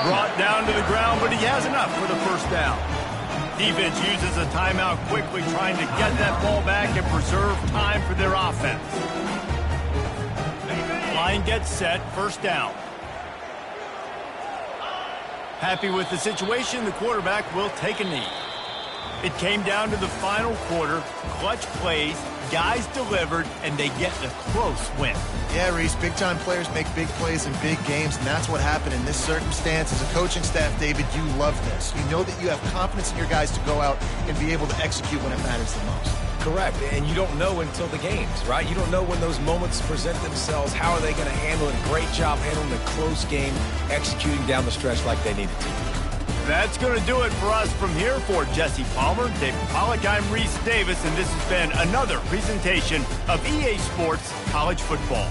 Brought down to the ground, but he has enough for the 1st down. Defense uses a timeout quickly, trying to get that ball back and preserve time for their offense. Line gets set, first down. Happy with the situation, the quarterback will take a knee. It came down to the final quarter, clutch plays, guys delivered, and they get a close win. Yeah, Reese, big-time players make big plays in big games, and that's what happened in this circumstance. As a coaching staff, David, you love this. You know that you have confidence in your guys to go out and be able to execute when it matters the most. Correct, and you don't know until the games, right? You don't know when those moments present themselves. How are they going to handle it? Great job handling a close game, executing down the stretch like they needed to. That's going to do it for us from here. For Jesse Palmer, David Pollack, I'm Reese Davis, and this has been another presentation of EA Sports College Football.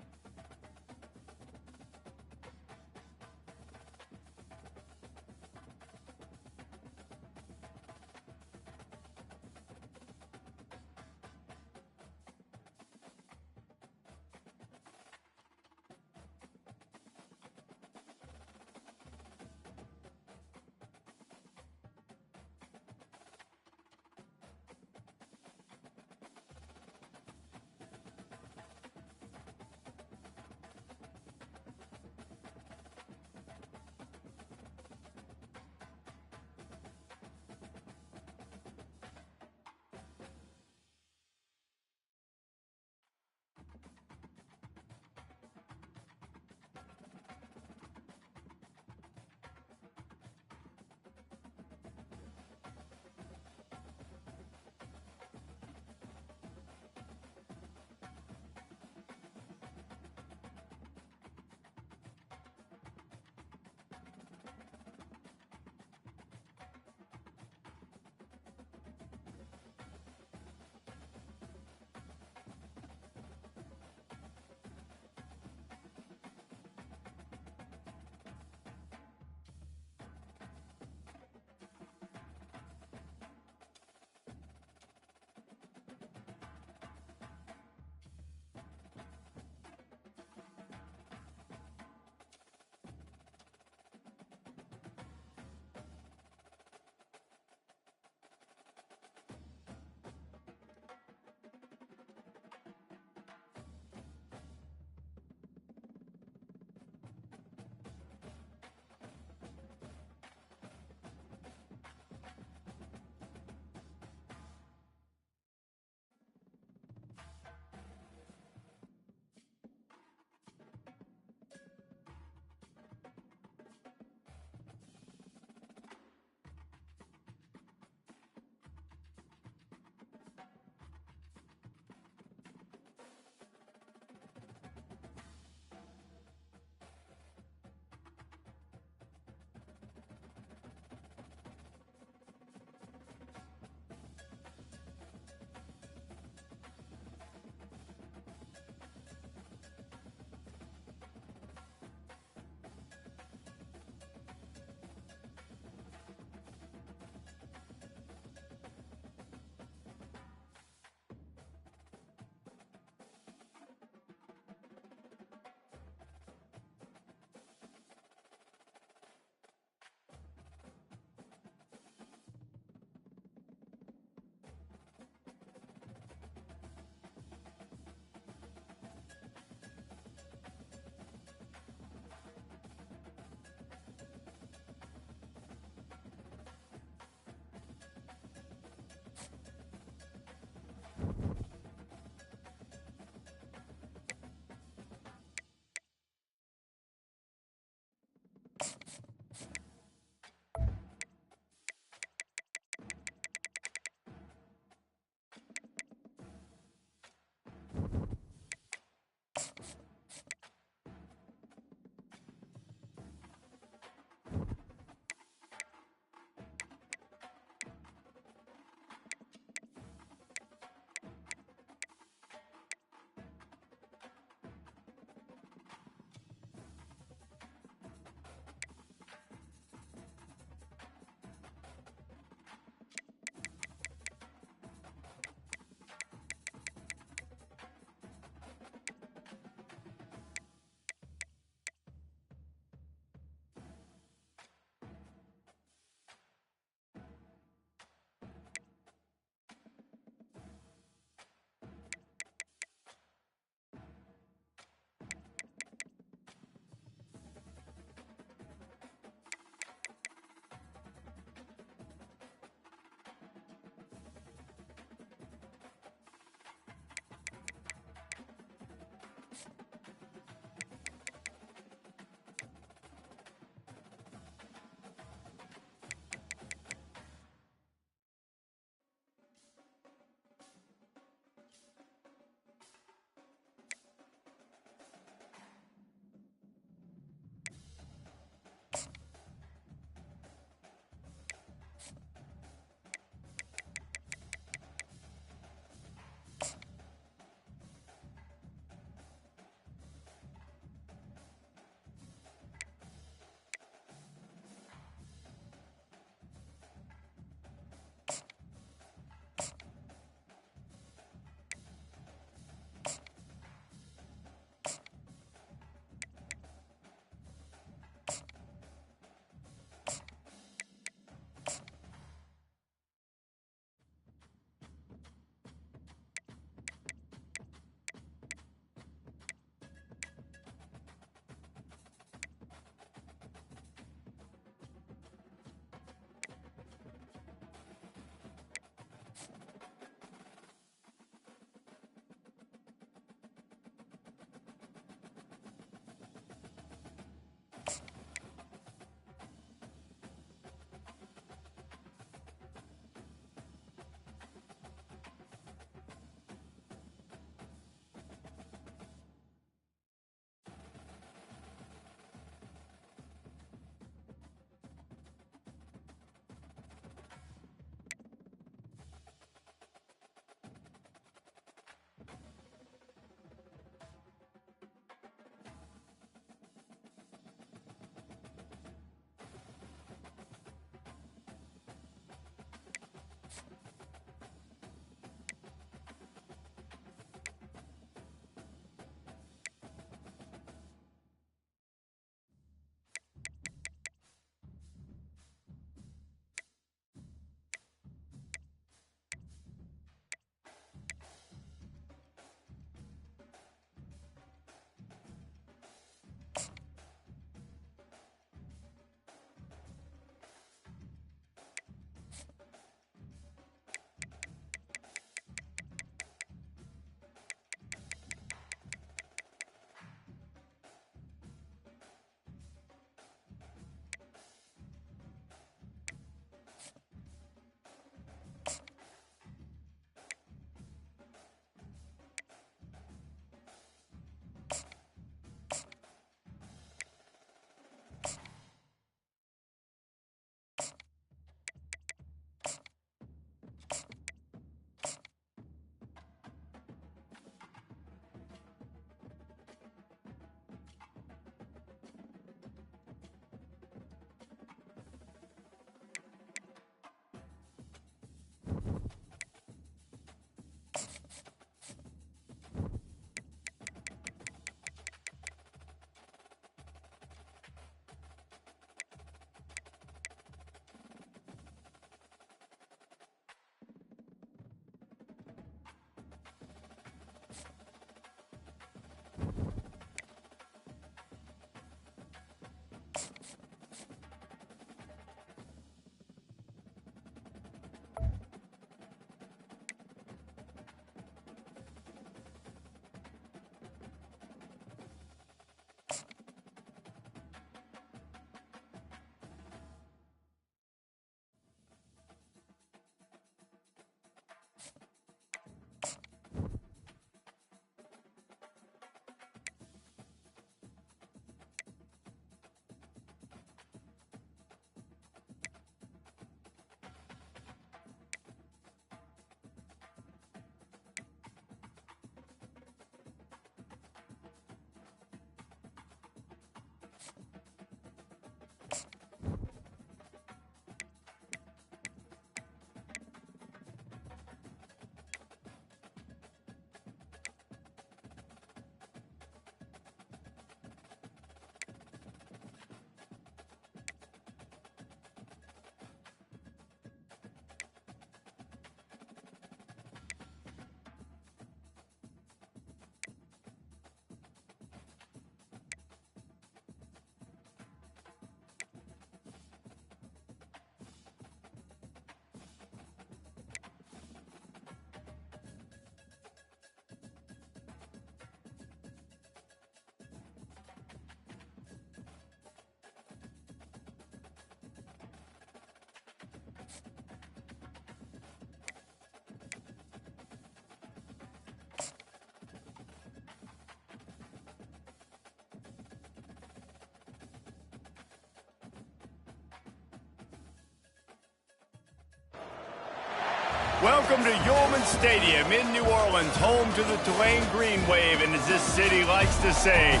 Welcome to Yulman Stadium in New Orleans, home to the Tulane Green Wave, and as this city likes to say,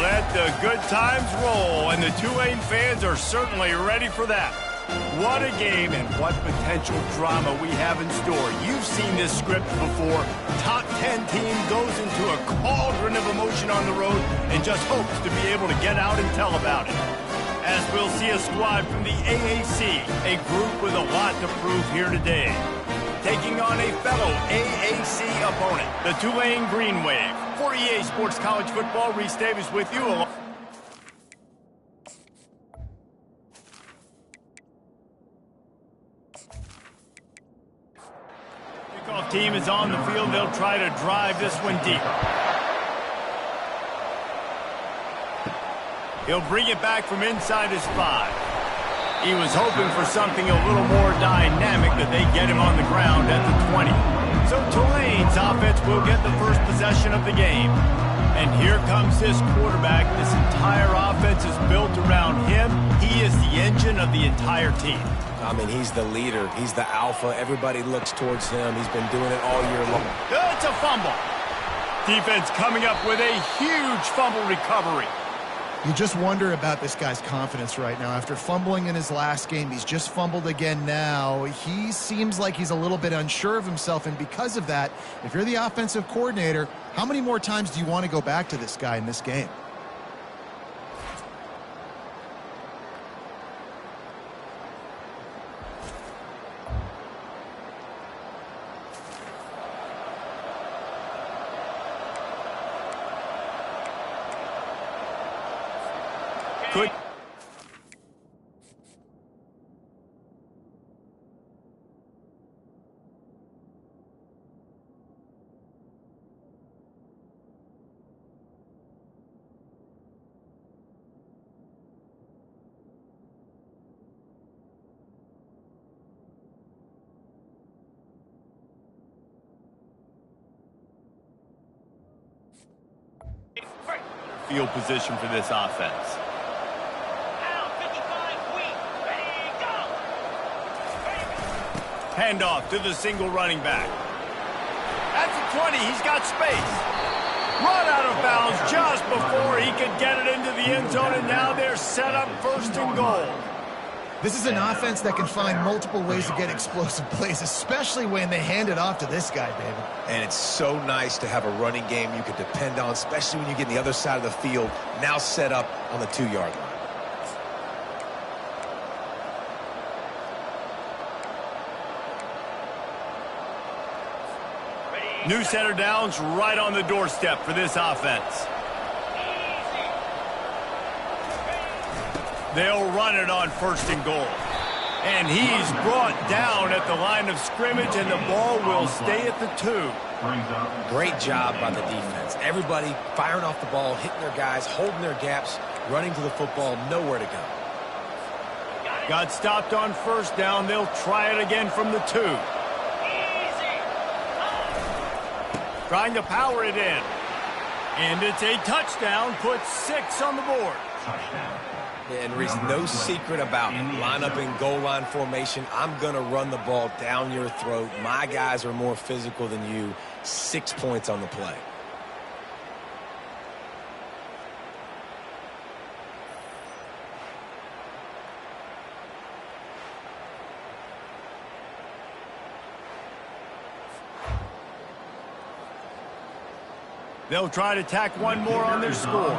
let the good times roll, and the Tulane fans are certainly ready for that. What a game and what potential drama we have in store. You've seen this script before. Top 10 team goes into a cauldron of emotion on the road and just hopes to be able to get out and tell about it. As we'll see a squad from the AAC, a group with a lot to prove here today. Taking on a fellow AAC opponent, the Tulane Green Wave. For EA Sports College Football, Reese Davis with you. Kickoff team is on the field. They'll try to drive this one deep. He'll bring it back from inside his 5. He was hoping for something a little more dynamic, that they get him on the ground at the 20. So Tulane's offense will get the first possession of the game. And here comes his quarterback. This entire offense is built around him. He is the engine of the entire team. I mean, he's the leader. He's the alpha. Everybody looks towards him. He's been doing it all year long. It's a fumble. Defense coming up with a huge fumble recovery. You just wonder about this guy's confidence right now. After fumbling in his last game, he's just fumbled again now. He seems like he's a little bit unsure of himself, and because of that, if you're the offensive coordinator, how many more times do you want to go back to this guy in this game? Good. Field position for this offense. Handoff to the single running back. At the 20, he's got space. Run out of bounds just before he could get it into the end zone, and now they're set up 1st and goal. This is an offense that can find multiple ways to get explosive plays, especially when they hand it off to this guy, David. And it's so nice to have a running game you can depend on, especially when you get on the other side of the field, now set up on the 2-yard line. New center downs right on the doorstep for this offense. They'll run it on 1st and goal. And he's brought down at the line of scrimmage, and the ball will stay at the 2. Great job by the defense. Everybody firing off the ball, hitting their guys, holding their gaps, running to the football, nowhere to go. Got stopped on 1st down. They'll try it again from the 2. Trying to power it in. And it's a touchdown, puts 6 on the board. And Reese, no secret about line up in goal line formation. I'm going to run the ball down your throat. My guys are more physical than you. 6 points on the play. They'll try to tack one more on their score.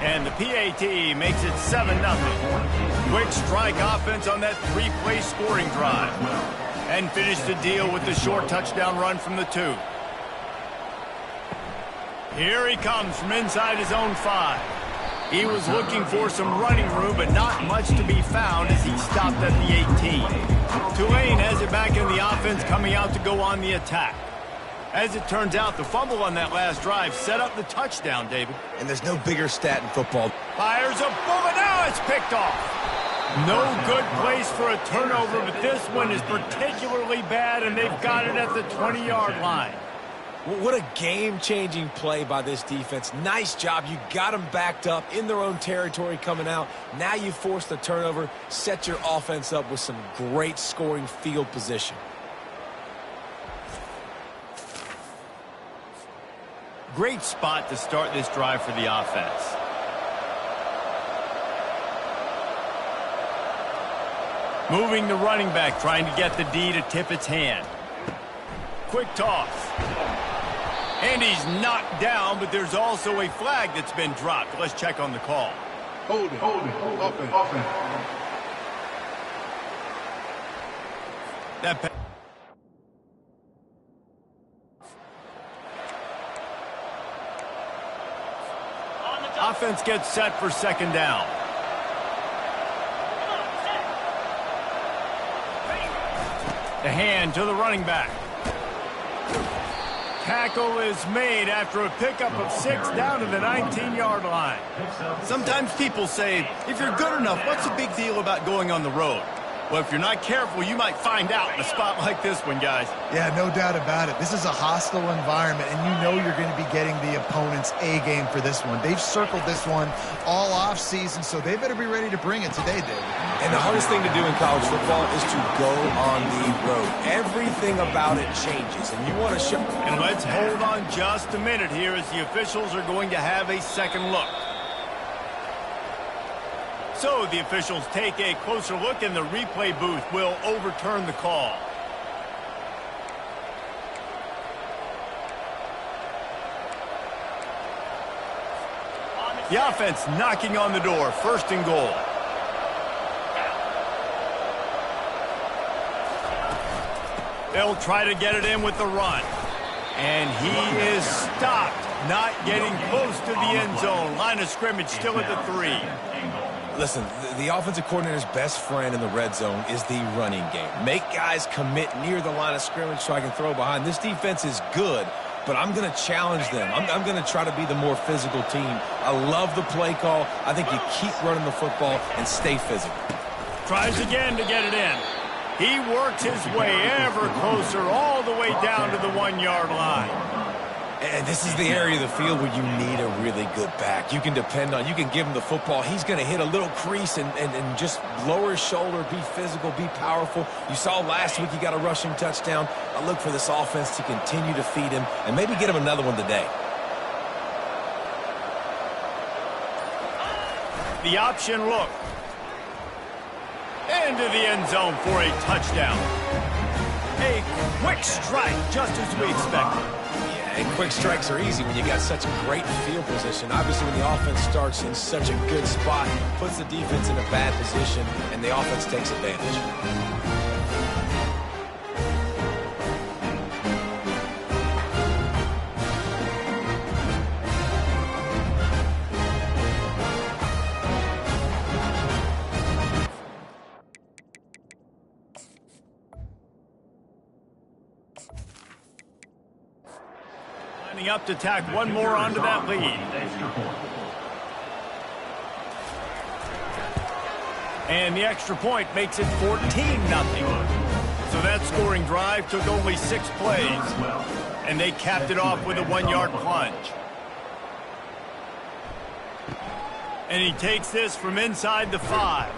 And the PAT makes it 7-0. Quick strike offense on that 3-play scoring drive. And finish the deal with the short touchdown run from the 2. Here he comes from inside his own 5. He was looking for some running room, but not much to be found as he stopped at the 18. Tulane has it back in the offense, coming out to go on the attack. As it turns out, the fumble on that last drive set up the touchdown, David. And there's no bigger stat in football. Fires a bullet, now it's picked off. No good place for a turnover, but this one is particularly bad, and they've got it at the 20-yard line. What a game-changing play by this defense. Nice job. You got them backed up in their own territory coming out. Now you force the turnover, set your offense up with some great scoring field position. Great spot to start this drive for the offense. Moving the running back, trying to get the D to tip its hand. Quick toss. And he's knocked down, but there's also a flag that's been dropped. Let's check on the call. Hold it. Offense. That offense gets set for second down. The hand to the running back. Tackle is made after a pickup of 6 down to the 19-yard line. Sometimes people say, if you're good enough, what's the big deal about going on the road? Well, if you're not careful, you might find out in a spot like this one, guys. Yeah, no doubt about it. This is a hostile environment, and you know you're going to be getting the opponent's A game for this one. They've circled this one all off season, so they better be ready to bring it today, David. And the hardest thing to do in college football is to go on the road. Everything about it changes, and you want to show. And let's hold on just a minute here as the officials are going to have a second look. So the officials take a closer look, and the replay booth will overturn the call. The offense knocking on the door, 1st and goal. They'll try to get it in with the run. And he is stopped, not getting close to the end zone. Line of scrimmage still at the 3. Listen, the offensive coordinator's best friend in the red zone is the running game. Make guys commit near the line of scrimmage so I can throw behind. This defense is good, but I'm going to challenge them. I'm going to try to be the more physical team. I love the play call. I think you keep running the football and stay physical. Tries again to get it in. He works his way ever closer all the way down to the 1-yard line. And this is the area of the field where you need a really good back. You can depend on, you can give him the football. He's going to hit a little crease and just lower his shoulder, be physical, be powerful. You saw last week he got a rushing touchdown. I look for this offense to continue to feed him and maybe get him another one today. The option look. Into the end zone for a touchdown. A quick strike, just as we expected. And quick strikes are easy when you got such great field position. Obviously, when the offense starts in such a good spot, puts the defense in a bad position, and the offense takes advantage. Up to tack one more onto that lead. And the extra point makes it 14-0. So that scoring drive took only 6 plays. And they capped it off with a 1-yard plunge. And he takes this from inside the 5.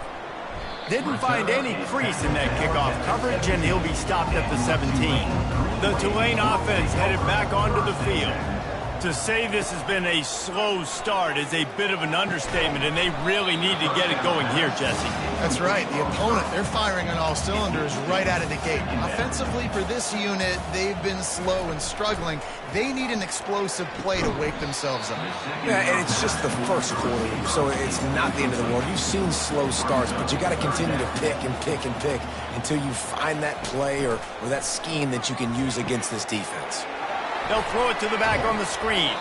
Didn't find any crease in that kickoff coverage, and he'll be stopped at the 17. The Tulane offense headed back onto the field. To say this has been a slow start is a bit of an understatement, and they really need to get it going here, Jesse. That's right. The opponent, they're firing on all cylinders right out of the gate. Offensively, for this unit, they've been slow and struggling. They need an explosive play to wake themselves up. Yeah, and it's just the first quarter, so it's not the end of the world. You've seen slow starts, but you got to continue to pick and pick and pick until you find that play or that scheme that you can use against this defense. They'll throw it to the back on the screen.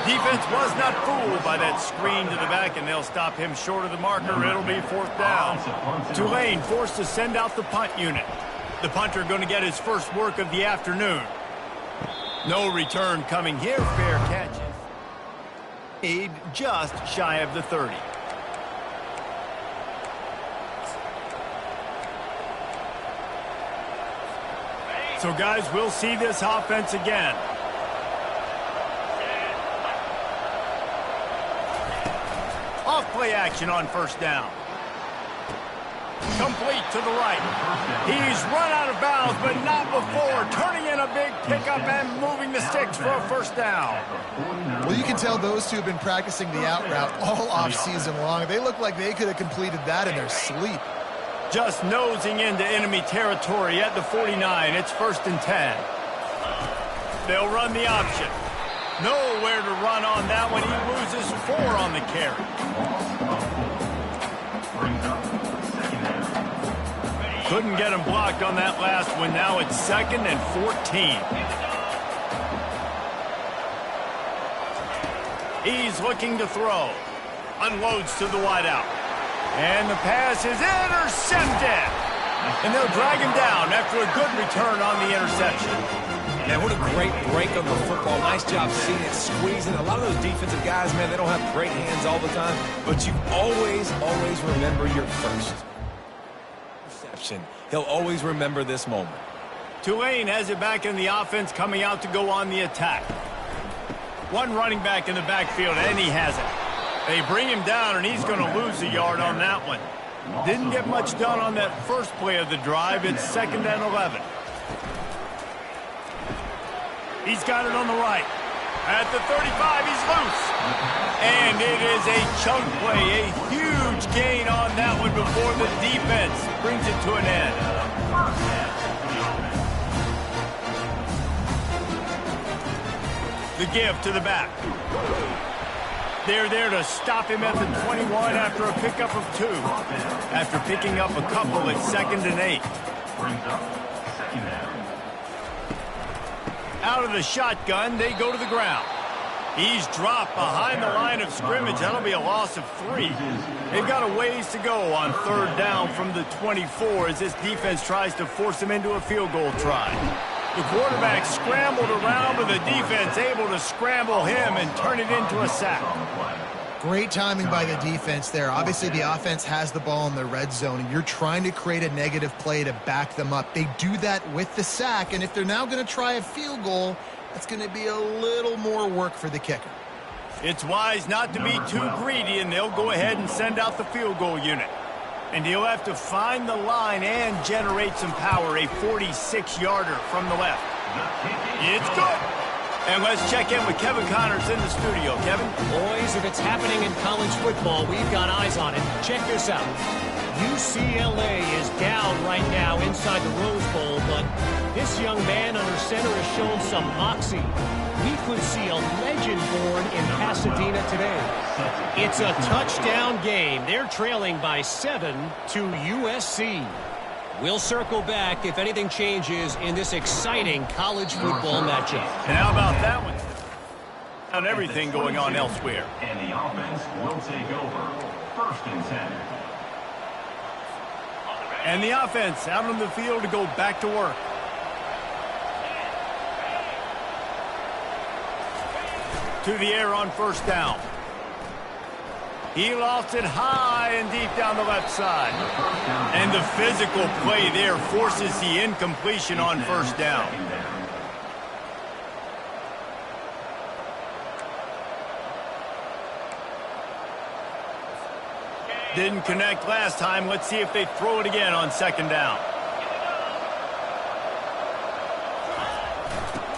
Defense was not fooled by that screen to the back, and they'll stop him short of the marker. It'll be 4th down. Tulane forced to send out the punt unit. The punter going to get his first work of the afternoon. No return coming here. Fair catches. Aid just shy of the 30. So, guys, we'll see this offense again. Off-play action on first down. Complete to the right. He's run out of bounds, but not before. Turning in a big pickup and moving the sticks for a first down. Well, you can tell those two have been practicing the out route all offseason long. They look like they could have completed that in their sleep. Just nosing into enemy territory at the 49. It's 1st and 10. They'll run the option. Nowhere to run on that one. He loses 4 on the carry. Couldn't get him blocked on that last one. Now it's 2nd and 14. He's looking to throw. Unloads to the wideout. And the pass is intercepted. And they'll drag him down after a good return on the interception. Man, what a great break on the football. Nice job seeing it, squeezing. A lot of those defensive guys, man, they don't have great hands all the time. But you always remember your first reception. He'll always remember this moment. Tulane has it back in the offense, coming out to go on the attack. One running back in the backfield, and he has it. They bring him down, and he's going to lose a yard on that one. Didn't get much done on that first play of the drive. It's 2nd and 11. He's got it on the right. At the 35, he's loose. And it is a chunk play, a huge gain on that one before the defense brings it to an end. The give to the back. They're there to stop him at the 21 after a pickup of 2. After picking up a couple, it's 2nd and 8. Out of the shotgun, they go to the ground. He's dropped behind the line of scrimmage. That'll be a loss of 3. They've got a ways to go on 3rd down from the 24 as this defense tries to force him into a field goal try. The quarterback scrambled around, but the defense able to scramble him and turn it into a sack. Great timing by the defense there. Obviously, the offense has the ball in the red zone, and you're trying to create a negative play to back them up. They do that with the sack, and if they're now going to try a field goal, that's going to be a little more work for the kicker. It's wise not to be too greedy, and they'll go ahead and send out the field goal unit. And he'll have to find the line and generate some power, a 46-yarder from the left. It's good. And let's check in with Kevin Connors in the studio. Kevin? Boys, if it's happening in college football, we've got eyes on it. Check this out. UCLA is down right now inside the Rose Bowl, but this young man under center has shown some moxie. We could see a legend born in Pasadena today. It's a touchdown game. They're trailing by 7 to USC. We'll circle back if anything changes in this exciting college football matchup. And how about that one? On everything going on elsewhere. And the offense will take over. 1st and 10. And the offense out on the field to go back to work. To the air on 1st down. He lost it high and deep down the left side. And the physical play there forces the incompletion on 1st down. Didn't connect last time. Let's see if they throw it again on 2nd down.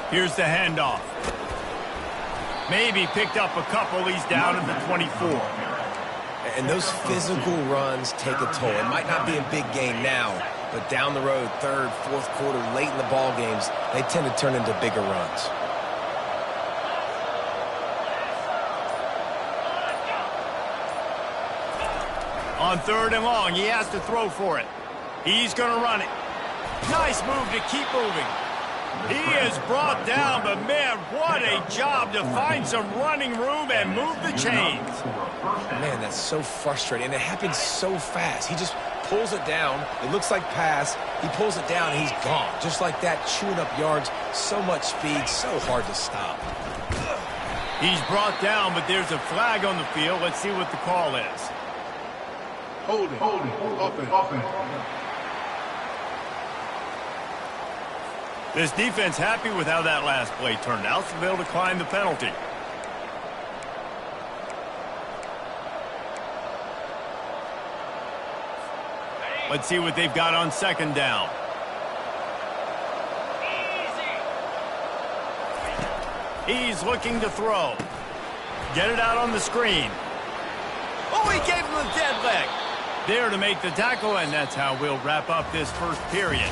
Here's the handoff. Maybe picked up a couple. He's down at the 24. And those physical runs take a toll. It might not be a big gain now, but down the road, 3rd, 4th quarter, late in the ball games, they tend to turn into bigger runs. On 3rd and long, he has to throw for it. He's going to run it. Nice move to keep moving. He is brought down, but man, what a job to find some running room and move the chains. Man, that's so frustrating, and it happens so fast. He just pulls it down. It looks like pass. He pulls it down, and he's gone. Just like that, chewing up yards. So much speed, so hard to stop. He's brought down, but there's a flag on the field. Let's see what the call is. Hold it. Offense. This defense happy with how that last play turned out, so they'll decline the penalty. Let's see what they've got on second down. He's looking to throw. Get it out on the screen. Oh, he gave him the dead leg. There to make the tackle, and that's how we'll wrap up this first period.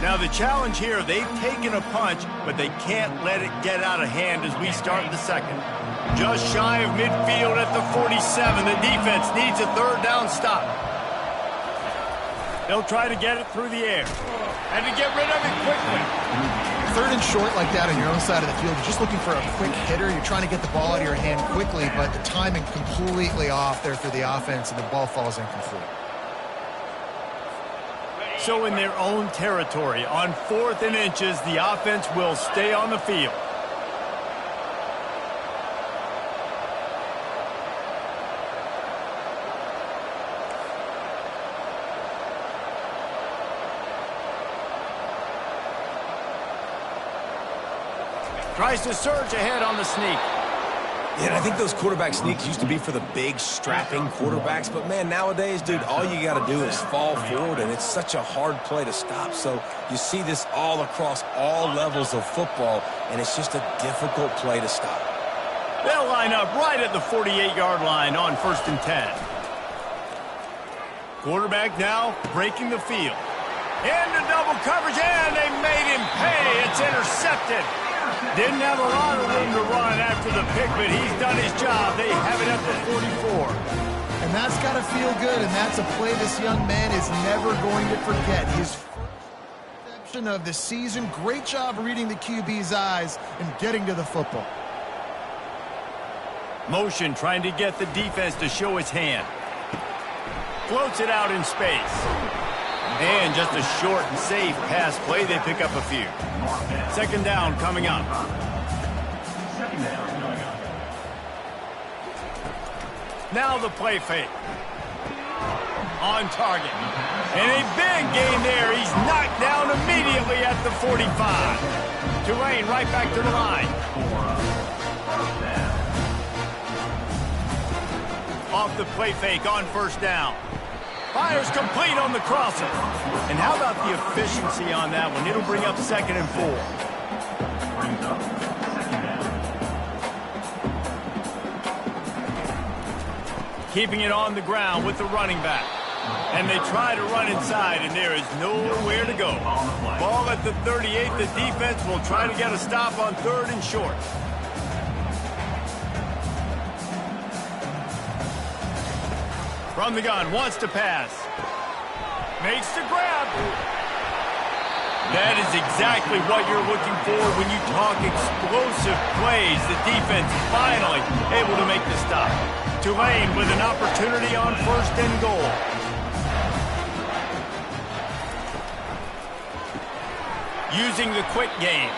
Now the challenge here, they've taken a punch, but they can't let it get out of hand as we start the second. Just shy of midfield at the 47. The defense needs a third down stop. They'll try to get it through the air and to get rid of it quickly. Third and short like that on your own side of the field, you're just looking for a quick hitter. You're trying to get the ball out of your hand quickly, but the timing completely off there for the offense, and the ball falls incomplete. So in their own territory, on 4th and inches, the offense will stay on the field. Tries to surge ahead on the sneak. Yeah, and I think those quarterback sneaks used to be for the big, strapping quarterbacks. But, man, nowadays, dude, all you got to do is fall forward, and it's such a hard play to stop. So you see this all across all levels of football, and it's just a difficult play to stop. They'll line up right at the 48-yard line on 1st and 10. Quarterback now breaking the field. Into double coverage, and they made him pay. It's intercepted. Didn't have a lot of room to run after the pick, but he's done his job. They have it at the 44. And that's got to feel good, and that's a play this young man is never going to forget. His first interception of the season. Great job reading the QB's eyes and getting to the football. Motion trying to get the defense to show its hand. Floats it out in space. And just a short and safe pass play. They pick up a few. Second down coming up. Now the play fake. On target. And a big gain there. He's knocked down immediately at the 45. Tulane right back to the line. Off the play fake on 1st down. Fires complete on the crosser. And how about the efficiency on that one? It'll bring up 2nd and 4. Keeping it on the ground with the running back. And they try to run inside, and there is nowhere to go. Ball at the 38. The defense will try to get a stop on 3rd and short. From the gun, wants to pass. Makes the grab. That is exactly what you're looking for when you talk explosive plays. The defense finally able to make the stop. Tulane with an opportunity on 1st and goal. Using the quick game.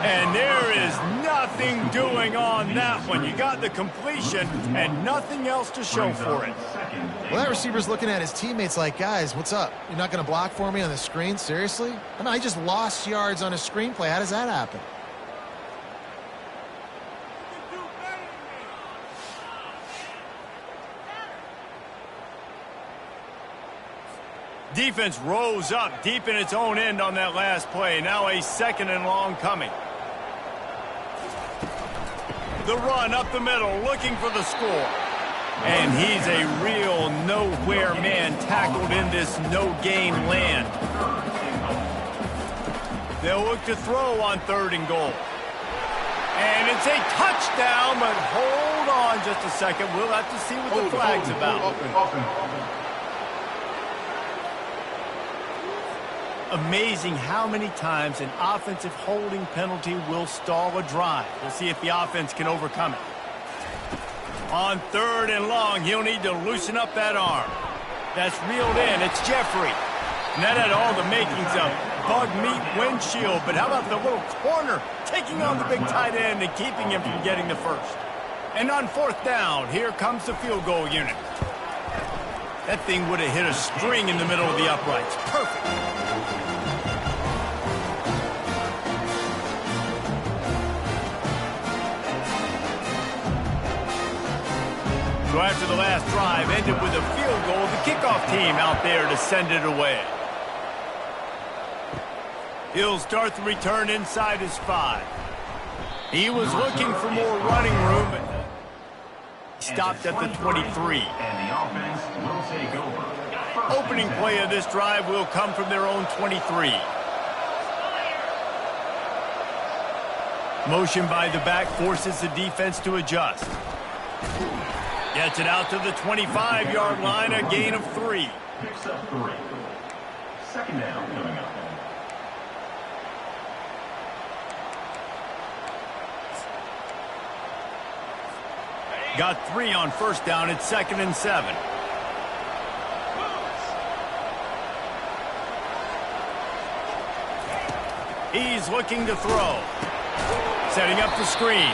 And there is nothing doing on that one. You got the completion and nothing else to show for it. Well, that receiver's looking at his teammates like, guys, what's up? You're not going to block for me on the screen? Seriously? I know, I just lost yards on a screenplay. How does that happen? Defense rose up deep in its own end on that last play. Now a 2nd and long coming. The run up the middle, looking for the score. And he's a real nowhere man tackled in this no-gain land. They'll look to throw on 3rd and goal. And it's a touchdown, but hold on just a second. We'll have to see what the flag's about. Amazing how many times an offensive holding penalty will stall a drive. We'll see if the offense can overcome it. On 3rd and long, he'll need to loosen up that arm. That's reeled in. It's Jeffrey. And that had all the makings of bug meat windshield. But how about the little corner taking on the big tight end and keeping him from getting the first? And on 4th down, here comes the field goal unit. That thing would have hit a string in the middle of the uprights. Perfect. So after the last drive ended with a field goal, the kickoff team out there to send it away. He'll start the return inside his 5. He was looking for more running room, but stopped at the 23. And the offense will take over. Opening play of this drive will come from their own 23. Motion by the back forces the defense to adjust. Gets it out to the 25-yard line, a gain of 3. Picks up 3. Second down coming up. Got 3 on first down. It's 2nd and 7. He's looking to throw. Setting up the screen.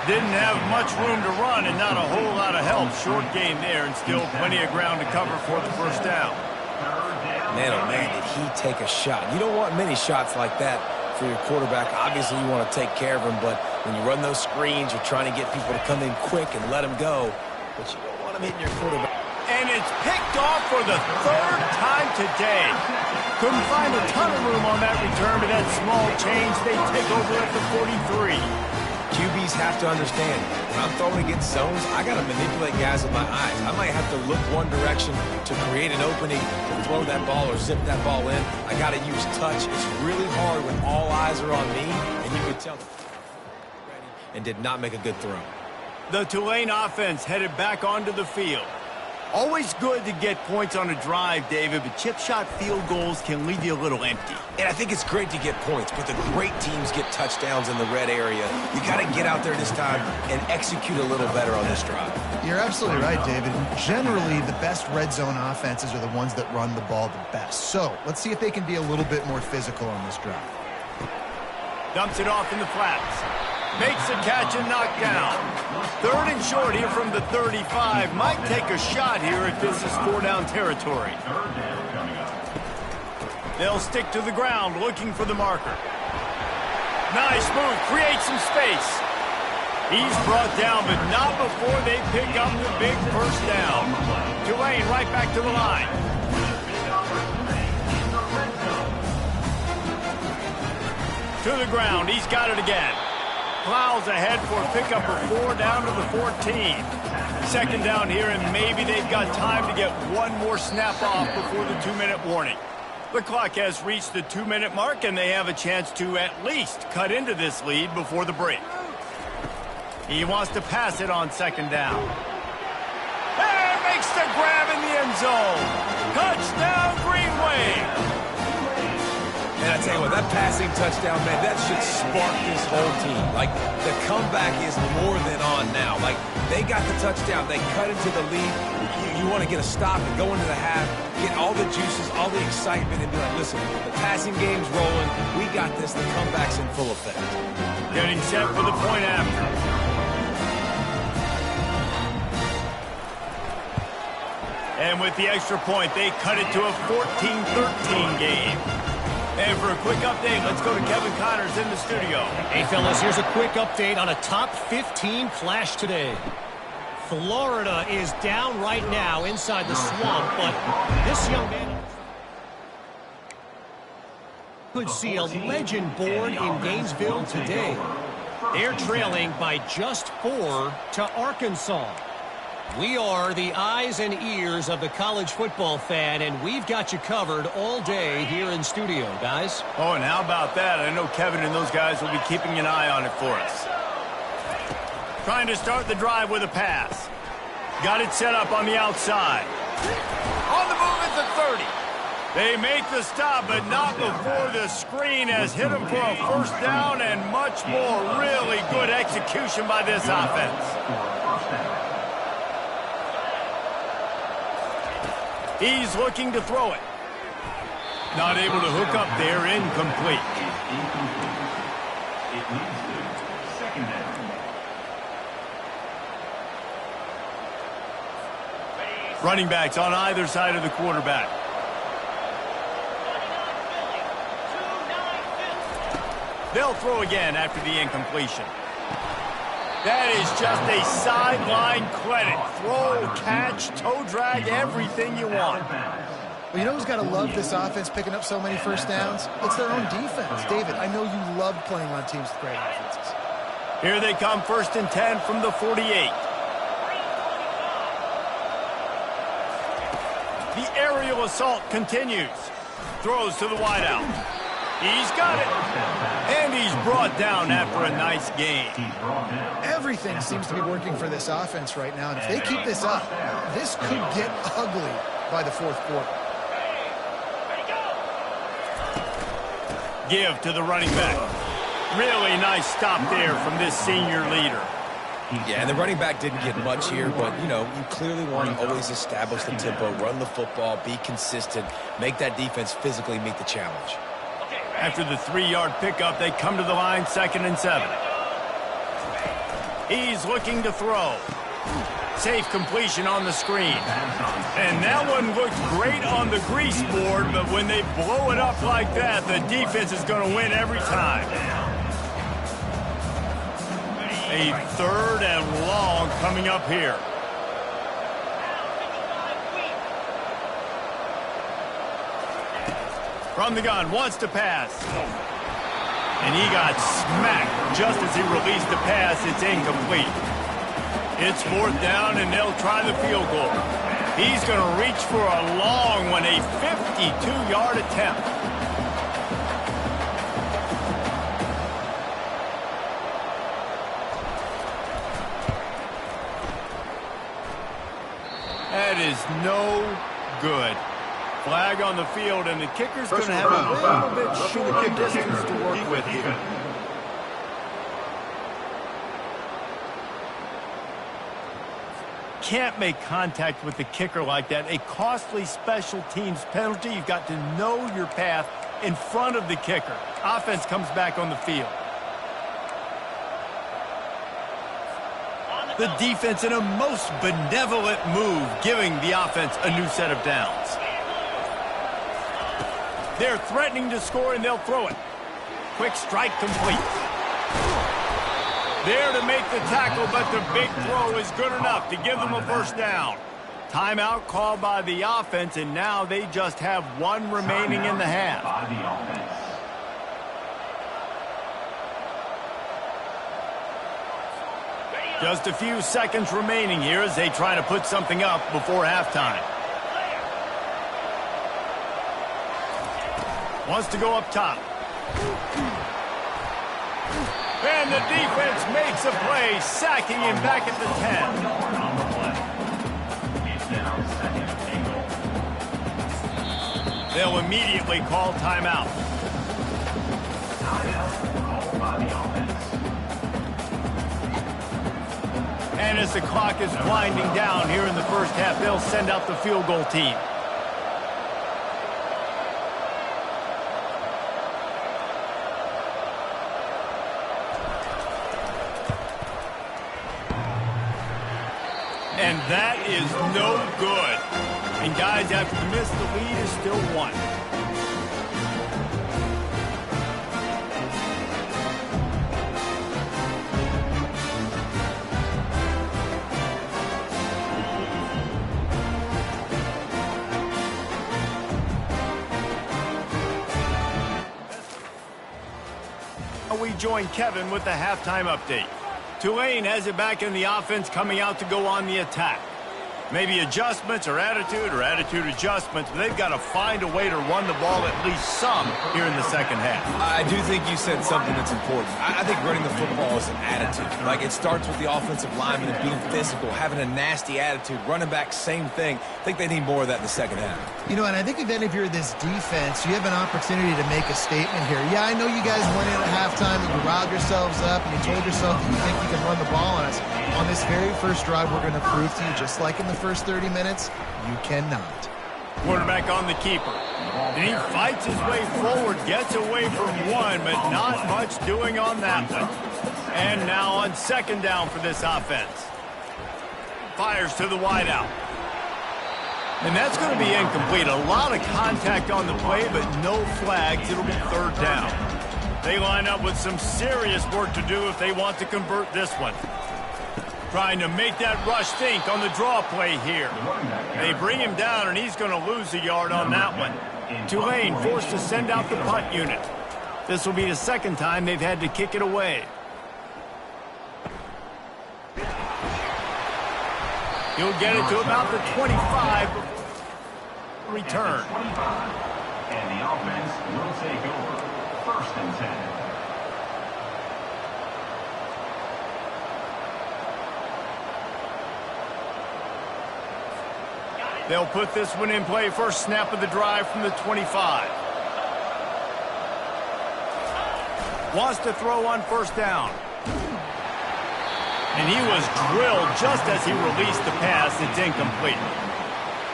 Didn't have much room to run and not a whole lot of help. Short gain there and still plenty of ground to cover for the first down. Man, oh man, did he take a shot. You don't want many shots like that for your quarterback. Obviously, you want to take care of him, but when you run those screens, you're trying to get people to come in quick and let him go, but you don't want him hitting your quarterback. And it's picked off for the 3rd time today. Couldn't find a ton of room on that return, but that small change, they take over at the 43. QBs have to understand, when I'm throwing against zones, I got to manipulate guys with my eyes. I might have to look one direction to create an opening to throw that ball or zip that ball in. I got to use touch. It's really hard when all eyes are on me, and you could tell and did not make a good throw. The Tulane offense headed back onto the field. Always good to get points on a drive, David, but chip shot field goals can leave you a little empty. And I think it's great to get points, but the great teams get touchdowns in the red area. You got to get out there this time and execute a little better on this drive. You're absolutely right, David. Generally, the best red zone offenses are the ones that run the ball the best. So let's see if they can be a little bit more physical on this drive. Dumps it off in the flats. Makes the catch and knocked down. 3rd and short here from the 35. Might take a shot here if this is 4-down territory. They'll stick to the ground looking for the marker. Nice move. Create some space. He's brought down, but not before they pick up the big first down. Tulane right back to the line. To the ground. He's got it again. Plows ahead for a pickup of 4 down to the 14. 2nd down here, and maybe they've got time to get one more snap off before the 2-minute warning. The clock has reached the 2-minute mark, and they have a chance to at least cut into this lead before the break. He wants to pass it on 2nd down. And makes the grab in the end zone. Touchdown, Green Wave. And I tell you what, that passing touchdown, man, that should spark this whole team. Like, the comeback is more than on now. Like, they got the touchdown. They cut into the lead. You want to get a stop and go into the half, get all the juices, all the excitement, and be like, listen, the passing game's rolling. We got this. The comeback's in full effect. Getting set for the point after. And with the extra point, they cut it to a 14-13 game. And for a quick update, let's go to Kevin Connors in the studio. Hey, fellas, here's a quick update on a top 15 clash today. Florida is down right now inside the swamp, but this young man could see a legend born in Gainesville today. They're trailing by just 4 to Arkansas. We are the eyes and ears of the college football fan, and we've got you covered all day here in studio, guys. Oh, and how about that? I know Kevin and those guys will be keeping an eye on it for us. Trying to start the drive with a pass. Got it set up on the outside. On the move at the 30. They make the stop, but not before the screen has hit them for a first down and much more. Really good execution by this offense. He's looking to throw it. Not able to hook up there, incomplete. It leads to 2nd down. Running backs on either side of the quarterback. They'll throw again after the incompletion. That is just a sideline credit. Throw, catch, toe drag, everything you want. Well, you know who's got to love this offense picking up so many first downs? It's their own defense. David, I know you love playing on teams with great offenses. Here they come, 1st and 10 from the 48. The aerial assault continues. Throws to the wideout. He's got it. And he's brought down after a nice gain. Everything seems to be working for this offense right now, and if they keep this up, this could get ugly by the 4th quarter. Give to the running back. Really nice stop there from this senior leader. Yeah, and the running back didn't get much here, but, you know, you clearly want to always establish the tempo, run the football, be consistent, make that defense physically meet the challenge. After the 3-yard pickup, they come to the line, 2nd and 7. He's looking to throw. Safe completion on the screen. And that one looked great on the grease board, but when they blow it up like that, the defense is going to win every time. A 3rd and long coming up here. From the gun, wants to pass. And he got smacked just as he released the pass. It's incomplete. It's 4th down, and they'll try the field goal. He's going to reach for a long one, a 52-yard attempt. That is no good. Flag on the field, and the kicker's going to have a little bit short distance to work with here. Can't make contact with the kicker like that. A costly special teams penalty. You've got to know your path in front of the kicker. Offense comes back on the field. The defense in a most benevolent move, giving the offense a new set of downs. They're threatening to score, and they'll throw it. Quick strike complete. There to make the tackle, but the big throw is good enough to give them a 1st down. Timeout called by the offense, and now they just have 1 remaining in the half. Just a few seconds remaining here as they try to put something up before halftime. Wants to go up top. And the defense makes a play, sacking him back at the 10. They'll immediately call timeout. And as the clock is winding down here in the 1st half, they'll send out the field goal team. And that is no good. And guys, after the miss, the lead is still 1. We join Kevin with the halftime update. Tulane has it back in the offense, coming out to go on the attack. Maybe adjustments or attitude adjustments, but they've got to find a way to run the ball at least some here in the 2nd half. I do think you said something that's important. I think running the football is an attitude. Like, it starts with the offensive lineman and being physical, having a nasty attitude. Running back, same thing. I think they need more of that in the 2nd half. You know, and I think then if you're this defense, you have an opportunity to make a statement here. Yeah, I know you guys went in at halftime and you riled yourselves up and you told yourself you think you can run the ball on us. On this very first drive, we're going to prove to you, just like in the first 30 minutes, you cannot. Quarterback on the keeper. And he fights his way forward, gets away from one, but not much doing on that one. And now on 2nd down for this offense. Fires to the wideout. And that's going to be incomplete. A lot of contact on the play, but no flags. It'll be third down. They line up with some serious work to do if they want to convert this one. Trying to make that rush think on the draw play here. They bring him down, and he's going to lose a yard on that one. Tulane forced to send out the punt unit. This will be the second time they've had to kick it away. He'll get it to about the 25. Return. And the offense will take over. 1st and 10. They'll put this one in play. First snap of the drive from the 25. Wants to throw on first down. And he was drilled just as he released the pass. It's incomplete.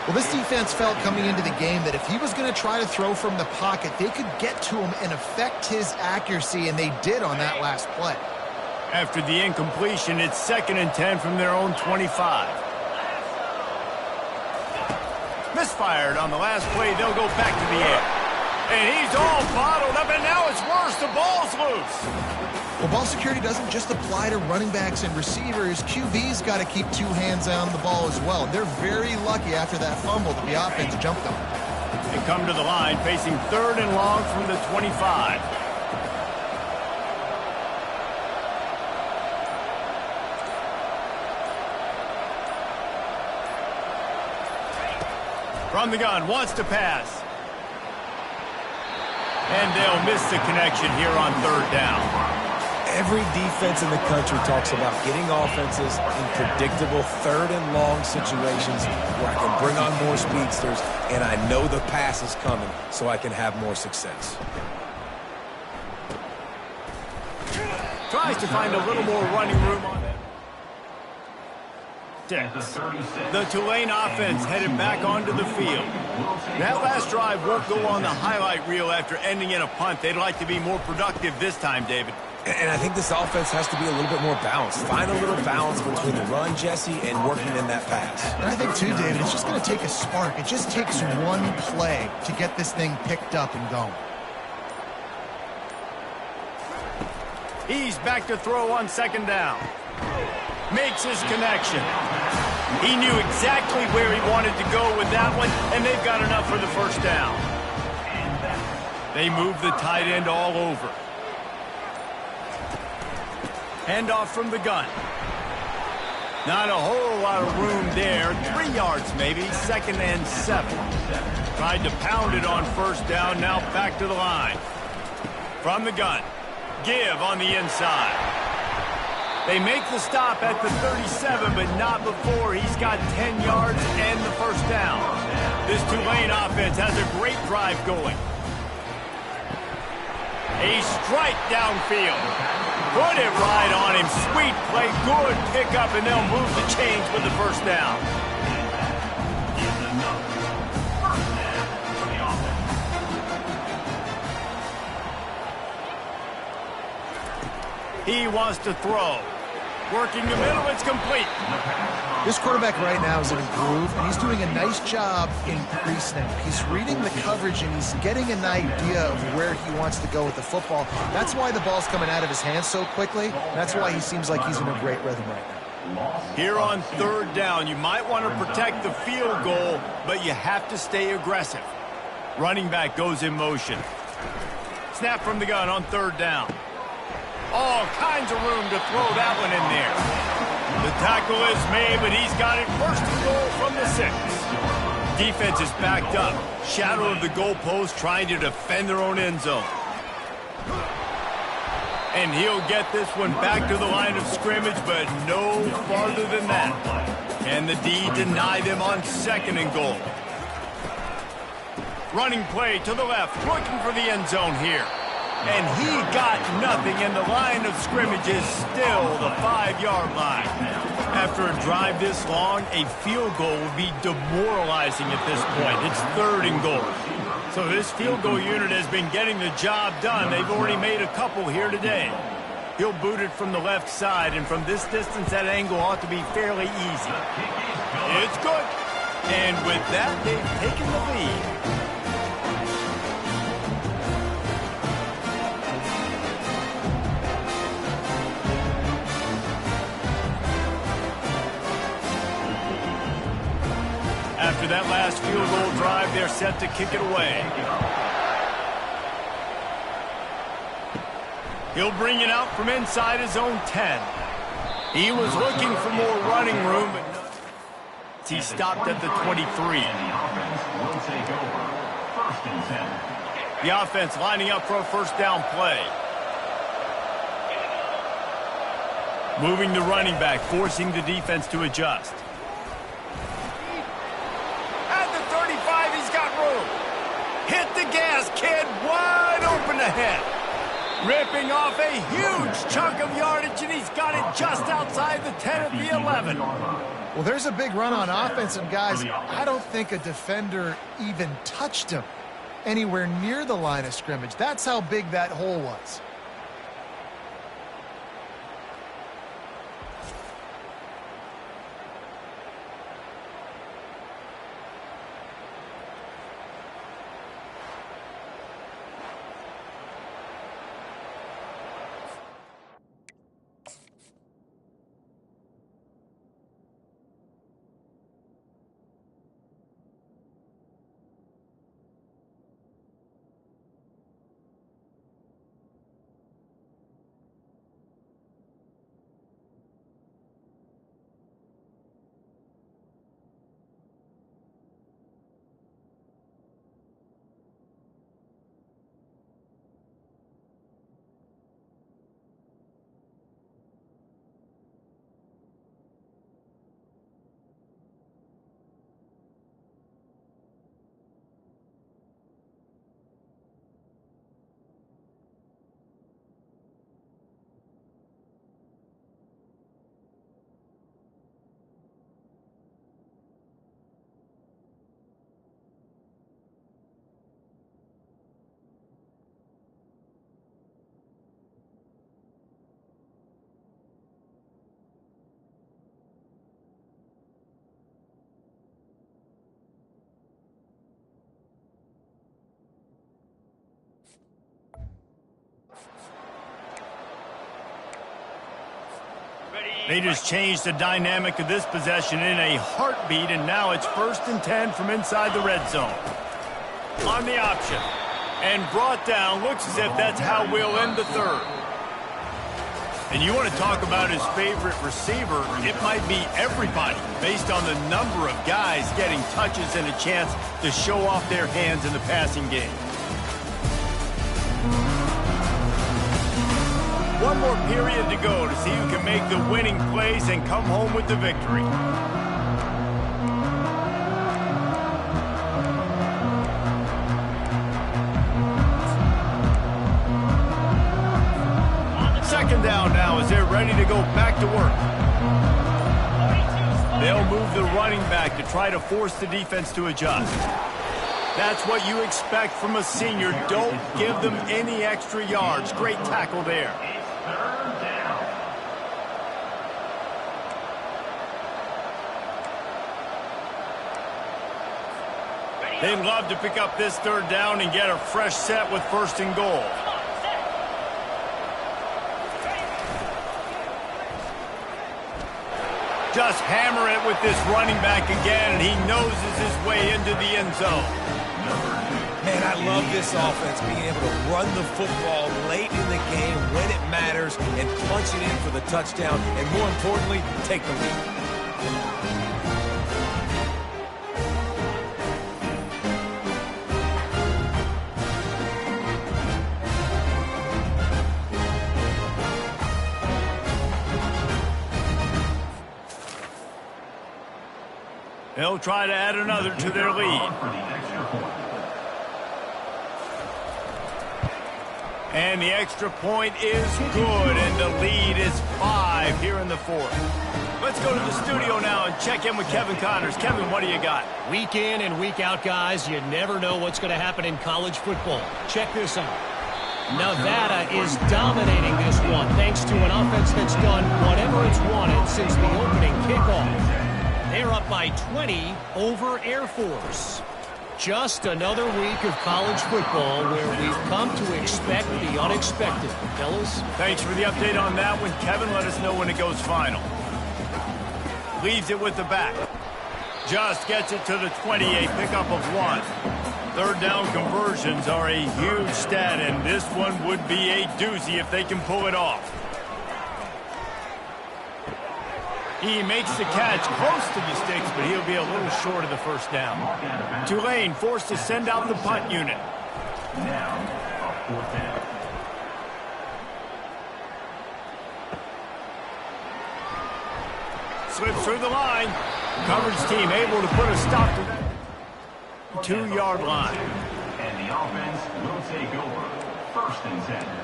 Well, this defense felt coming into the game that if he was going to try to throw from the pocket, they could get to him and affect his accuracy, and they did on that last play. After the incompletion, it's 2nd and 10 from their own 25. Misfired on the last play. They'll go back to the air. And he's all bottled up, and now it's worse. The ball's loose. Well, ball security doesn't just apply to running backs and receivers. QB's got to keep 2 hands on the ball as well. And they're very lucky after that fumble that the offense jumped them. They come to the line facing 3rd and long from the 25. From the gun, wants to pass. And they'll miss the connection here on 3rd down. Every defense in the country talks about getting offenses in predictable 3rd and long situations where I can bring on more speedsters and I know the pass is coming so I can have more success. Tries to find a little more running room on that. The Tulane offense headed back onto the field. That last drive won't go on the highlight reel after ending in a punt. They'd like to be more productive this time, David. And I think this offense has to be a little bit more balanced. Find a little balance between the run, Jesse, and working in that pass. And I think, too, David, it's just going to take a spark. It just takes one play to get this thing picked up and going. He's back to throw on 2nd down. Makes his connection. He knew exactly where he wanted to go with that one, and they've got enough for the first down. They move the tight end all over. Handoff from the gun. Not a whole lot of room there. 3 yards maybe. 2nd and 7. Tried to pound it on first down. Now back to the line. From the gun. Give on the inside. They make the stop at the 37, but not before he's got 10 yards and the first down. This Tulane offense has a great drive going. A strike downfield. Put it right on him. Sweet play. Good pickup, and they'll move the chains with the first down. He wants to throw. Working the middle, it's complete. This quarterback right now is in a groove, and he's doing a nice job in pre-snap. He's reading the coverage, and he's getting an idea of where he wants to go with the football. That's why the ball's coming out of his hands so quickly. That's why he seems like he's in a great rhythm right now. Here on 3rd down, you might want to protect the field goal, but you have to stay aggressive. Running back goes in motion. Snap from the gun on 3rd down. All kinds of room to throw that one in there. The tackle is made, but he's got it. 1st and goal from the 6. Defense is backed up. Shadow of the goalpost trying to defend their own end zone. And he'll get this one back to the line of scrimmage, but no farther than that. Can the D deny them on 2nd and goal? Running play to the left, looking for the end zone here. And he got nothing, and the line of scrimmage is still the 5-yard line. After a drive this long, a field goal will be demoralizing at this point. It's 3rd and goal. So this field goal unit has been getting the job done. They've already made a couple here today. He'll boot it from the left side, and from this distance, that angle ought to be fairly easy. It's good. And with that, they've taken the lead. After that last field goal drive, they're set to kick it away. He'll bring it out from inside his own 10. He was looking for more running room, but no. He stopped at the 23. The offense lining up for a first down play. Moving the running back, forcing the defense to adjust. At the 35, he's got room. Hit the gas, kid. Wide open ahead. Ripping off a huge chunk of yardage, and he's got it just outside the 10 at the 11. Well, there's a big run on offense, and guys, I don't think a defender even touched him anywhere near the line of scrimmage. That's how big that hole was. They just changed the dynamic of this possession in a heartbeat, and now it's 1st and 10 from inside the red zone. On the option. And brought down. Looks as if that's how we'll end the third. And you want to talk about his favorite receiver, it might be everybody, based on the number of guys getting touches and a chance to show off their hands in the passing game. One more period to go to see who can make the winning plays and come home with the victory. Second down now as they're ready to go back to work. They'll move the running back to try to force the defense to adjust. That's what you expect from a senior. Don't give them any extra yards. Great tackle there. They'd love to pick up this third down and get a fresh set with 1st and goal. Just hammer it with this running back again, and he noses his way into the end zone. Man, I love this offense, being able to run the football late in the game when it matters and punch it in for the touchdown, and more importantly, take the lead. They'll try to add another to their lead. And the extra point is good, and the lead is 5 here in the 4th. Let's go to the studio now and check in with Kevin Connors. Kevin, what do you got? Week in and week out, guys, you never know what's going to happen in college football. Check this out. Nevada is dominating this one thanks to an offense that's done whatever it's wanted since the opening kickoff. They're up by 20 over Air Force. Just another week of college football where we've come to expect the unexpected. Fellas? Thanks for the update on that one, Kevin. Let us know when it goes final. Leaves it with the back. Just gets it to the 28, pickup of 1. Third down conversions are a huge stat, and this one would be a doozy if they can pull it off. He makes the catch close to the sticks, but he'll be a little short of the first down. Tulane forced to send out the punt unit. Now, a 4th down. Slips through the line. Coverage team able to put a stop to that 2-yard line. And the offense will take over. 1st and 10.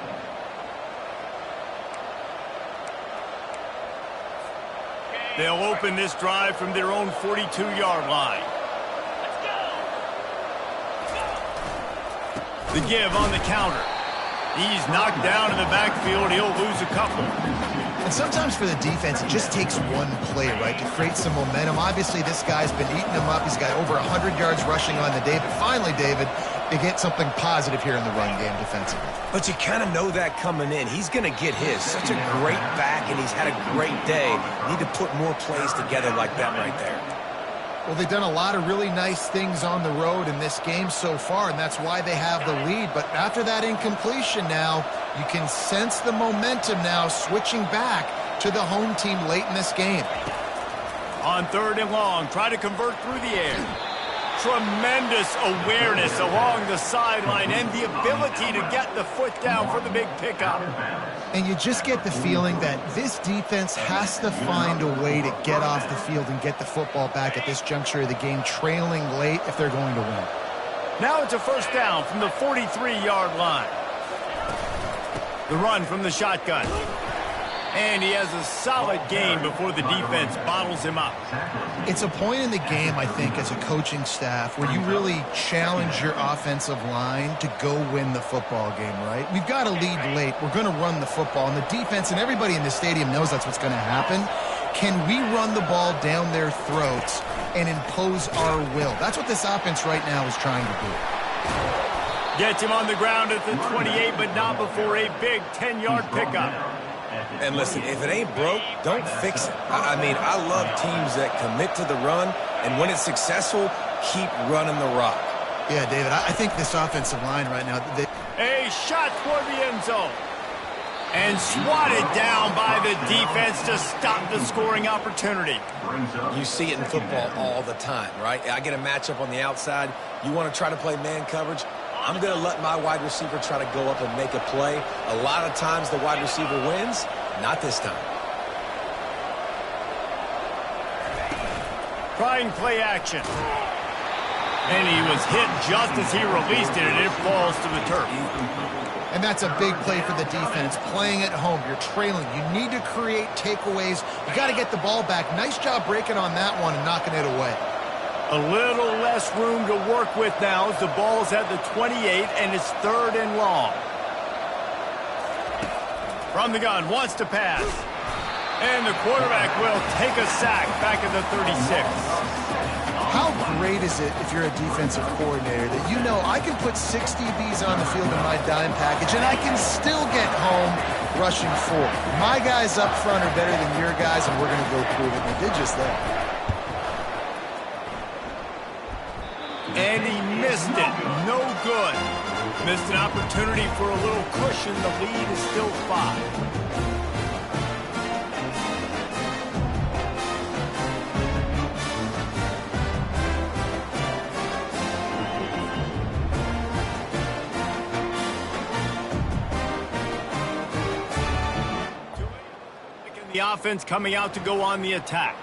They'll open this drive from their own 42-yard line. The give on the counter. He's knocked down in the backfield. He'll lose a couple. And sometimes for the defense, it just takes one play, right, to create some momentum. Obviously, this guy's been eating them up. He's got over 100 yards rushing on the day. But finally, David, they get something positive here in the run game defensively. But you kind of know that coming in. He's going to get his. Such a great back, and he's had a great day. Need to put more plays together like that right there. Well, they've done a lot of really nice things on the road in this game so far, and that's why they have the lead. But after that incompletion now, you can sense the momentum now switching back to the home team late in this game. On 3rd and long, try to convert through the air. Tremendous awareness along the sideline and the ability to get the foot down for the big pickup. And you just get the feeling that this defense has to find a way to get off the field and get the football back at this juncture of the game, trailing late if they're going to win. Now it's a 1st down from the 43-yard line. The run from the shotgun. And he has a solid gain before the defense bottles him up. It's a point in the game, I think, as a coaching staff where you really challenge your offensive line to go win the football game, right? We've got to lead late. We're going to run the football. And the defense and everybody in the stadium knows that's what's going to happen. Can we run the ball down their throats and impose our will? That's what this offense right now is trying to do. Gets him on the ground at the 28, but not before a big 10-yard pickup. And listen, if it ain't broke, don't fix it. I mean, I love teams that commit to the run, and when it's successful, keep running the rock. Yeah, David, I think this offensive line right now... A shot toward the end zone. And swatted down by the defense to stop the scoring opportunity. You see it in football all the time, right? I get a matchup on the outside. You want to try to play man coverage? I'm going to let my wide receiver try to go up and make a play. A lot of times the wide receiver wins. Not this time. Trying play action. And he was hit just as he released it, and it falls to the turf. And that's a big play for the defense. Playing at home, you're trailing. You need to create takeaways. You got to get the ball back. Nice job breaking on that one and knocking it away. A little less room to work with now as the ball's at the 28 and it's 3rd and long. From the gun, wants to pass. And the quarterback will take a sack back at the 36. How great is it if you're a defensive coordinator that you know I can put 6 DBs on the field in my dime package and I can still get home rushing 4. My guys up front are better than your guys, and we're going to go prove it. And they did just that. And he missed it. No good. Missed an opportunity for a little cushion. The lead is still 5. The offense coming out to go on the attack.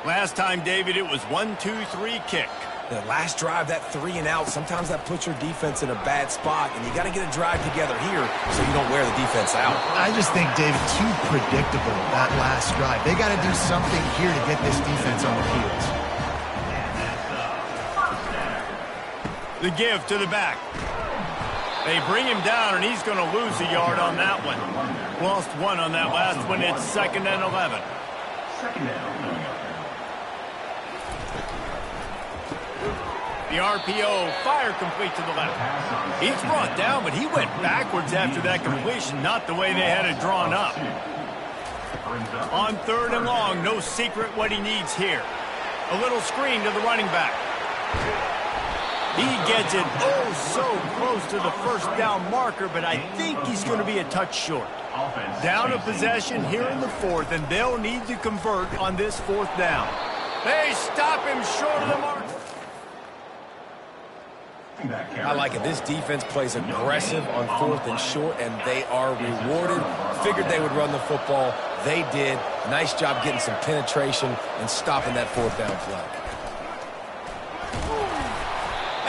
Last time, David, it was 1-2-3 kick. The last drive, that 3 and out, sometimes that puts your defense in a bad spot, and you got to get a drive together here so you don't wear the defense out. I just think, David, too predictable, that last drive. They got to do something here to get this defense on the field. The give to the back. They bring him down, and he's going to lose a yard on that one. Lost 1 on that last one. It's 2nd and 11. 2nd down. The RPO, fire complete to the left. He's brought down, but he went backwards after that completion, not the way they had it drawn up. On 3rd and long, no secret what he needs here. A little screen to the running back. He gets it so close to the first down marker, but I think he's going to be a touch short. Down a possession here in the 4th, and they'll need to convert on this 4th down. They stop him short of the mark. I like it. This defense plays aggressive on 4th and short, and they are rewarded. Figured they would run the football. They did. Nice job getting some penetration and stopping that 4th down play.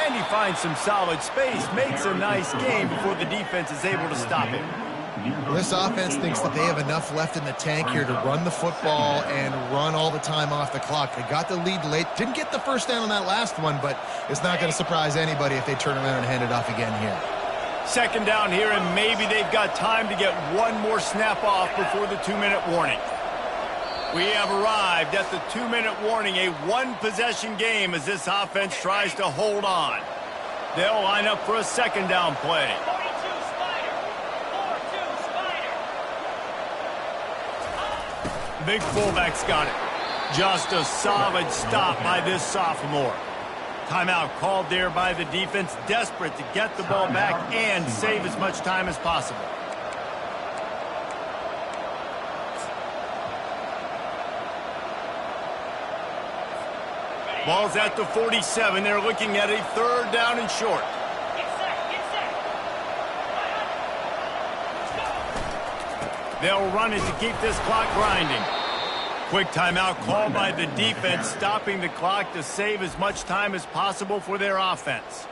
And he finds some solid space, makes a nice game before the defense is able to stop him. This offense thinks that they have enough left in the tank here to run the football and run all the time off the clock. They got the lead late. Didn't get the first down on that last one, but it's not going to surprise anybody if they turn around and hand it off again here. 2nd down here, and maybe they've got time to get one more snap off before the 2-minute warning. We have arrived at the 2-minute warning, a one-possession game as this offense tries to hold on. They'll line up for a 2nd down play. Big fullback's got it. Just a solid stop by this sophomore. Timeout called there by the defense, desperate to get the ball back and save as much time as possible. Ball's at the 47. They're looking at a 3rd down and short. They'll run it to keep this clock grinding. Quick timeout called by the defense, stopping the clock to save as much time as possible for their offense.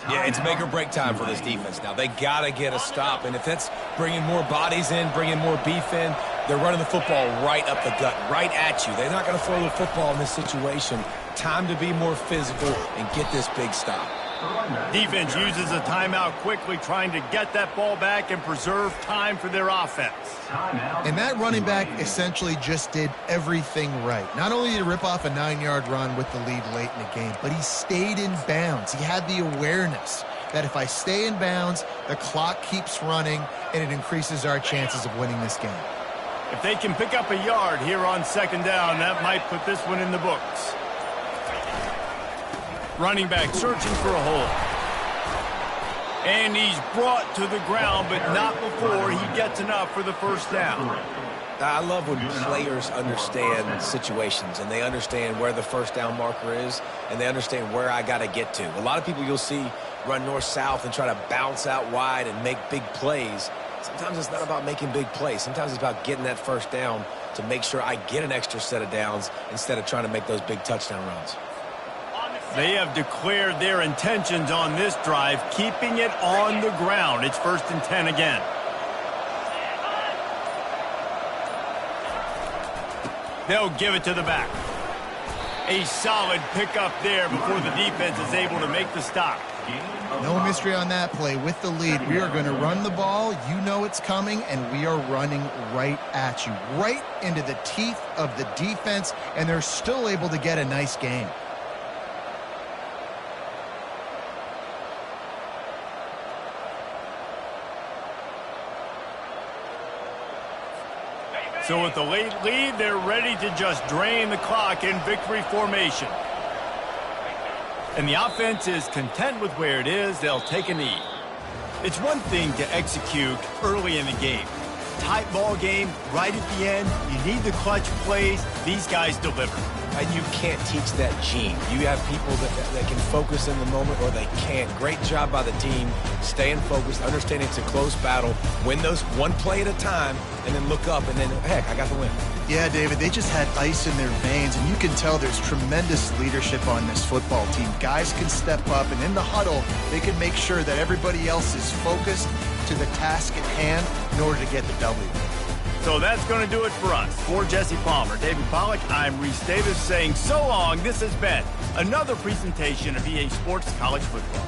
Yeah, it's make or break time for this defense now. They got to get a stop, and if that's bringing more bodies in, bringing more beef in, they're running the football right up the gut, right at you. They're not going to throw the football in this situation. Time to be more physical and get this big stop. Defense uses a timeout quickly, trying to get that ball back and preserve time for their offense. And that running back essentially just did everything right. Not only did he rip off a 9-yard run with the lead late in the game, but he stayed in bounds. He had the awareness that if I stay in bounds, the clock keeps running, and it increases our chances of winning this game. If they can pick up a yard here on 2nd down, that might put this one in the books. Running back searching for a hole. And he's brought to the ground, but not before he gets enough for the 1st down. I love when players understand situations and they understand where the 1st down marker is and they understand where I got to get to. A lot of people you'll see run north-south and try to bounce out wide and make big plays. Sometimes it's not about making big plays. Sometimes it's about getting that 1st down to make sure I get an extra set of downs instead of trying to make those big touchdown runs. They have declared their intentions on this drive, keeping it on the ground. It's 1st and 10 again. They'll give it to the back. A solid pickup there before the defense is able to make the stop. No mystery on that play. With the lead, we are going to run the ball. You know it's coming, and we are running right at you, right into the teeth of the defense, and they're still able to get a nice game. So with the late lead, they're ready to just drain the clock in victory formation. And the offense is content with where it is. They'll take a knee. It's one thing to execute early in the game. Tight ball game, right at the end. You need the clutch plays. These guys deliver. And you can't teach that gene. You have people that can focus in the moment or they can't. Great job by the team, staying focused, understanding it's a close battle, win those one play at a time, and then look up and then, heck, I got the win. Yeah, David, they just had ice in their veins, and you can tell there's tremendous leadership on this football team. Guys can step up, and in the huddle, they can make sure that everybody else is focused to the task at hand in order to get the W. So that's going to do it for us. For Jesse Palmer, David Pollack, I'm Reese Davis saying so long. This has been another presentation of EA Sports College Football.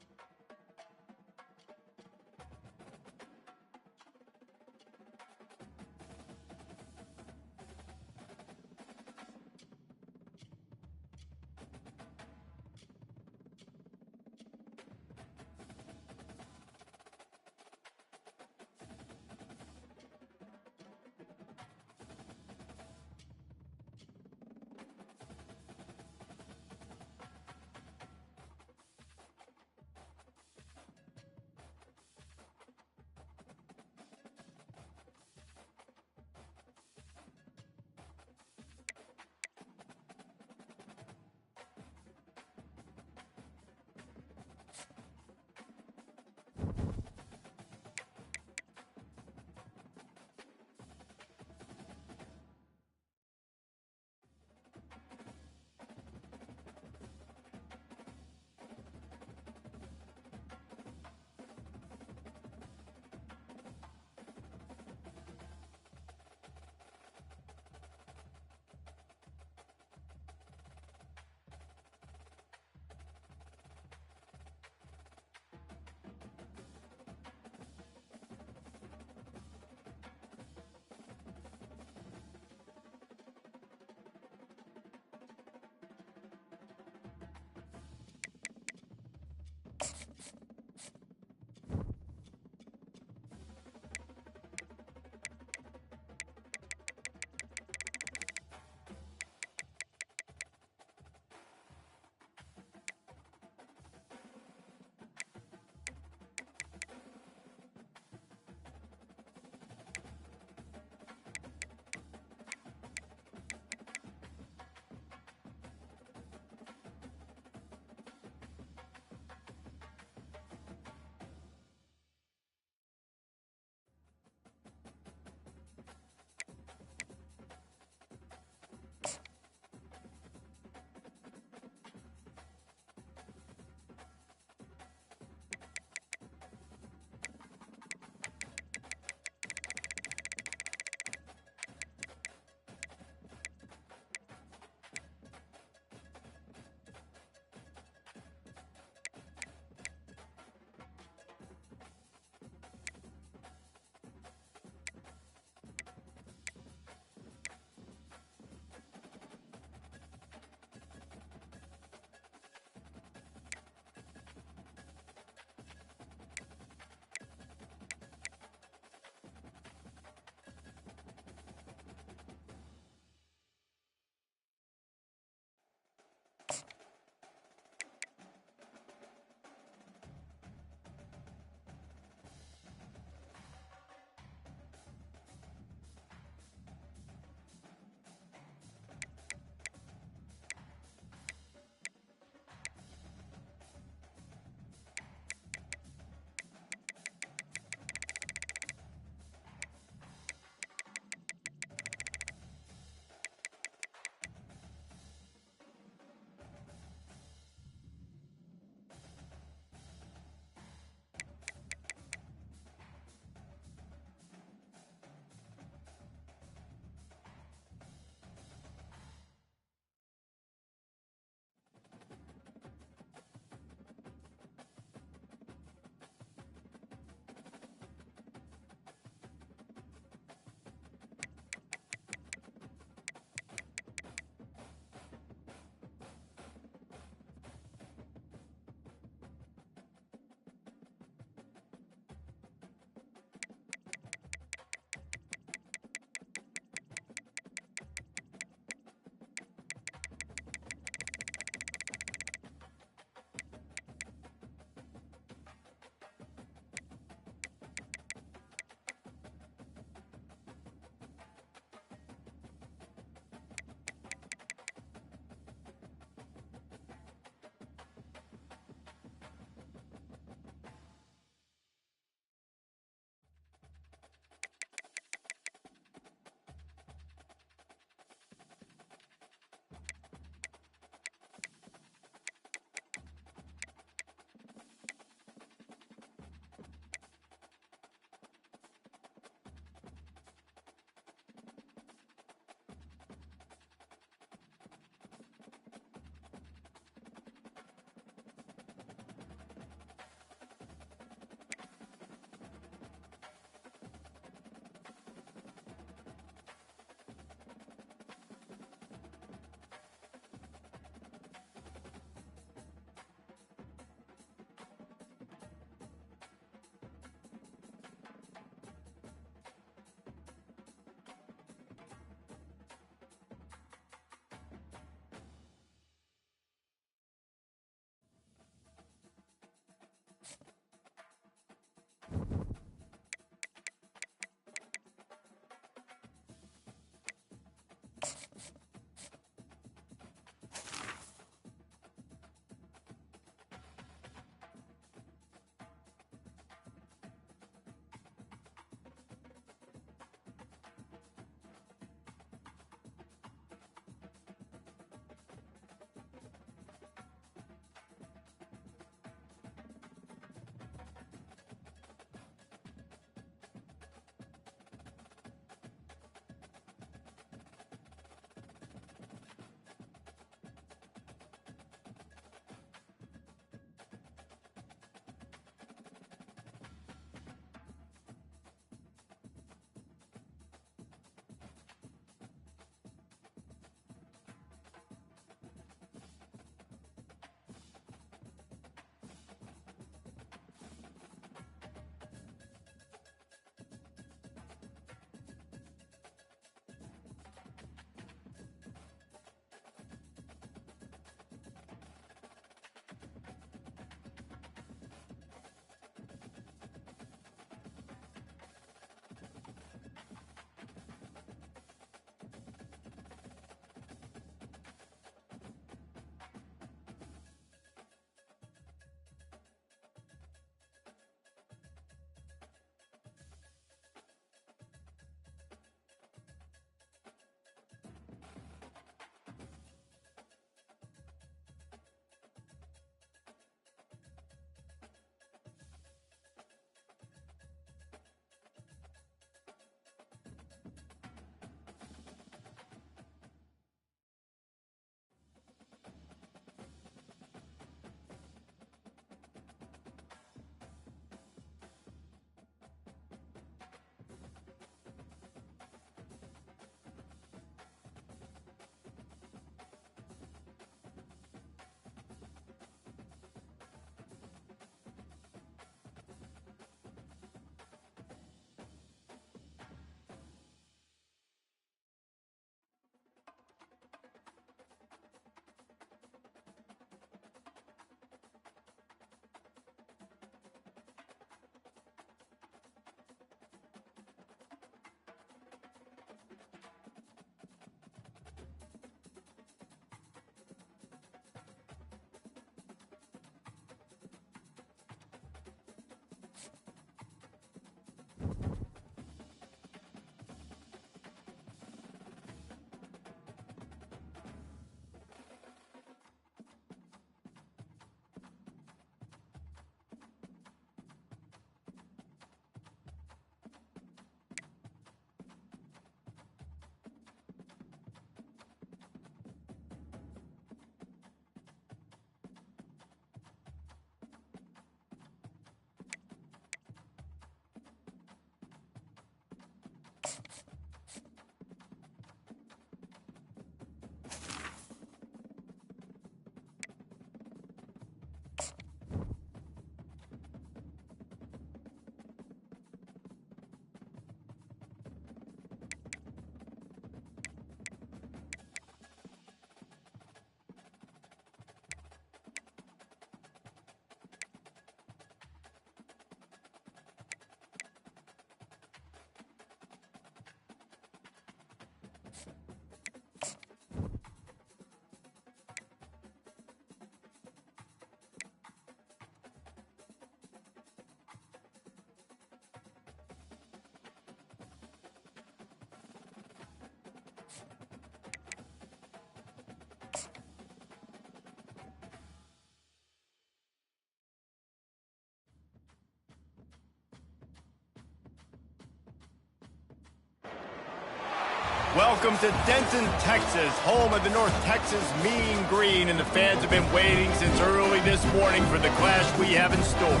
Welcome to Denton, Texas, home of the North Texas Mean Green, and the fans have been waiting since early this morning for the clash we have in store.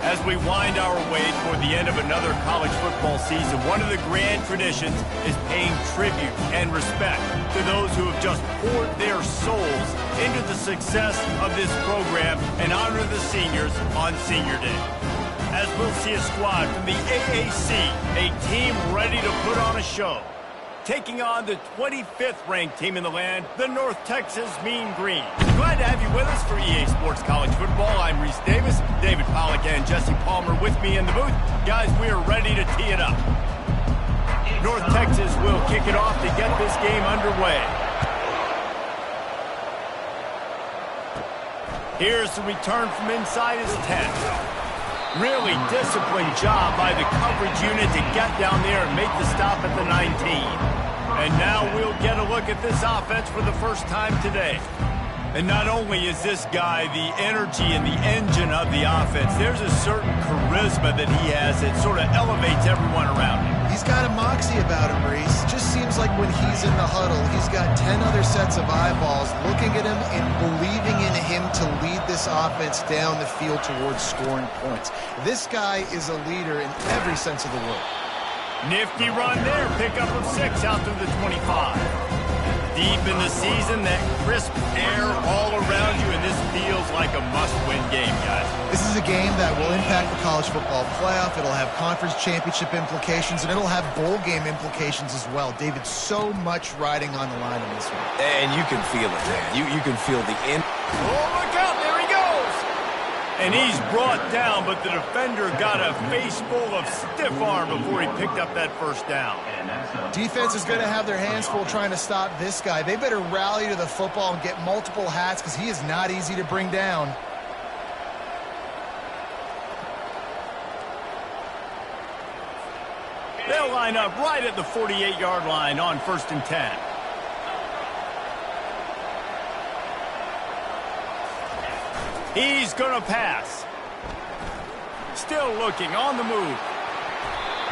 As we wind our way toward the end of another college football season, one of the grand traditions is paying tribute and respect to those who have just poured their souls into the success of this program and honor the seniors on Senior Day. As we'll see a squad from the AAC, a team ready to put on a show, taking on the 25th ranked team in the land, the North Texas Mean Green. Glad to have you with us for EA Sports College Football. I'm Reese Davis, David Pollack and Jesse Palmer with me in the booth. Guys, we are ready to tee it up. North Texas will kick it off to get this game underway. Here's the return from inside his 10. Really disciplined job by the coverage unit to get down there and make the stop at the 19. And now we'll get a look at this offense for the first time today. And not only is this guy the energy and the engine of the offense, there's a certain charisma that he has that sort of elevates everyone around him. He's got a moxie about him, Reese. Just seems like when he's in the huddle, he's got 10 other sets of eyeballs looking at him and believing in him to lead this offense down the field towards scoring points. This guy is a leader in every sense of the word. Nifty run there. Pickup of 6 out to the 25. Deep in the season, that crisp air all around you, and this feels like a must-win game, guys. This is a game that will impact the college football playoff. It'll have conference championship implications, and it'll have bowl game implications as well. David, so much riding on the line in this one. And you can feel it, man. You can feel the end. Oh, look out. There he goes. And he's brought down, but the defender got a face full of stiff arm before he picked up that first down. Defense is going to have their hands full trying to stop this guy. They better rally to the football and get multiple hats because he is not easy to bring down. They'll line up right at the 48-yard line on 1st and 10. He's going to pass. Still looking on the move.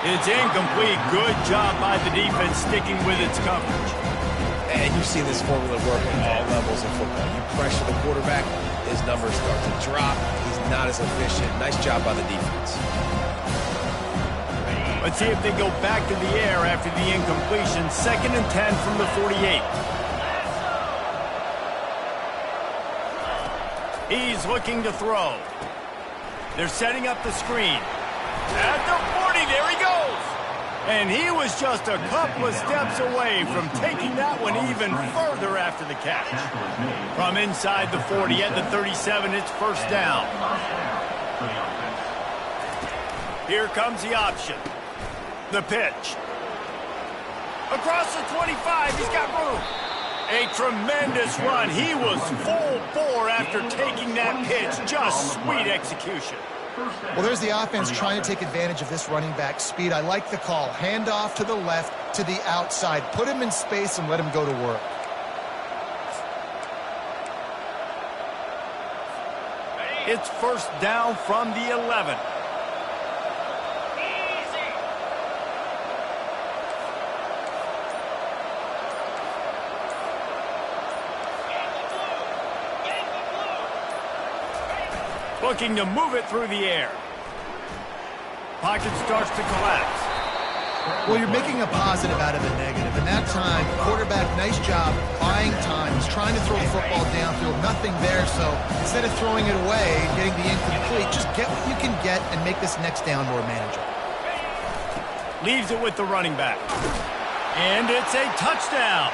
It's incomplete. Good job by the defense sticking with its coverage. And you've seen this formula work at all levels of football. You pressure the quarterback, his numbers start to drop. He's not as efficient. Nice job by the defense. Let's see if they go back to the air after the incompletion. 2nd and 10 from the 48. He's looking to throw. They're setting up the screen. At the 40, there he goes. And he was just a couple of steps away from taking that one even further after the catch. From inside the 40 at the 37, it's 1st down. Here comes the option. The pitch. Across the 25, he's got room. A tremendous run. He was full bore after taking that pitch. Just sweet execution. Well, there's the offense trying to take advantage of this running back speed. I like the call. Hand off to the left, to the outside. Put him in space and let him go to work. It's 1st down from the 11. Looking to move it through the air. Pocket starts to collapse. Well, you're making a positive out of a negative. And that time, quarterback, nice job buying time. He's trying to throw the football downfield. Nothing there, so instead of throwing it away and getting the incomplete, just get what you can get and make this next down more manageable. Leaves it with the running back. And it's a touchdown.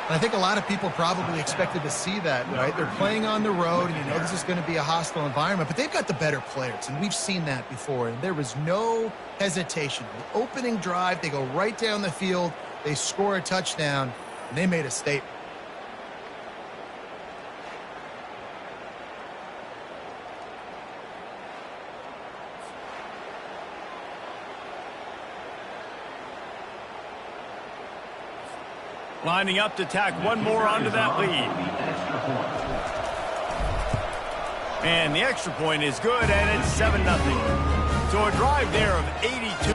And I think a lot of people probably expected to see that, right? They're playing on the road, and you know this is going to be a hostile environment, but they've got the better players, and we've seen that before, and there was no hesitation. The opening drive, they go right down the field, they score a touchdown, and they made a statement. Lining up to tack one more onto that lead. And the extra point is good, and it's 7-0. So a drive there of 82.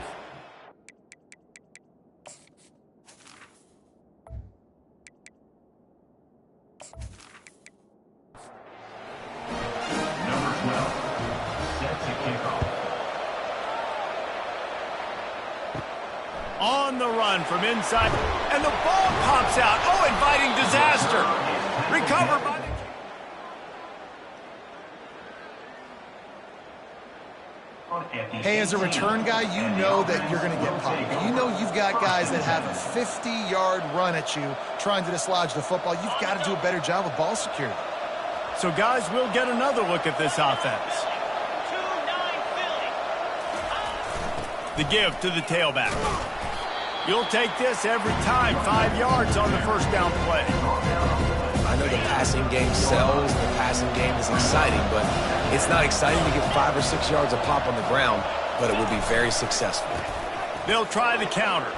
Number 12, set to kick off. On the run from inside, and the ball pops out. Oh, inviting disaster. Recovered by the... Hey, as a return guy, you know that you're going to get popped. You know you've got guys that have a 50-yard run at you trying to dislodge the football. You've got to do a better job of ball security. So, guys, we'll get another look at this offense. 2-9 Philly. The give to the tailback. You'll take this every time. 5 yards on the first down play. I know the passing game sells, the passing game is exciting, but it's not exciting to get 5 or 6 yards a pop on the ground, but it will be very successful. They'll try the counter.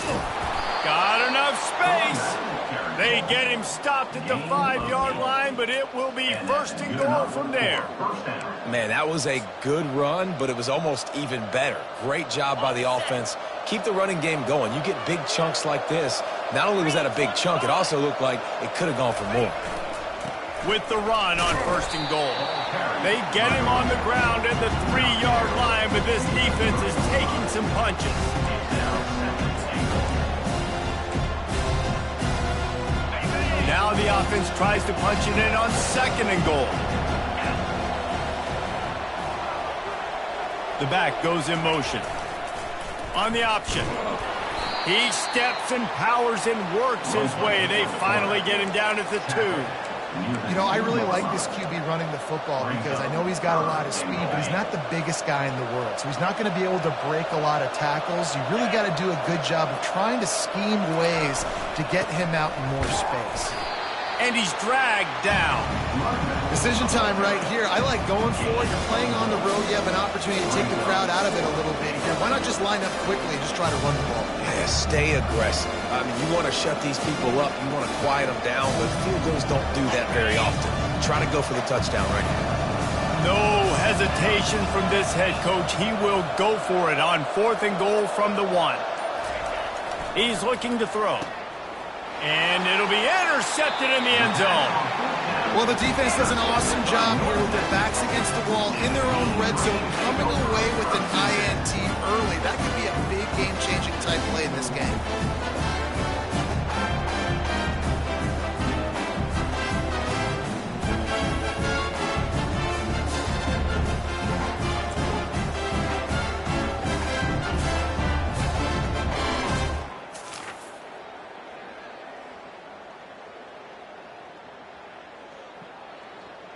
Got enough space. They get him stopped at the 5-yard line, but it will be first and goal from there. Man, that was a good run, but it was almost even better. Great job by the offense. Keep the running game going. You get big chunks like this. Not only was that a big chunk, it also looked like it could have gone for more. With the run on first and goal. They get him on the ground at the 3-yard line, but this defense is taking some punches. Now the offense tries to punch it in on second and goal. The back goes in motion. On the option. He steps and powers and works his way. They finally get him down at the 2. You know, I really like this QB running the football because I know he's got a lot of speed, but he's not the biggest guy in the world. So he's not going to be able to break a lot of tackles. You really got to do a good job of trying to scheme ways to get him out in more space. And he's dragged down. Decision time right here. I like going for it. You're playing on the road. You have an opportunity to take the crowd out of it a little bit here. Why not just line up quickly and just try to run the ball? Yeah, stay aggressive. I mean, you want to shut these people up. You want to quiet them down, but field goals don't do that very often. Try to go for the touchdown right here. No hesitation from this head coach. He will go for it on 4th and goal from the 1. He's looking to throw. And it'll be intercepted in the end zone. Well, the defense does an awesome job here with their backs against the wall in their own red zone, coming away with an INT early. That could be a big game-changing type play in this game.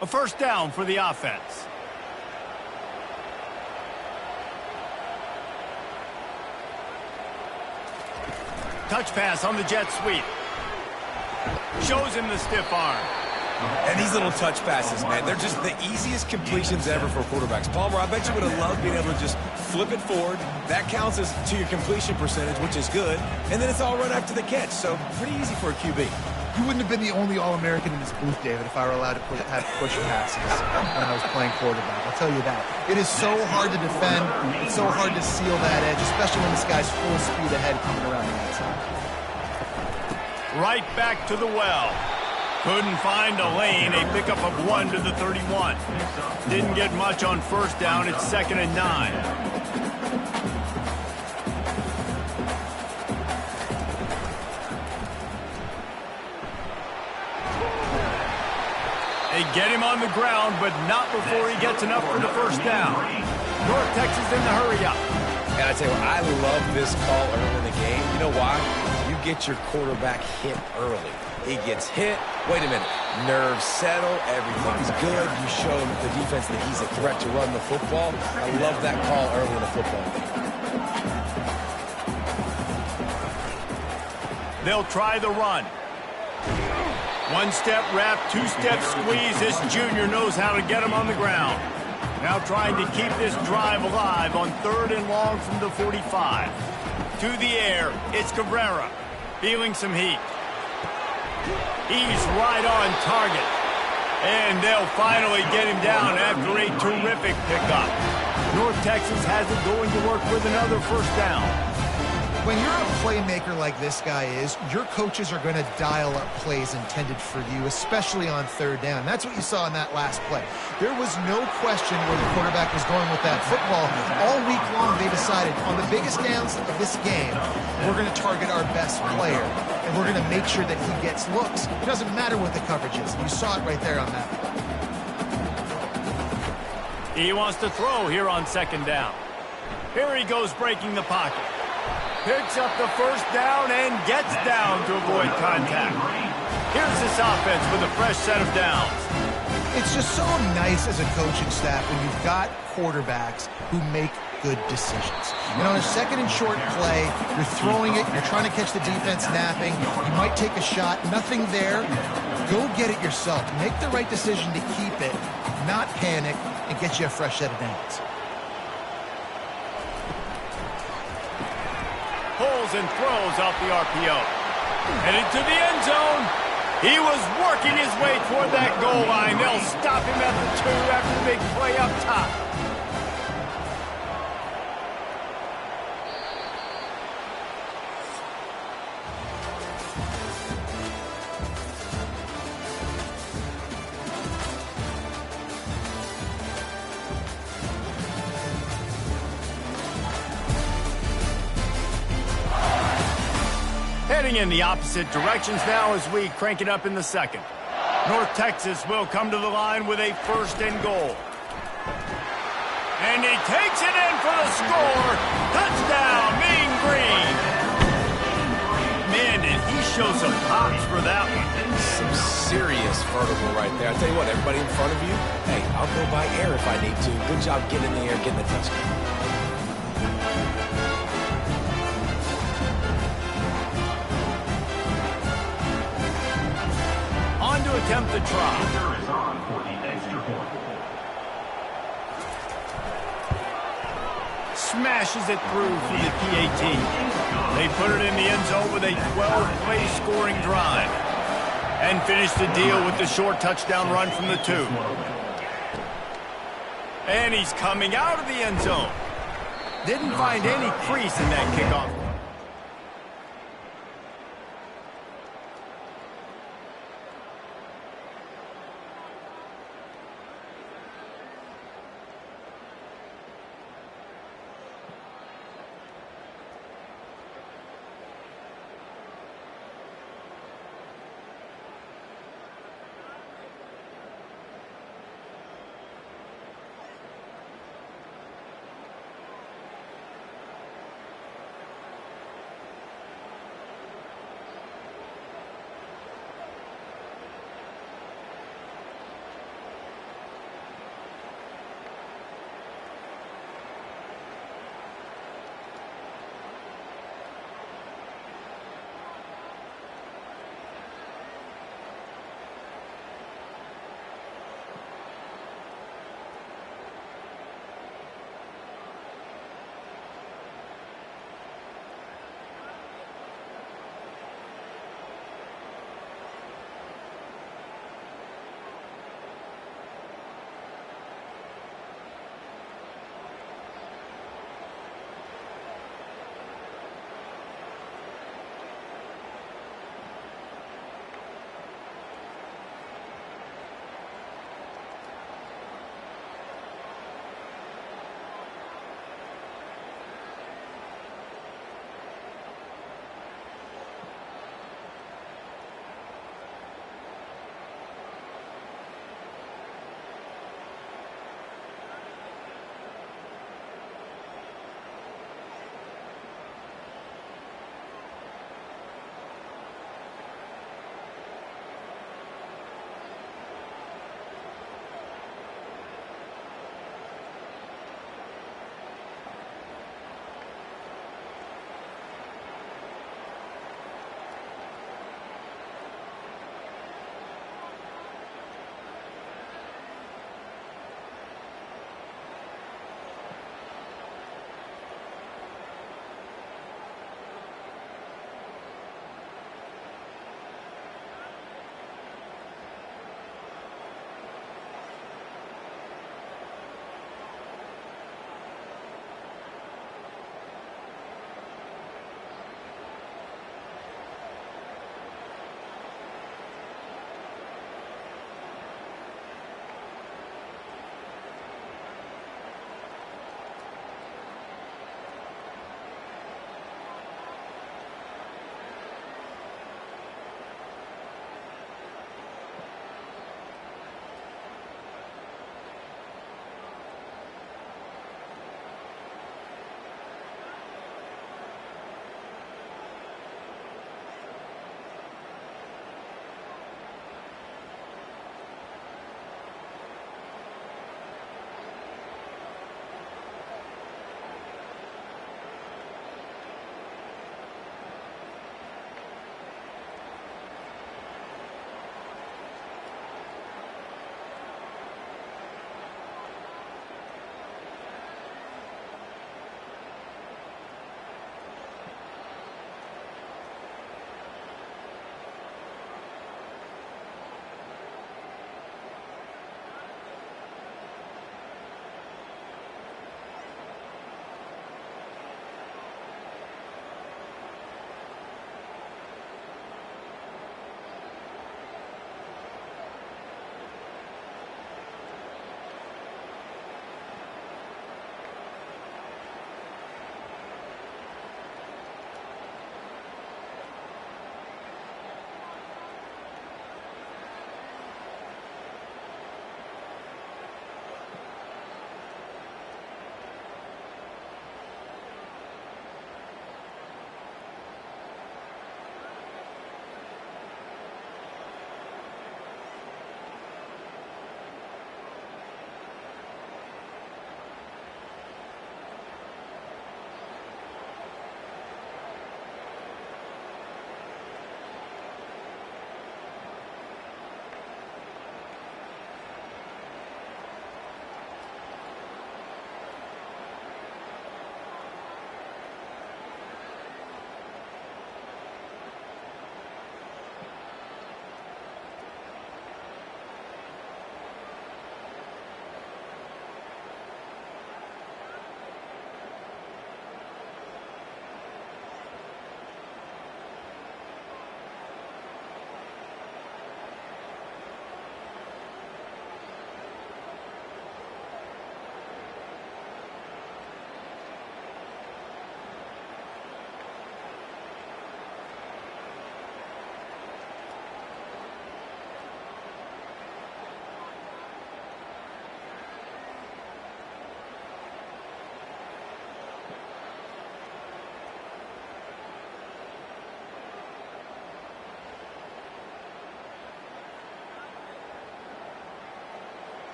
A first down for the offense. Touch pass on the jet sweep. Shows him the stiff arm. And these little touch passes, man, they're just the easiest completions ever for quarterbacks. Palmer, I bet you would have loved being able to just flip it forward. That counts as to your completion percentage, which is good. And then it's all run after the catch, so pretty easy for a QB. You wouldn't have been the only All-American in this booth, David, if I were allowed to have push passes when I was playing quarterback. I'll tell you that. It is so hard to defend. It's so hard to seal that edge, especially when this guy's full speed ahead coming around the outside. Right back to the well. Couldn't find a lane. A pickup of 1 to the 31. Didn't get much on first down. It's 2nd and 9. They get him on the ground, but not before he gets enough for the first down. North Texas in the hurry up. And I tell you what, I love this call early in the game. You know why? You get your quarterback hit early. He gets hit. Wait a minute. Nerves settle. Everything's good. You show the defense that he's a threat to run the football. I love that call early in the football game. They'll try the run. One-step wrap, two-step squeeze. This junior knows how to get him on the ground. Now trying to keep this drive alive on 3rd and long from the 45. To the air, it's Cabrera. Feeling some heat. He's right on target. And they'll finally get him down after a terrific pickup. North Texas has it going to work with another first down. When you're a playmaker like this guy is, your coaches are going to dial up plays intended for you, especially on 3rd down. That's what you saw in that last play. There was no question where the quarterback was going with that football. All week long, they decided on the biggest downs of this game, we're going to target our best player, and we're going to make sure that he gets looks. It doesn't matter what the coverage is. You saw it right there on that play. He wants to throw here on 2nd down. Here he goes breaking the pocket. Picks up the first down and gets down to avoid contact. Here's this offense with a fresh set of downs. It's just so nice as a coaching staff when you've got quarterbacks who make good decisions. And on a 2nd and short play, you're throwing it, you're trying to catch the defense napping, you might take a shot, nothing there. Go get it yourself. Make the right decision to keep it, not panic, and get you a fresh set of downs. Pulls and throws off the RPO. Headed to the end zone. He was working his way toward that goal line. They'll stop him at the 2 after the big play up top. Heading in the opposite directions now as we crank it up in the 2nd. North Texas will come to the line with a 1st and goal. And he takes it in for the score. Touchdown, Mean Green. Man, did he show some pops for that one. Some serious vertical right there. I tell you what, everybody in front of you, hey, I'll go by air if I need to. Good job getting in the air, getting the touchdown. To attempt the try. Smashes it through for the PAT. They put it in the end zone with a 12-play scoring drive. And finish the deal with the short touchdown run from the 2. And he's coming out of the end zone. Didn't find any crease in that kickoff.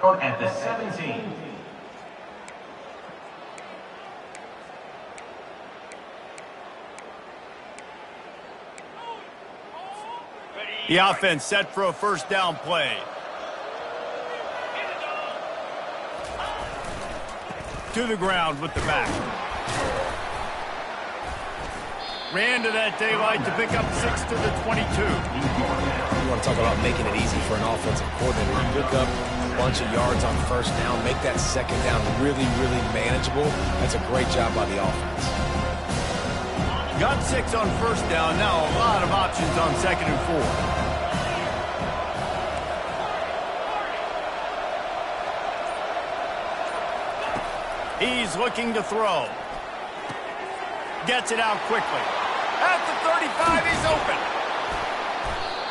At the 17. The offense set for a first down play. To the ground with the back. Ran to that daylight to pick up 6 to the 22. You want to talk about making it easy for an offensive coordinator. You pick up a bunch of yards on first down, make that second down really, really manageable. That's a great job by the offense. Got 6 on first down. Now a lot of options on 2nd and 4. He's looking to throw. Gets it out quickly. At the 35, he's open.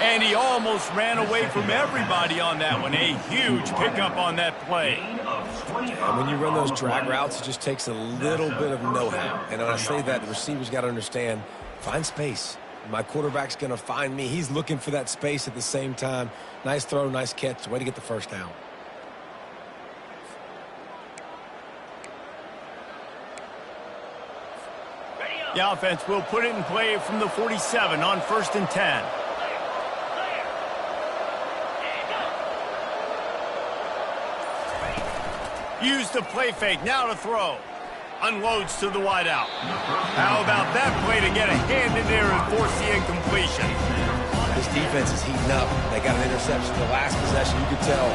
And he almost ran away from everybody on that one. A huge pickup on that play. And when you run those drag routes, it just takes a little bit of know-how. And when I say that, the receivers got to understand, find space. My quarterback's going to find me. He's looking for that space at the same time. Nice throw, nice catch. Way to get the first down. The offense will put it in play from the 47 on 1st and 10. Use the play fake, now to throw. Unloads to the wideout. How about that play to get a hand in there and force the incompletion? This defense is heating up. They got an interception the last possession. You could tell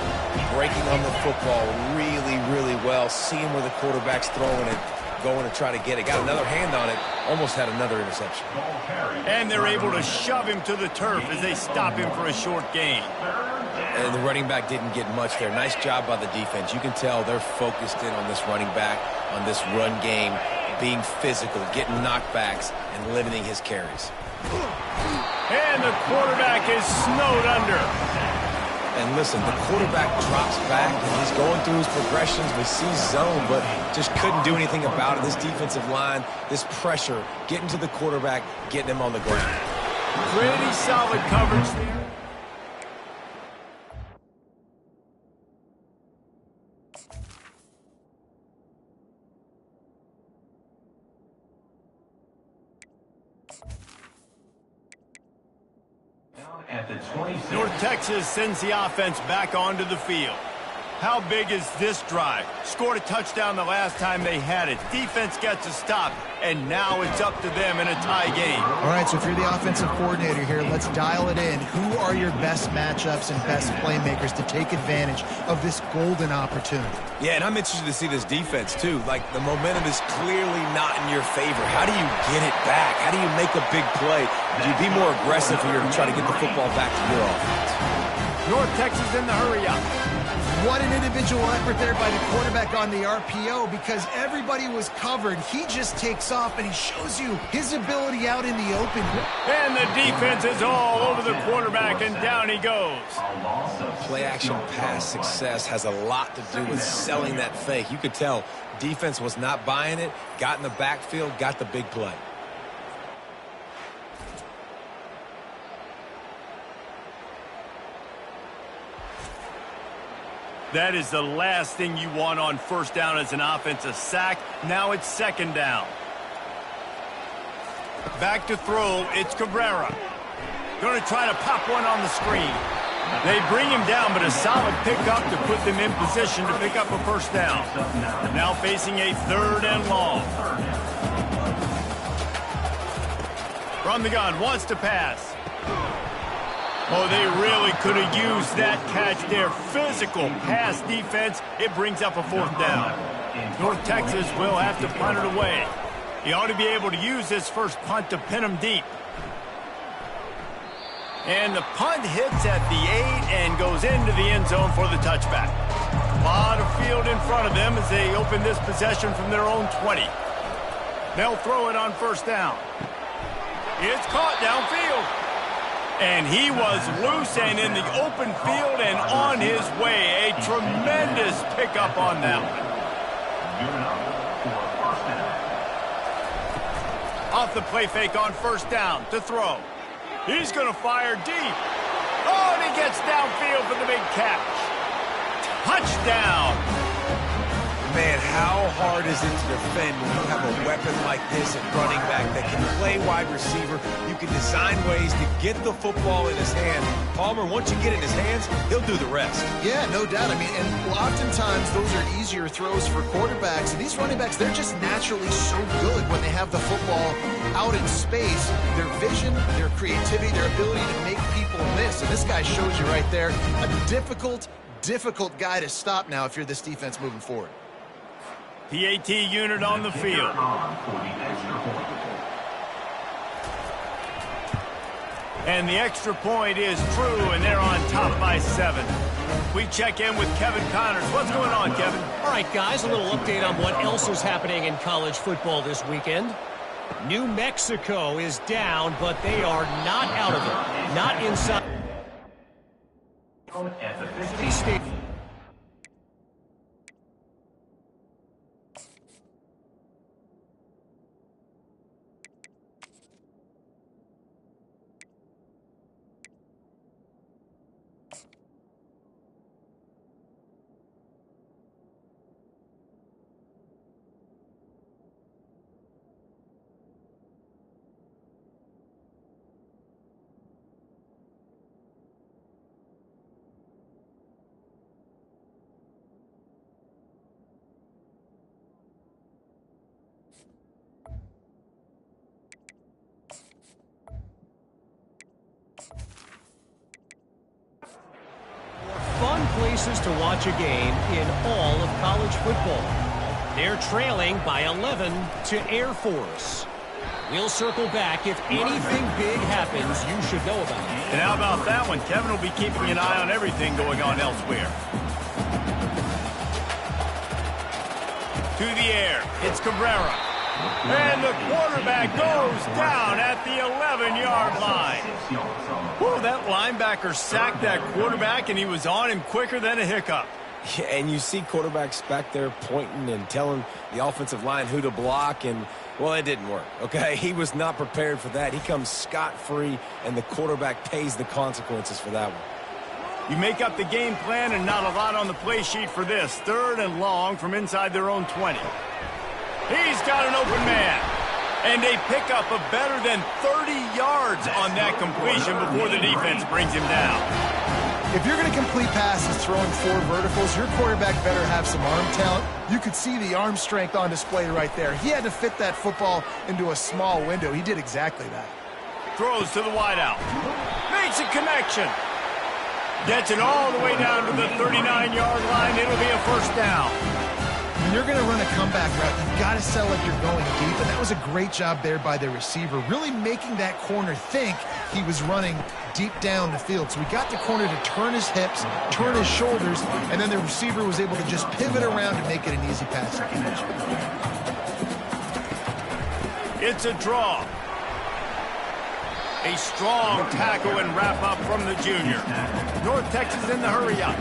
breaking on the football really, really well. Seeing where the quarterback's throwing it, going to try to get it. Got another hand on it. Almost had another interception. And they're able to shove him to the turf as they stop him for a short gain. And the running back didn't get much there. Nice job by the defense. You can tell they're focused in on this running back, on this run game, being physical, getting knockbacks, and limiting his carries. And the quarterback is snowed under. And listen, the quarterback drops back, and he's going through his progressions. We see zone, but just couldn't do anything about it. This defensive line, this pressure, getting to the quarterback, getting him on the ground. Pretty solid coverage there. At the 26. North Texas sends the offense back onto the field. How big is this drive? Scored a touchdown the last time they had it. Defense gets a stop, and now it's up to them in a tie game. All right, so if you're the offensive coordinator here, let's dial it in. Who are your best matchups and best playmakers to take advantage of this golden opportunity? Yeah, and I'm interested to see this defense, too. Like, the momentum is clearly not in your favor. How do you get it back? How do you make a big play? Do you be more aggressive here and try to get the football back to your offense? North Texas in the hurry-up. What an individual effort there by the quarterback on the RPO, because everybody was covered. He just takes off, and he shows you his ability out in the open. And the defense is all over the quarterback, and down he goes. Play-action pass success has a lot to do with selling that fake. You could tell defense was not buying it, got in the backfield, got the big play. That is the last thing you want on first down as an offensive sack. Now it's 2nd down. Back to throw, it's Cabrera. Going to try to pop one on the screen. They bring him down, but a solid pickup to put them in position to pick up a first down. Now facing a 3rd and long. From the gun, wants to pass. Oh, they really could have used that catch there. Physical pass defense. It brings up a 4th down. North Texas will have to punt it away. He ought to be able to use this first punt to pin him deep. And the punt hits at the 8 and goes into the end zone for the touchback. A lot of field in front of them as they open this possession from their own 20. They'll throw it on first down. It's caught downfield. And he was loose and in the open field and on his way. A tremendous pickup on that one. Off the play fake on first down to throw. He's going to fire deep. Oh, and he gets downfield for the big catch. Touchdown! Man, how hard is it to defend when you have a weapon like this at running back that can play wide receiver? You can design ways to get the football in his hand. Palmer, once you get it in his hands, he'll do the rest. Yeah, no doubt. I mean, and oftentimes those are easier throws for quarterbacks. And these running backs, they're just naturally so good when they have the football out in space. Their vision, their creativity, their ability to make people miss. And this guy shows you right there a difficult guy to stop now if you're this defense moving forward. PAT unit on the field. And the extra point is true, and they're on top by 7. We check in with Kevin Connors. What's going on, Kevin? All right, guys, a little update on what else is happening in college football this weekend. New Mexico is down, but they are not out of it. Not inside. At the 15. Fun places to watch a game in all of college football. They're trailing by 11 to Air Force. We'll circle back if anything big happens you should know about it. And how about that one? Kevin will be keeping an eye on everything going on elsewhere. To the air, it's Cabrera. And the quarterback goes down at the 11-yard line. Whoa, that linebacker sacked that quarterback, and he was on him quicker than a hiccup. Yeah, and you see quarterbacks back there pointing and telling the offensive line who to block, and, well, it didn't work, okay? He was not prepared for that. He comes scot-free, and the quarterback pays the consequences for that one. You make up the game plan and not a lot on the play sheet for this. 3rd and long from inside their own 20. He's got an open man. And they pick up a better than 30 yards on that completion before the defense brings him down. If you're going to complete passes throwing 4 verticals, your quarterback better have some arm talent. You could see the arm strength on display right there. He had to fit that football into a small window. He did exactly that. Throws to the wideout. Makes a connection. Gets it all the way down to the 39-yard line. It'll be a first down. When you're going to run a comeback route, you've got to sell like you're going deep, and that was a great job there by the receiver, really making that corner think he was running deep down the field. So we got the corner to turn his hips, turn his shoulders, and then the receiver was able to just pivot around and make it an easy pass. It's a draw. A strong tackle and wrap-up from the junior. North Texas in the hurry-up.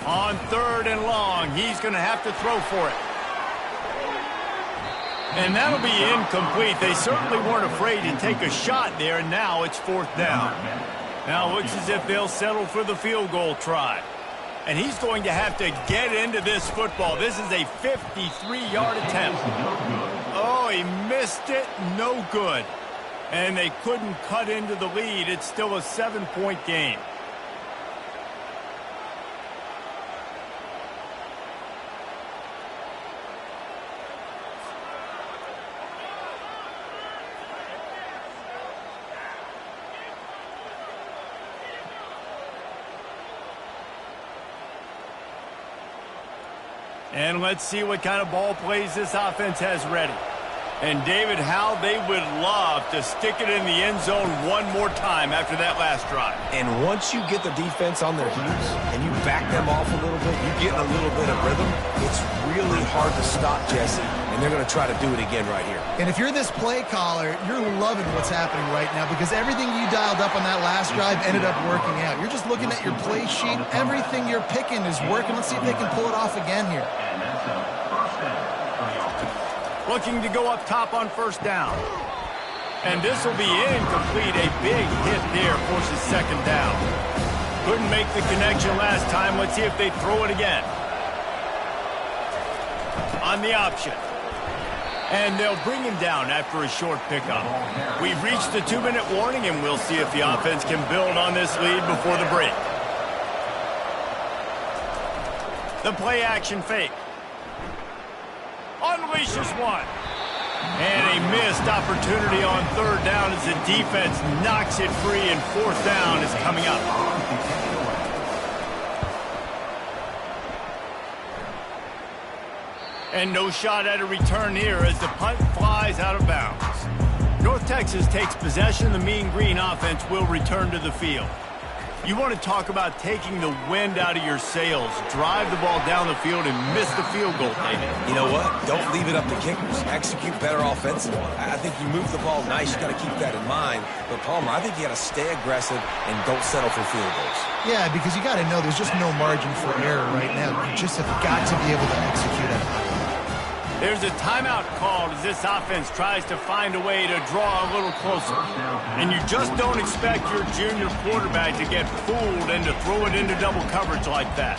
On 3rd and long, he's going to have to throw for it. And that'll be incomplete. They certainly weren't afraid to take a shot there, and now it's 4th down. Now it looks as if they'll settle for the field goal try. And he's going to have to get into this football. This is a 53-yard attempt. Oh, he missed it. No good. And they couldn't cut into the lead. It's still a 7-point game. And let's see what kind of ball plays this offense has ready. And, David, how they would love to stick it in the end zone one more time after that last drive. And once you get the defense on their heels and you back them off a little bit, you get a little bit of rhythm, it's really hard to stop Jesse, and they're going to try to do it again right here. And if you're this play caller, you're loving what's happening right now because everything you dialed up on that last drive ended up working out. You're just looking at your play sheet. Everything you're picking is working. Let's see if they can pull it off again here. Looking to go up top on 1st down. And this will be incomplete. A big hit there forces second down. Couldn't make the connection last time. Let's see if they throw it again. On the option. And they'll bring him down after a short pickup. We've reached the 2-minute warning, and we'll see if the offense can build on this lead before the break. The play action fake. Unleashes one. And a missed opportunity on third down as the defense knocks it free, and fourth down is coming up. And no shot at a return here as the punt flies out of bounds. North Texas takes possession. The Mean Green offense will return to the field. You want to talk about taking the wind out of your sails. Drive the ball down the field and miss the field goal, David. You know what? Don't leave it up to kickers. Execute better offensively. I think you move the ball nice. You got to keep that in mind. But, Palmer, I think you got to stay aggressive and don't settle for field goals. Yeah, because you got to know there's just no margin for error right now. You just have got to be able to execute at a high level. There's a timeout called as this offense tries to find a way to draw a little closer. And you just don't expect your junior quarterback to get fooled and to throw it into double coverage like that.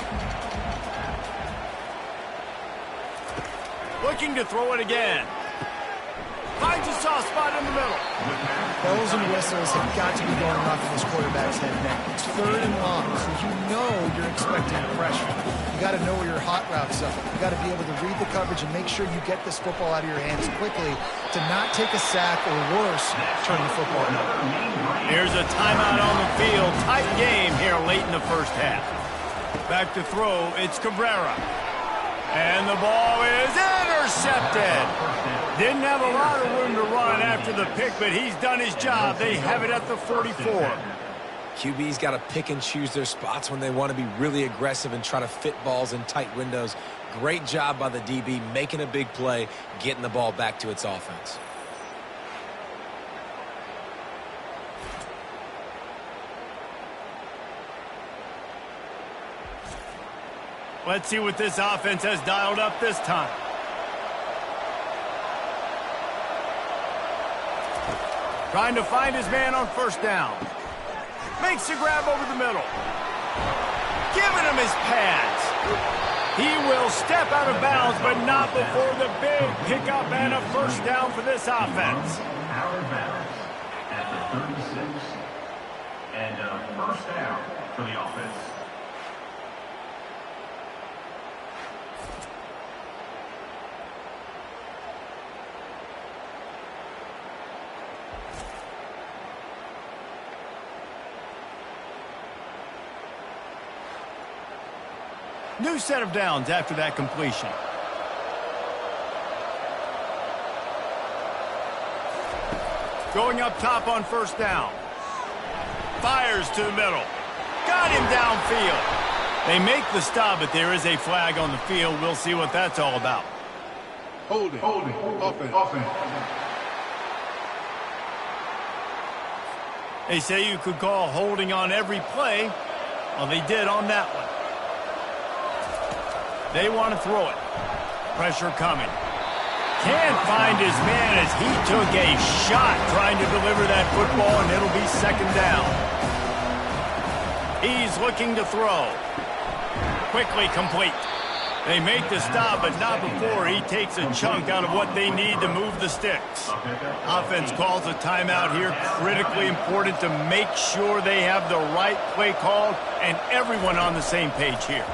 Looking to throw it again. Finds a soft spot in the middle. Bells and whistles have got to be going off in this quarterback's head now. It's third and long, so you know you're expecting pressure. You got to know where your hot routes are. You got to be able to read the coverage and make sure you get this football out of your hands quickly to not take a sack or worse, turn the football over. Here's a timeout on the field. Tight game here late in the first half. Back to throw, it's Cabrera. And the ball is intercepted. Didn't have a lot of room to run after the pick, but he's done his job. They have it at the 44. QB's got to pick and choose their spots when they want to be really aggressive and try to fit balls in tight windows. Great job by the DB making a big play, getting the ball back to its offense. Let's see what this offense has dialed up this time. Trying to find his man on first down. Makes the grab over the middle. Giving him his pads. He will step out of bounds, but not before the big pickup and a first down for this offense. Out of bounds at the 36. And a first down for the offense. New set of downs after that completion. Going up top on first down. Fires to the middle. Got him downfield. They make the stop, but there is a flag on the field. We'll see what that's all about. Holding. Offense. They say you could call holding on every play. Well, they did on that one. They want to throw it. Pressure coming. Can't find his man as he took a shot trying to deliver that football, and it'll be second down. He's looking to throw. Quickly complete. They make the stop, but not before he takes a chunk out of what they need to move the sticks. Offense calls a timeout here. Critically important to make sure they have the right play called and everyone on the same page here.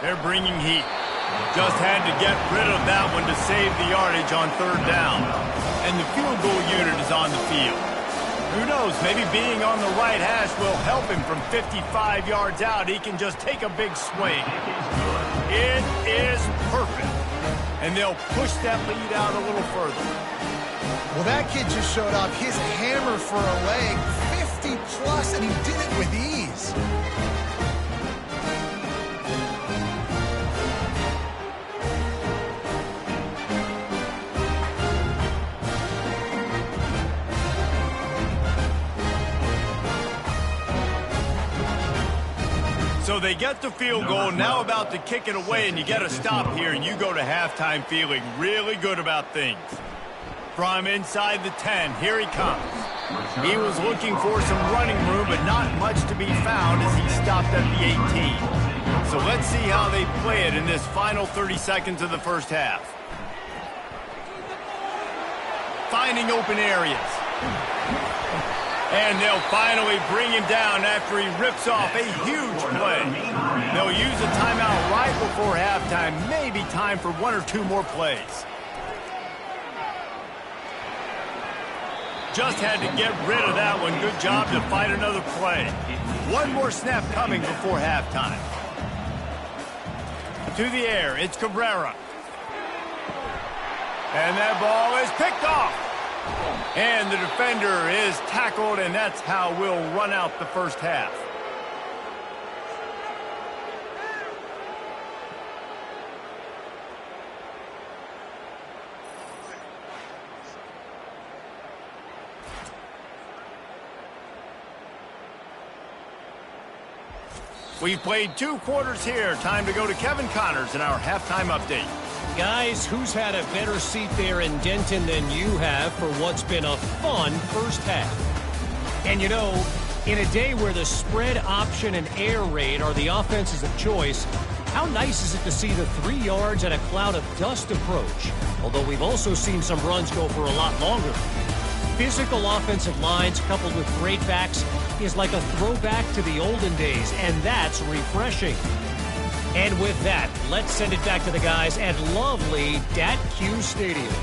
They're bringing heat. Just had to get rid of that one to save the yardage on third down. And the field goal unit is on the field. Who knows, maybe being on the right hash will help him from 55 yards out. He can just take a big swing. It is perfect. And they'll push that lead out a little further. Well, that kid just showed off his hammer for a leg, 50 plus, and he did it with ease. So they get the field goal, now about to kick it away, and you get a stop here, and you go to halftime feeling really good about things. From inside the 10, here he comes. He was looking for some running room, but not much to be found as he stopped at the 18. So let's see how they play it in this final 30 seconds of the first half. Finding open areas. And they'll finally bring him down after he rips off a huge play. They'll use a timeout right before halftime, maybe time for one or two more plays. Just had to get rid of that one. Good job to fight another play. One more snap coming before halftime. To the air, it's Cabrera. And that ball is picked off. And the defender is tackled, and that's how we'll run out the first half. We've played 2 quarters here. Time to go to Kevin Connors in our halftime update. Guys, who's had a better seat there in Denton than you have for what's been a fun first half? And you know, in a day where the spread option and air raid are the offenses of choice, how nice is it to see the 3 yards and a cloud of dust approach? Although we've also seen some runs go for a lot longer. Physical offensive lines coupled with great backs is like a throwback to the olden days, and that's refreshing. And with that, let's send it back to the guys at lovely Dat-Q Stadium.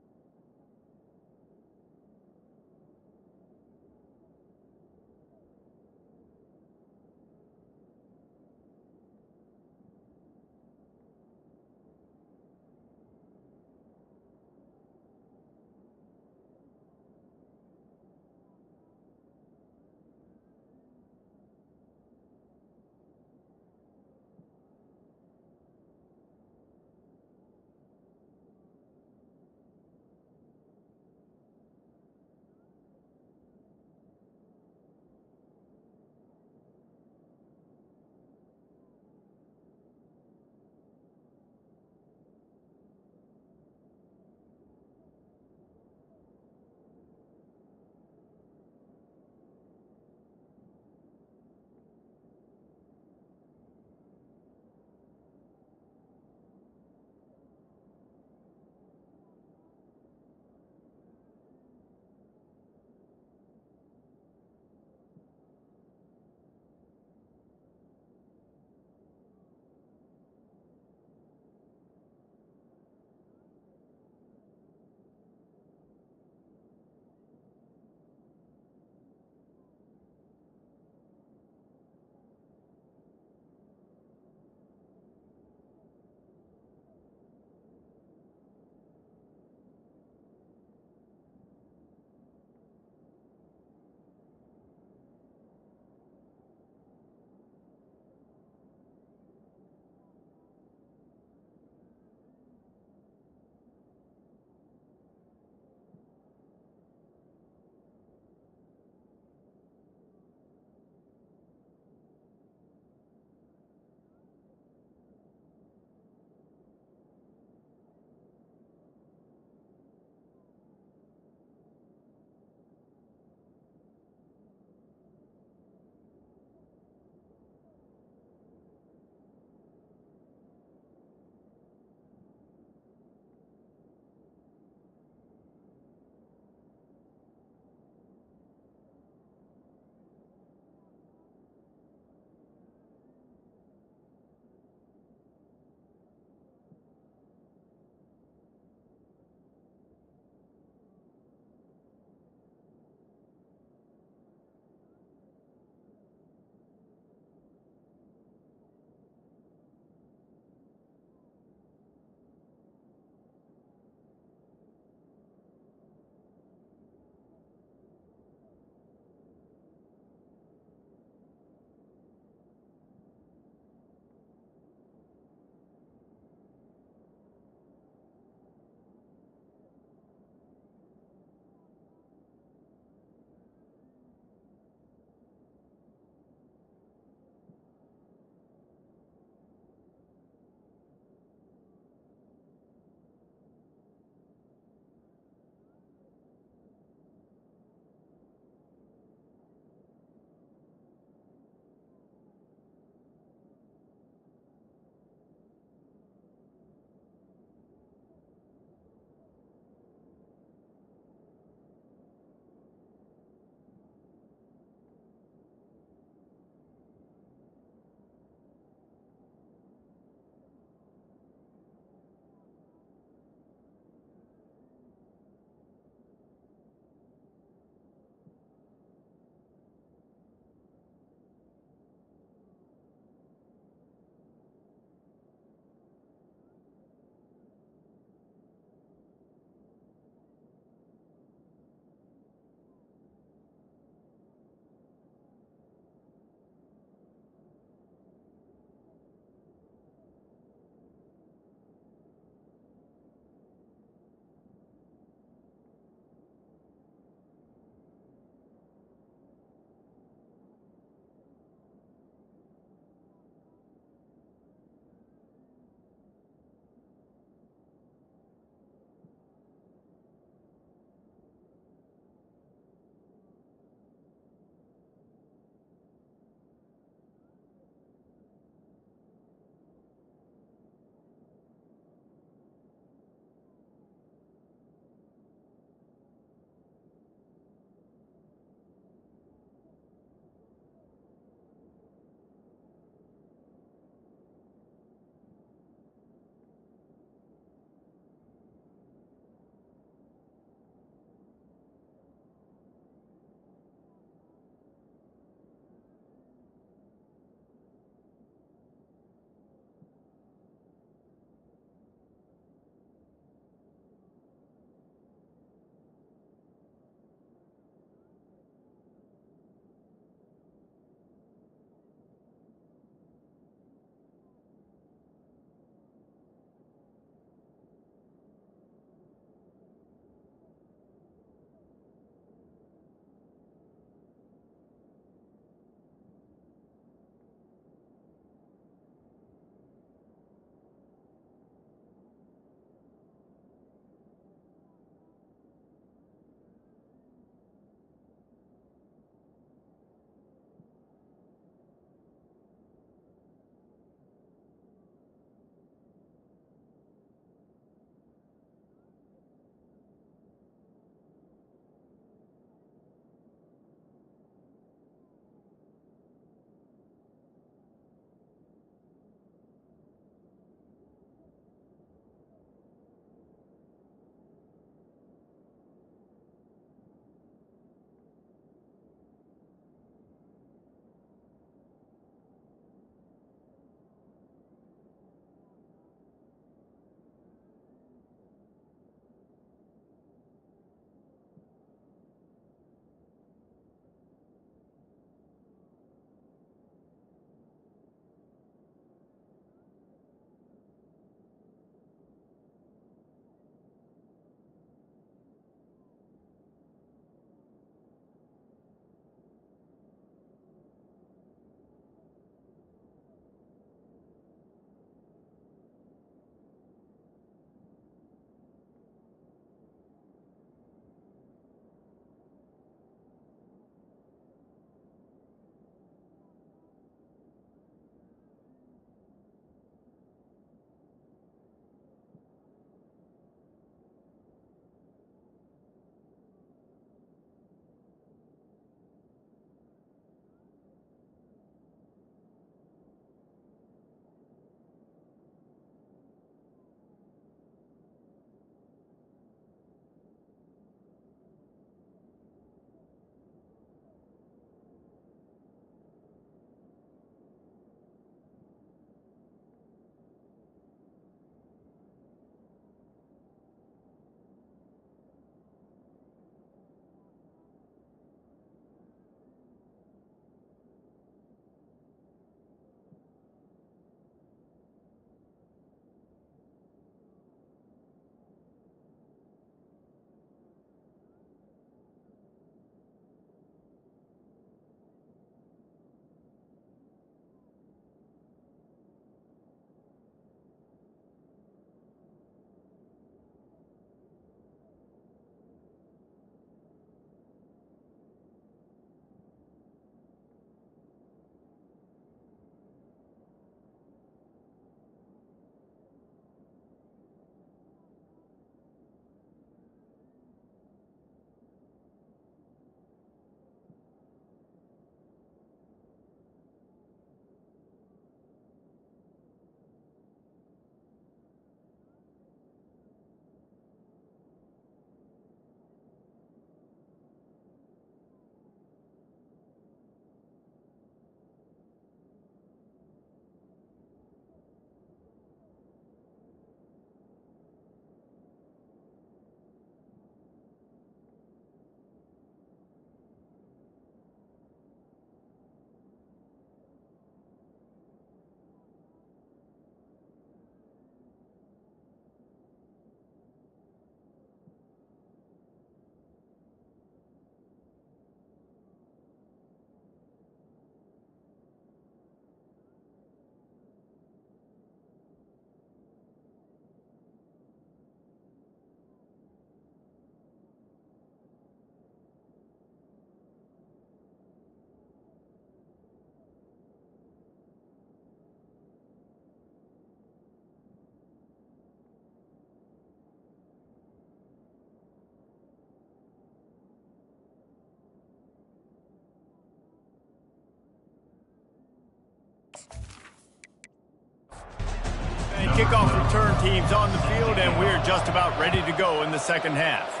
kickoff return teams on the field, and we're just about ready to go in the second half.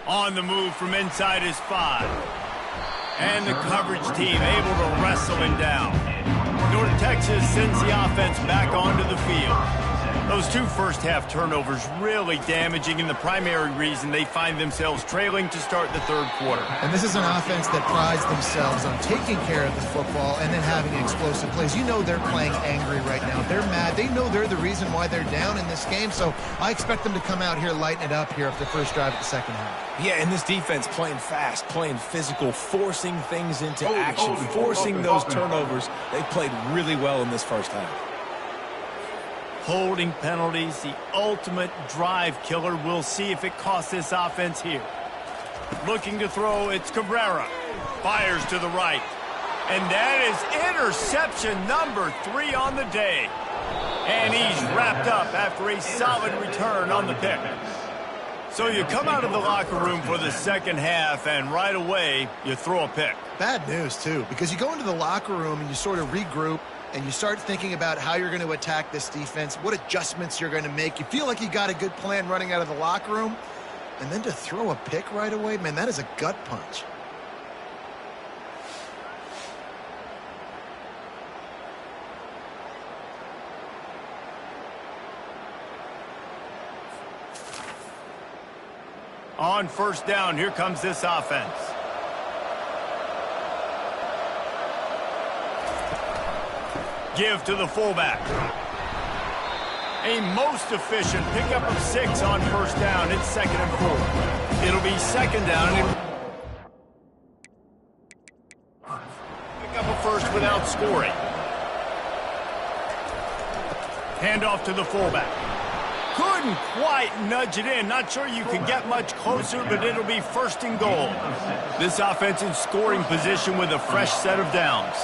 On the move from inside his 5. And the coverage team able to wrestle him down. North Texas sends the offense back onto the field. Those 2 first-half turnovers really damaging, and the primary reason they find themselves trailing to start the third quarter. And this is an offense that prides themselves on taking care of the football and then having explosive plays. You know they're playing angry right now. They're mad. They know they're the reason why they're down in this game, so I expect them to come out here, lighten it up here after the first drive of the second half. Yeah, and this defense playing fast, playing physical, forcing things into action, forcing those turnovers. They played really well in this first half. Holding penalties, the ultimate drive killer. We'll see if it costs this offense here. Looking to throw, it's Cabrera. Fires to the right. And that is interception number 3 on the day. And he's wrapped up after a solid return on the pick. So you come out of the locker room for the second half, and right away, you throw a pick. Bad news, too, because you go into the locker room and you sort of regroup, and you start thinking about how you're going to attack this defense, what adjustments you're going to make. You feel like you got a good plan running out of the locker room, and then to throw a pick right away, man, that is a gut punch. On first down, here comes this offense. Give to the fullback. A most efficient pickup of 6 on first down. It's 2nd and 4. It'll be 2nd down. Pick up a first without scoring. Handoff to the fullback. Couldn't quite nudge it in. Not sure you can get much closer, but it'll be 1st and goal. This offense in scoring position with a fresh set of downs.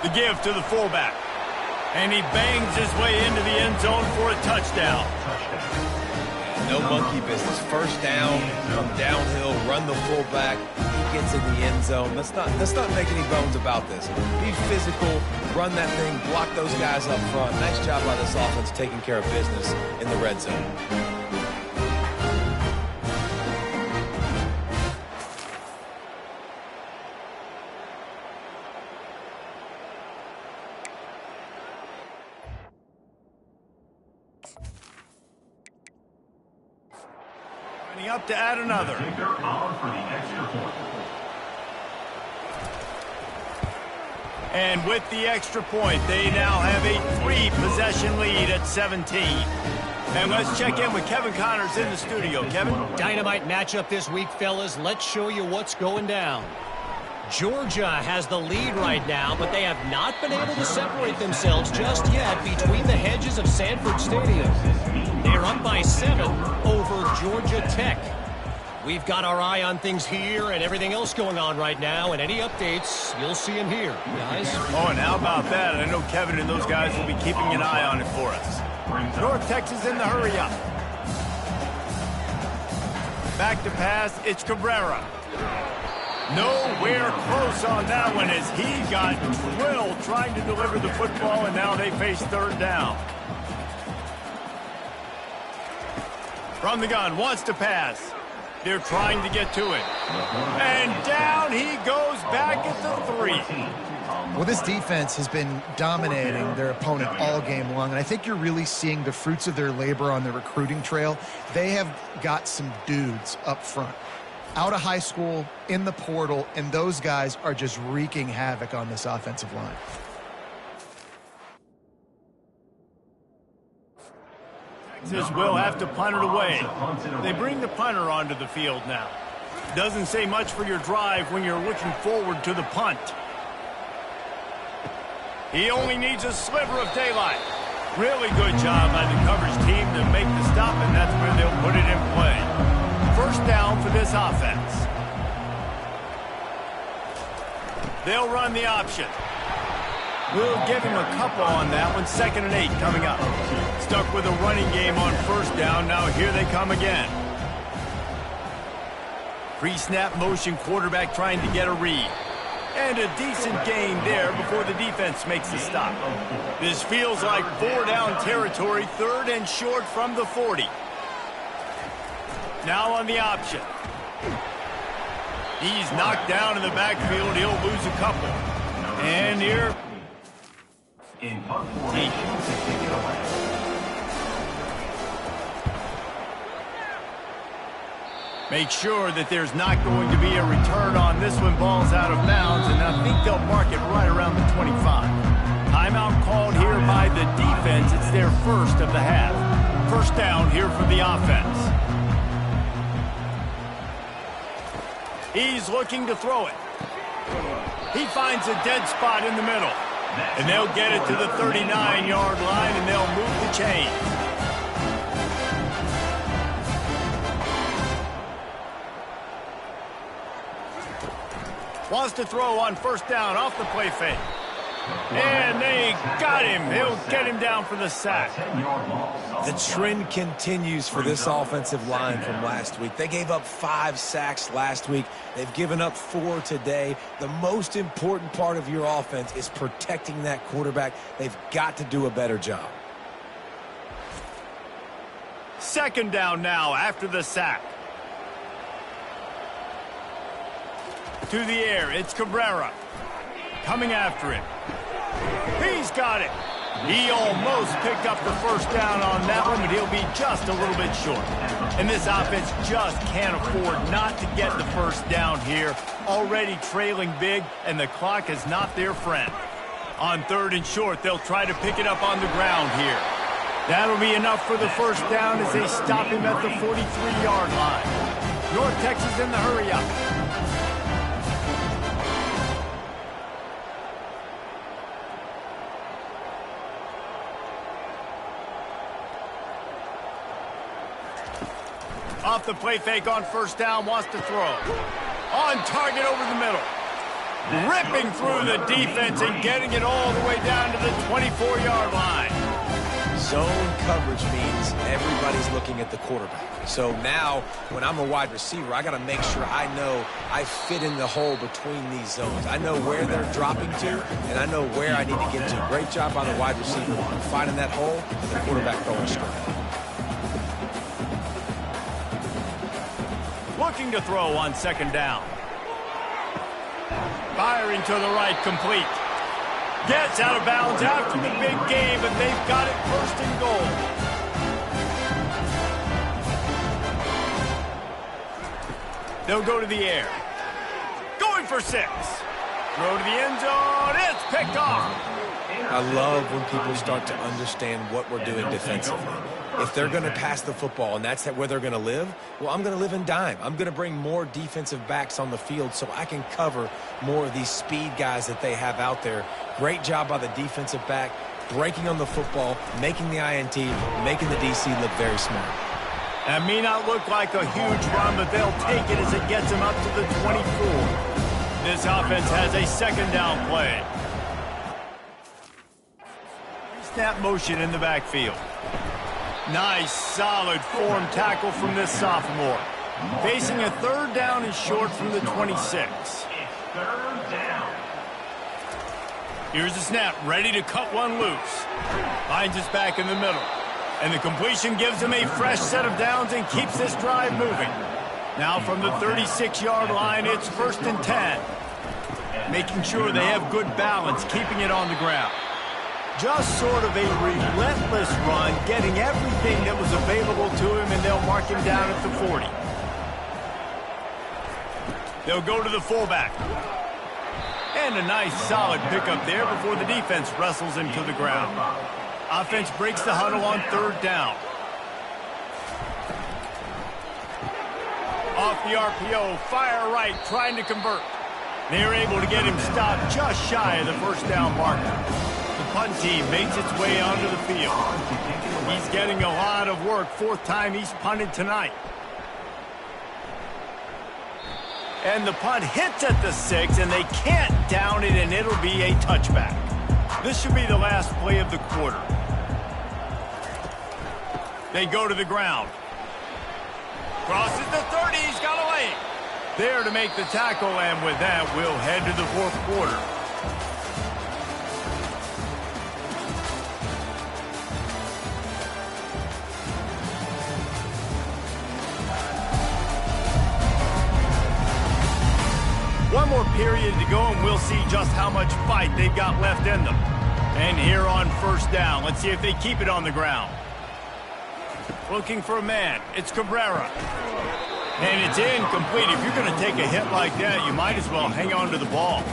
The give to the fullback. And he bangs his way into the end zone for a touchdown. No monkey business. First down, come downhill, run the fullback. He gets in the end zone. Let's not make any bones about this. Be physical, run that thing, block those guys up front. Nice job by this offense taking care of business in the red zone. Up to add another. And with the extra point, they now have a 3-possession lead at 17. And let's check in with Kevin Connors in the studio. Kevin? Dynamite matchup this week, fellas. Let's show you what's going down. Georgia has the lead right now, but they have not been able to separate themselves just yet between the hedges of Sanford Stadium. They're up by 7 over Georgia Tech. We've got our eye on things here and everything else going on right now, and any updates, you'll see them here, guys. Oh, and how about that? I know Kevin and those guys will be keeping an eye on it for us. North Texas in the hurry up. Back to pass, it's Cabrera. Nowhere close on that one as he got drilled trying to deliver the football, and now they face 3rd down. From the gun, wants to pass. They're trying to get to it. And down he goes back at the 3. Well, this defense has been dominating their opponent all game long, and I think you're really seeing the fruits of their labor on the recruiting trail. They have got some dudes up front, out of high school, in the portal, and those guys are just wreaking havoc on this offensive line. Texas will have to punt it away. They bring the punter onto the field now. Doesn't say much for your drive when you're looking forward to the punt. He only needs a sliver of daylight. Really good job by the coverage team to make the stop, and that's where they'll put it in play. 1st down for this offense. They'll run the option. We'll give him a couple on that one. 2nd and 8 coming up. Stuck with a running game on 1st down. Now here they come again. Pre-snap motion, quarterback trying to get a read. And a decent gain there before the defense makes the stop. This feels like 4-down territory, 3rd and short from the 40. Now on the option. He's knocked down in the backfield. He'll lose a couple. And here. In punt formation to kick it away. Make sure that there's not going to be a return on this one. Ball's out of bounds, and I think they'll mark it right around the 25. Timeout called here by the defense. It's their first of the half. First down here for the offense. He's looking to throw it. He finds a dead spot in the middle. And they'll get it to the 39-yard line, and they'll move the chains. Wants to throw on first down off the play fake. And they got him. He'll get him down for the sack. The trend continues for this offensive line from last week. They gave up 5 sacks last week. They've given up 4 today. The most important part of your offense is protecting that quarterback. They've got to do a better job. Second down now after the sack. To the air, it's Cabrera. Coming after him. He's got it. He almost picked up the first down on that one, but he'll be just a little bit short. And this offense just can't afford not to get the first down here. Already trailing big, and the clock is not their friend. On 3rd and short, they'll try to pick it up on the ground here. That'll be enough for the first down as they stop him at the 43-yard line. North Texas in the hurry-up. Off the play fake on first down, wants to throw. On target over the middle. Ripping through the defense and getting it all the way down to the 24-yard line. Zone coverage means everybody's looking at the quarterback. So now, when I'm a wide receiver, I got to make sure I know I fit in the hole between these zones. I know where they're dropping to, and I know where I need to get to. Great job by the wide receiver finding that hole, and the quarterback throwing straight. Looking to throw on second down. Firing to the right, complete. Gets out of bounds after the big game, but they've got it first and goal. They'll go to the air. Going for 6. Throw to the end zone. It's picked off. I love when people start to understand what we're doing defensively. If they're going to pass the football and that's where they're going to live, well, I'm going to live in dime. I'm going to bring more defensive backs on the field so I can cover more of these speed guys that they have out there. Great job by the defensive back, breaking on the football, making the INT, making the DC look very smart. That may not look like a huge run, but they'll take it as it gets them up to the 24. This offense has a second down play. Snap motion in the backfield. Nice, solid form tackle from this sophomore. Facing a 3rd down and short from the 26. It's 3rd down. Here's the snap, ready to cut one loose. Finds us back in the middle. And the completion gives him a fresh set of downs and keeps this drive moving. Now from the 36-yard line, it's 1st and 10. Making sure they have good balance, keeping it on the ground. Just sort of a relentless run, getting everything that was available to him, and they'll mark him down at the 40. They'll go to the fullback. And a nice solid pickup there before the defense wrestles him to the ground. Offense breaks the huddle on 3rd down. Off the RPO, fire right, trying to convert. They're able to get him stopped just shy of the first down marker. The punt team makes its way onto the field. He's getting a lot of work. 4th time he's punted tonight. And the punt hits at the 6, and they can't down it, and it'll be a touchback. This should be the last play of the quarter. They go to the ground. Crosses the 30, he's got a lane. There to make the tackle, and with that, we'll head to the fourth quarter. One more period to go, and we'll see just how much fight they've got left in them. And here on first down, let's see if they keep it on the ground. Looking for a man. It's Cabrera. And it's incomplete. If you're going to take a hit like that, you might as well hang on to the ball.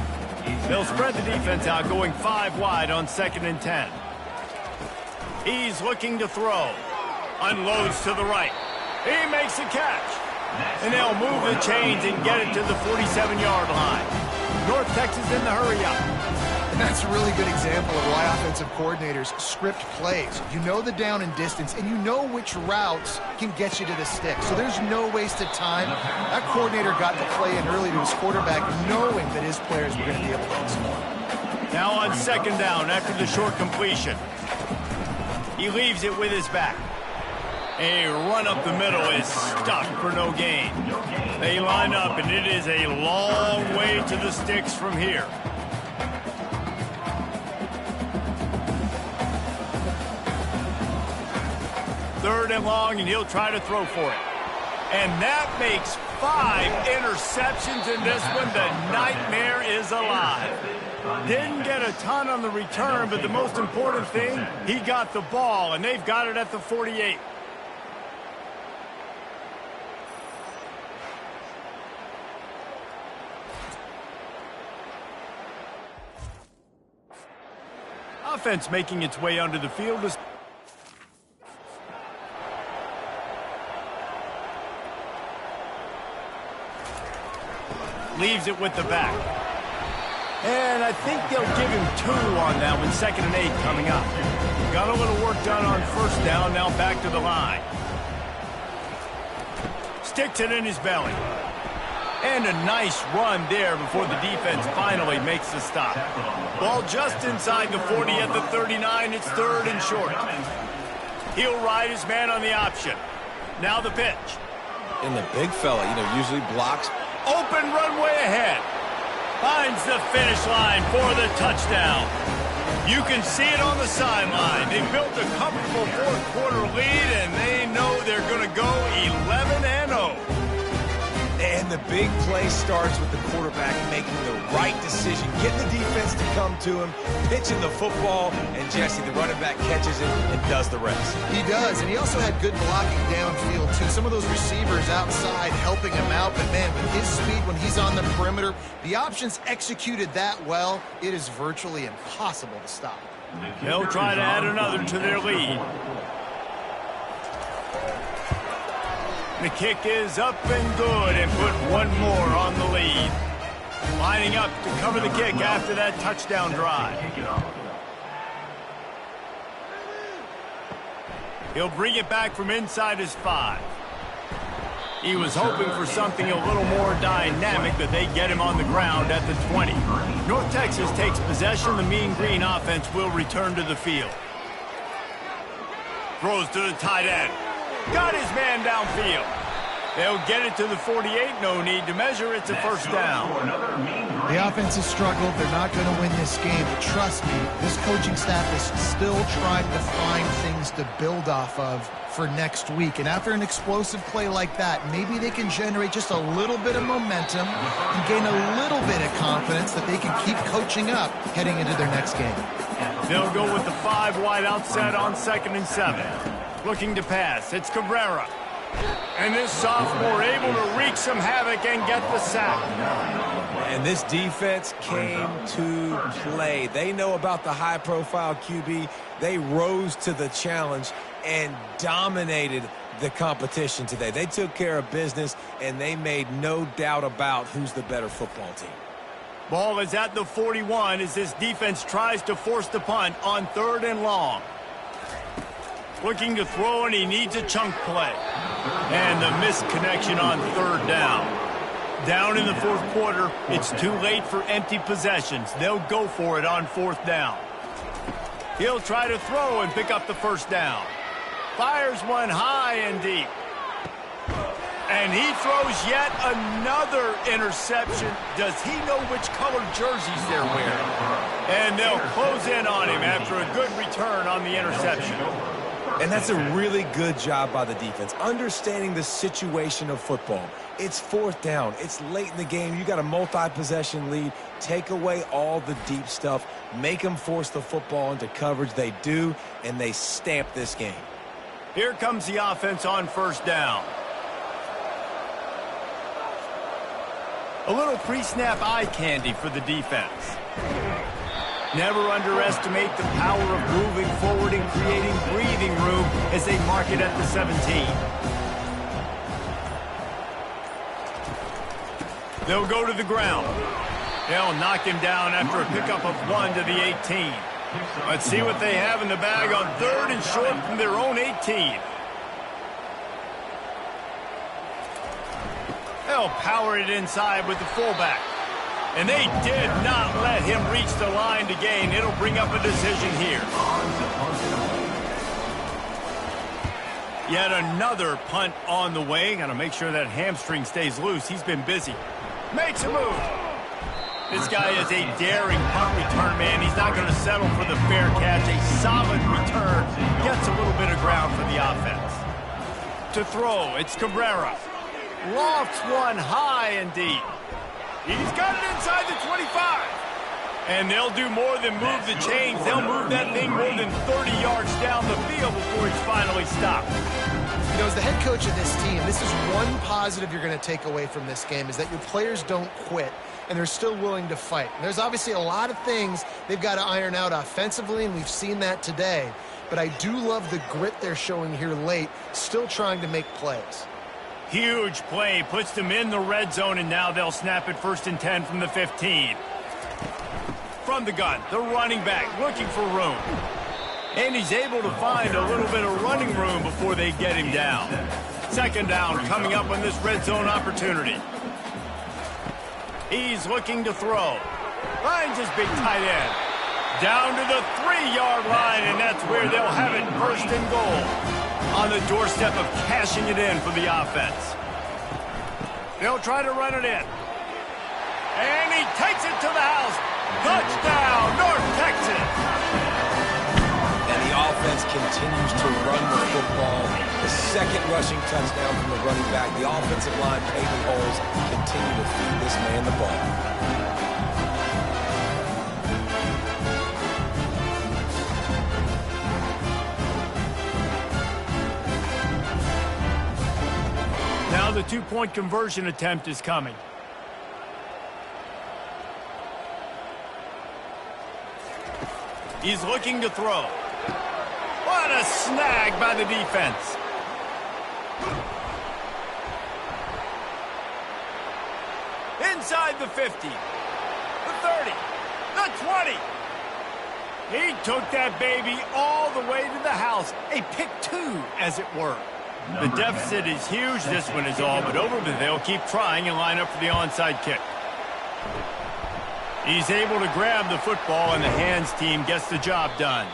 They'll spread the defense out, going 5 wide on 2nd and 10. He's looking to throw. Unloads to the right. He makes a catch. And they'll move the chains and get it to the 47-yard line. North Texas in the hurry-up. And that's a really good example of why offensive coordinators script plays. You know the down and distance, and you know which routes can get you to the stick. So there's no wasted time. That coordinator got the play in early to his quarterback, knowing that his players were going to be able to explore. Now on 2nd down after the short completion. He leaves it with his back. A run up the middle is stuck for no gain. They line up, and it is a long way to the sticks from here. Third and long, and he'll try to throw for it. And that makes 5 interceptions in this one. The nightmare is alive. Didn't get a ton on the return, but the most important thing, he got the ball, and they've got it at the 48. Offense making its way onto the field is... Leaves it with the back. And I think they'll give him 2 on that one. 2nd and 8 coming up. Got a little work done on first down. Now back to the line. Sticks it in his belly. And a nice run there before the defense finally makes the stop. Ball just inside the 40 at the 39. It's 3rd and short. He'll ride his man on the option. Now the pitch. And the big fella, usually blocks. Open runway ahead. Finds the finish line for the touchdown. You can see it on the sideline. They built a comfortable fourth quarter lead, and they know they're going to go 11-0. And the big play starts with the quarterback making the right decision, getting the defense to come to him, pitching the football, and Jesse, the running back, catches it and does the rest. He does, and he also had good blocking downfield, too. Some of those receivers outside helping him out, but, man, with his speed when he's on the perimeter, the options executed that well, it is virtually impossible to stop. They'll try to add another to their lead. The kick is up and good, and put 1 more on the lead. Lining up to cover the kick after that touchdown drive. He'll bring it back from inside his 5. He was hoping for something a little more dynamic, but they get him on the ground at the 20. North Texas takes possession. The Mean Green offense will return to the field. Throws to the tight end. Got his man downfield. They'll get it to the 48. No need to measure. It's a first down. The offense has struggled. They're not going to win this game. But trust me, this coaching staff is still trying to find things to build off of for next week. And after an explosive play like that, maybe they can generate just a little bit of momentum and gain a little bit of confidence that they can keep coaching up heading into their next game. They'll go with the 5 wide outset on 2nd and 7. Looking to pass. It's Cabrera. And this sophomore able to wreak some havoc and get the sack. And this defense came to play. They know about the high-profile QB. They rose to the challenge and dominated the competition today. They took care of business, and they made no doubt about who's the better football team. Ball is at the 41 as this defense tries to force the punt on 3rd and long. Looking to throw, and he needs a chunk play. And the missed connection on 3rd down. Down in the 4th quarter, it's too late for empty possessions. They'll go for it on 4th down. He'll try to throw and pick up the first down. Fires one high and deep. And he throws yet another interception. Does he know which color jerseys they're wearing? And they'll close in on him after a good return on the interception. And that's a really good job by the defense, understanding the situation of football. It's fourth down. It's late in the game. You got a multi-possession lead. Take away all the deep stuff. Make them force the football into coverage. They do, and they stamp this game. Here comes the offense on first down. A little pre-snap eye candy for the defense. Never underestimate the power of moving forward and creating breathing room as they mark it at the 17. They'll go to the ground. They'll knock him down after a pickup of 1 to the 18. Let's see what they have in the bag on 3rd and short from their own 18. They'll power it inside with the fullback. And they did not let him reach the line to gain. It'll bring up a decision here. Yet another punt on the way. Got to make sure that hamstring stays loose. He's been busy. Makes a move. This guy is a daring punt return man. He's not going to settle for the fair catch. A solid return. Gets a little bit of ground for the offense. To throw, it's Cabrera. Lofts one high and deep. He's got it inside the 25. And they'll do more than move the chains. They'll move that thing more than 30 yards down the field before he's finally stopped. You know, as the head coach of this team, this is one positive you're going to take away from this game, is that your players don't quit, and they're still willing to fight. And there's obviously a lot of things they've got to iron out offensively, and we've seen that today. But I do love the grit they're showing here late, still trying to make plays. Huge play, puts them in the red zone, and now they'll snap it 1st and 10 from the 15. From the gun, the running back looking for room. And he's able to find a little bit of running room before they get him down. 2nd down coming up on this red zone opportunity. He's looking to throw. Finds his big tight end. Down to the 3-yard line, and that's where they'll have it 1st and goal. On the doorstep of cashing it in for the offense. They'll try to run it in. And he takes it to the house. Touchdown, North Texas. And the offense continues to run the football. The 2nd rushing touchdown from the running back. The offensive line paving holes. Continue to feed this man the ball. Now the 2-point conversion attempt is coming. He's looking to throw. What a snag by the defense. Inside the 50, the 30, the 20. He took that baby all the way to the house. A pick 2, as it were. The deficit is huge. This one is all but over, but they'll keep trying and line up for the onside kick. He's able to grab the football, and the hands team gets the job done.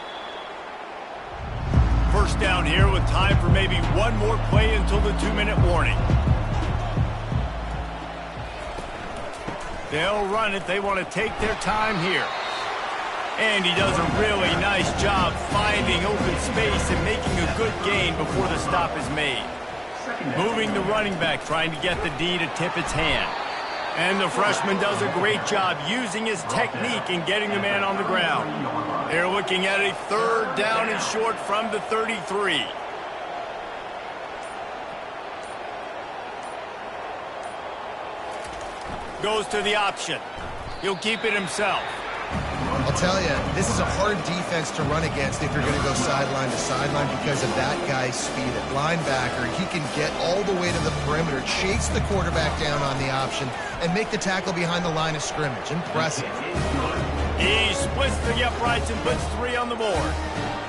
1st down here with time for maybe one more play until the 2-minute warning. They'll run it. They want to take their time here. And he does a really nice job finding open space and making a good gain before the stop is made. Moving the running back, trying to get the D to tip its hand. And the freshman does a great job using his technique and getting the man on the ground. They're looking at a 3rd down and short from the 33. Goes to the option. He'll keep it himself. I'll tell you, this is a hard defense to run against if you're going to go sideline to sideline because of that guy's speed. At linebacker, he can get all the way to the perimeter, chase the quarterback down on the option, and make the tackle behind the line of scrimmage. Impressive. He splits the uprights and puts 3 on the board.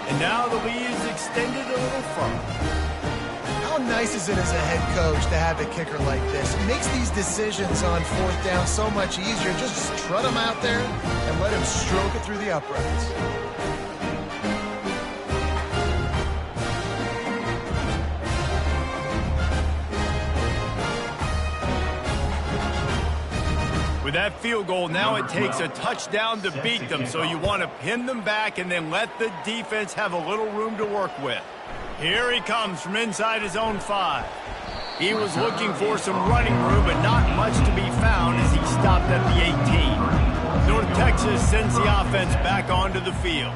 And now the lead is extended a little further. How nice is it as a head coach to have a kicker like this? It makes these decisions on 4th down so much easier. Just strut him out there and let him stroke it through the uprights. With that field goal, now it takes a touchdown to beat them, so you want to pin them back and then let the defense have a little room to work with. Here he comes from inside his own 5. He was looking for some running room, but not much to be found as he stopped at the 18. North Texas sends the offense back onto the field.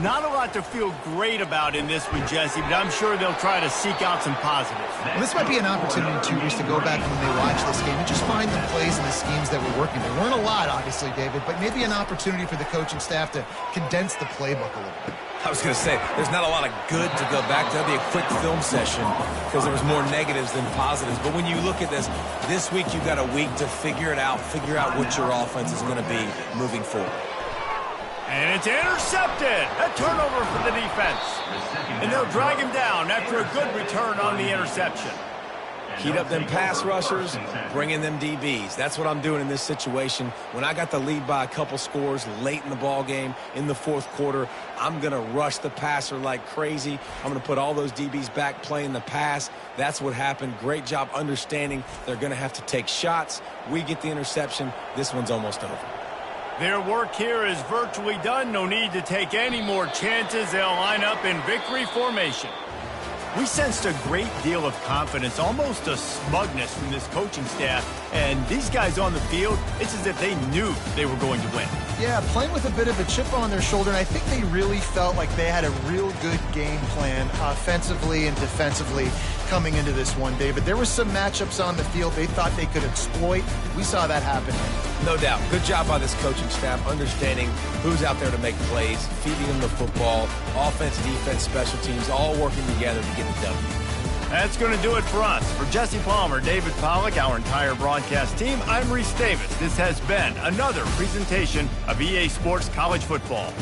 Not a lot to feel great about in this one, Jesse, but I'm sure they'll try to seek out some positives. Well, this might be an opportunity, too, Reese, to go back when they watch this game and just find the plays and the schemes that were working. There weren't a lot, obviously, David, but maybe an opportunity for the coaching staff to condense the playbook a little bit. I was going to say, there's not a lot of good to go back to. That'd be a quick film session because there was more negatives than positives. But when you look at this week you've got a week to figure it out, figure out what your offense is going to be moving forward. And it's intercepted. A turnover for the defense. And they'll drag him down after a good return on the interception. Heat up them pass rushers, bring in them DBs. That's what I'm doing in this situation. When I got the lead by a couple scores late in the ball game, in the fourth quarter, I'm going to rush the passer like crazy. I'm going to put all those DBs back playing the pass. That's what happened. Great job understanding they're going to have to take shots. We get the interception. This one's almost over. Their work here is virtually done. No need to take any more chances. They'll line up in victory formation. We sensed a great deal of confidence, almost a smugness from this coaching staff. And these guys on the field, it's as if they knew they were going to win. Yeah, playing with a bit of a chip on their shoulder, and I think they really felt like they had a real good game plan offensively and defensively coming into this one, David. There were some matchups on the field they thought they could exploit. We saw that happen. No doubt. Good job by this coaching staff, understanding who's out there to make plays, feeding them the football, offense, defense, special teams, all working together to get the W. That's going to do it for us. For Jesse Palmer, David Pollack, our entire broadcast team, I'm Reese Davis. This has been another presentation of EA Sports College Football.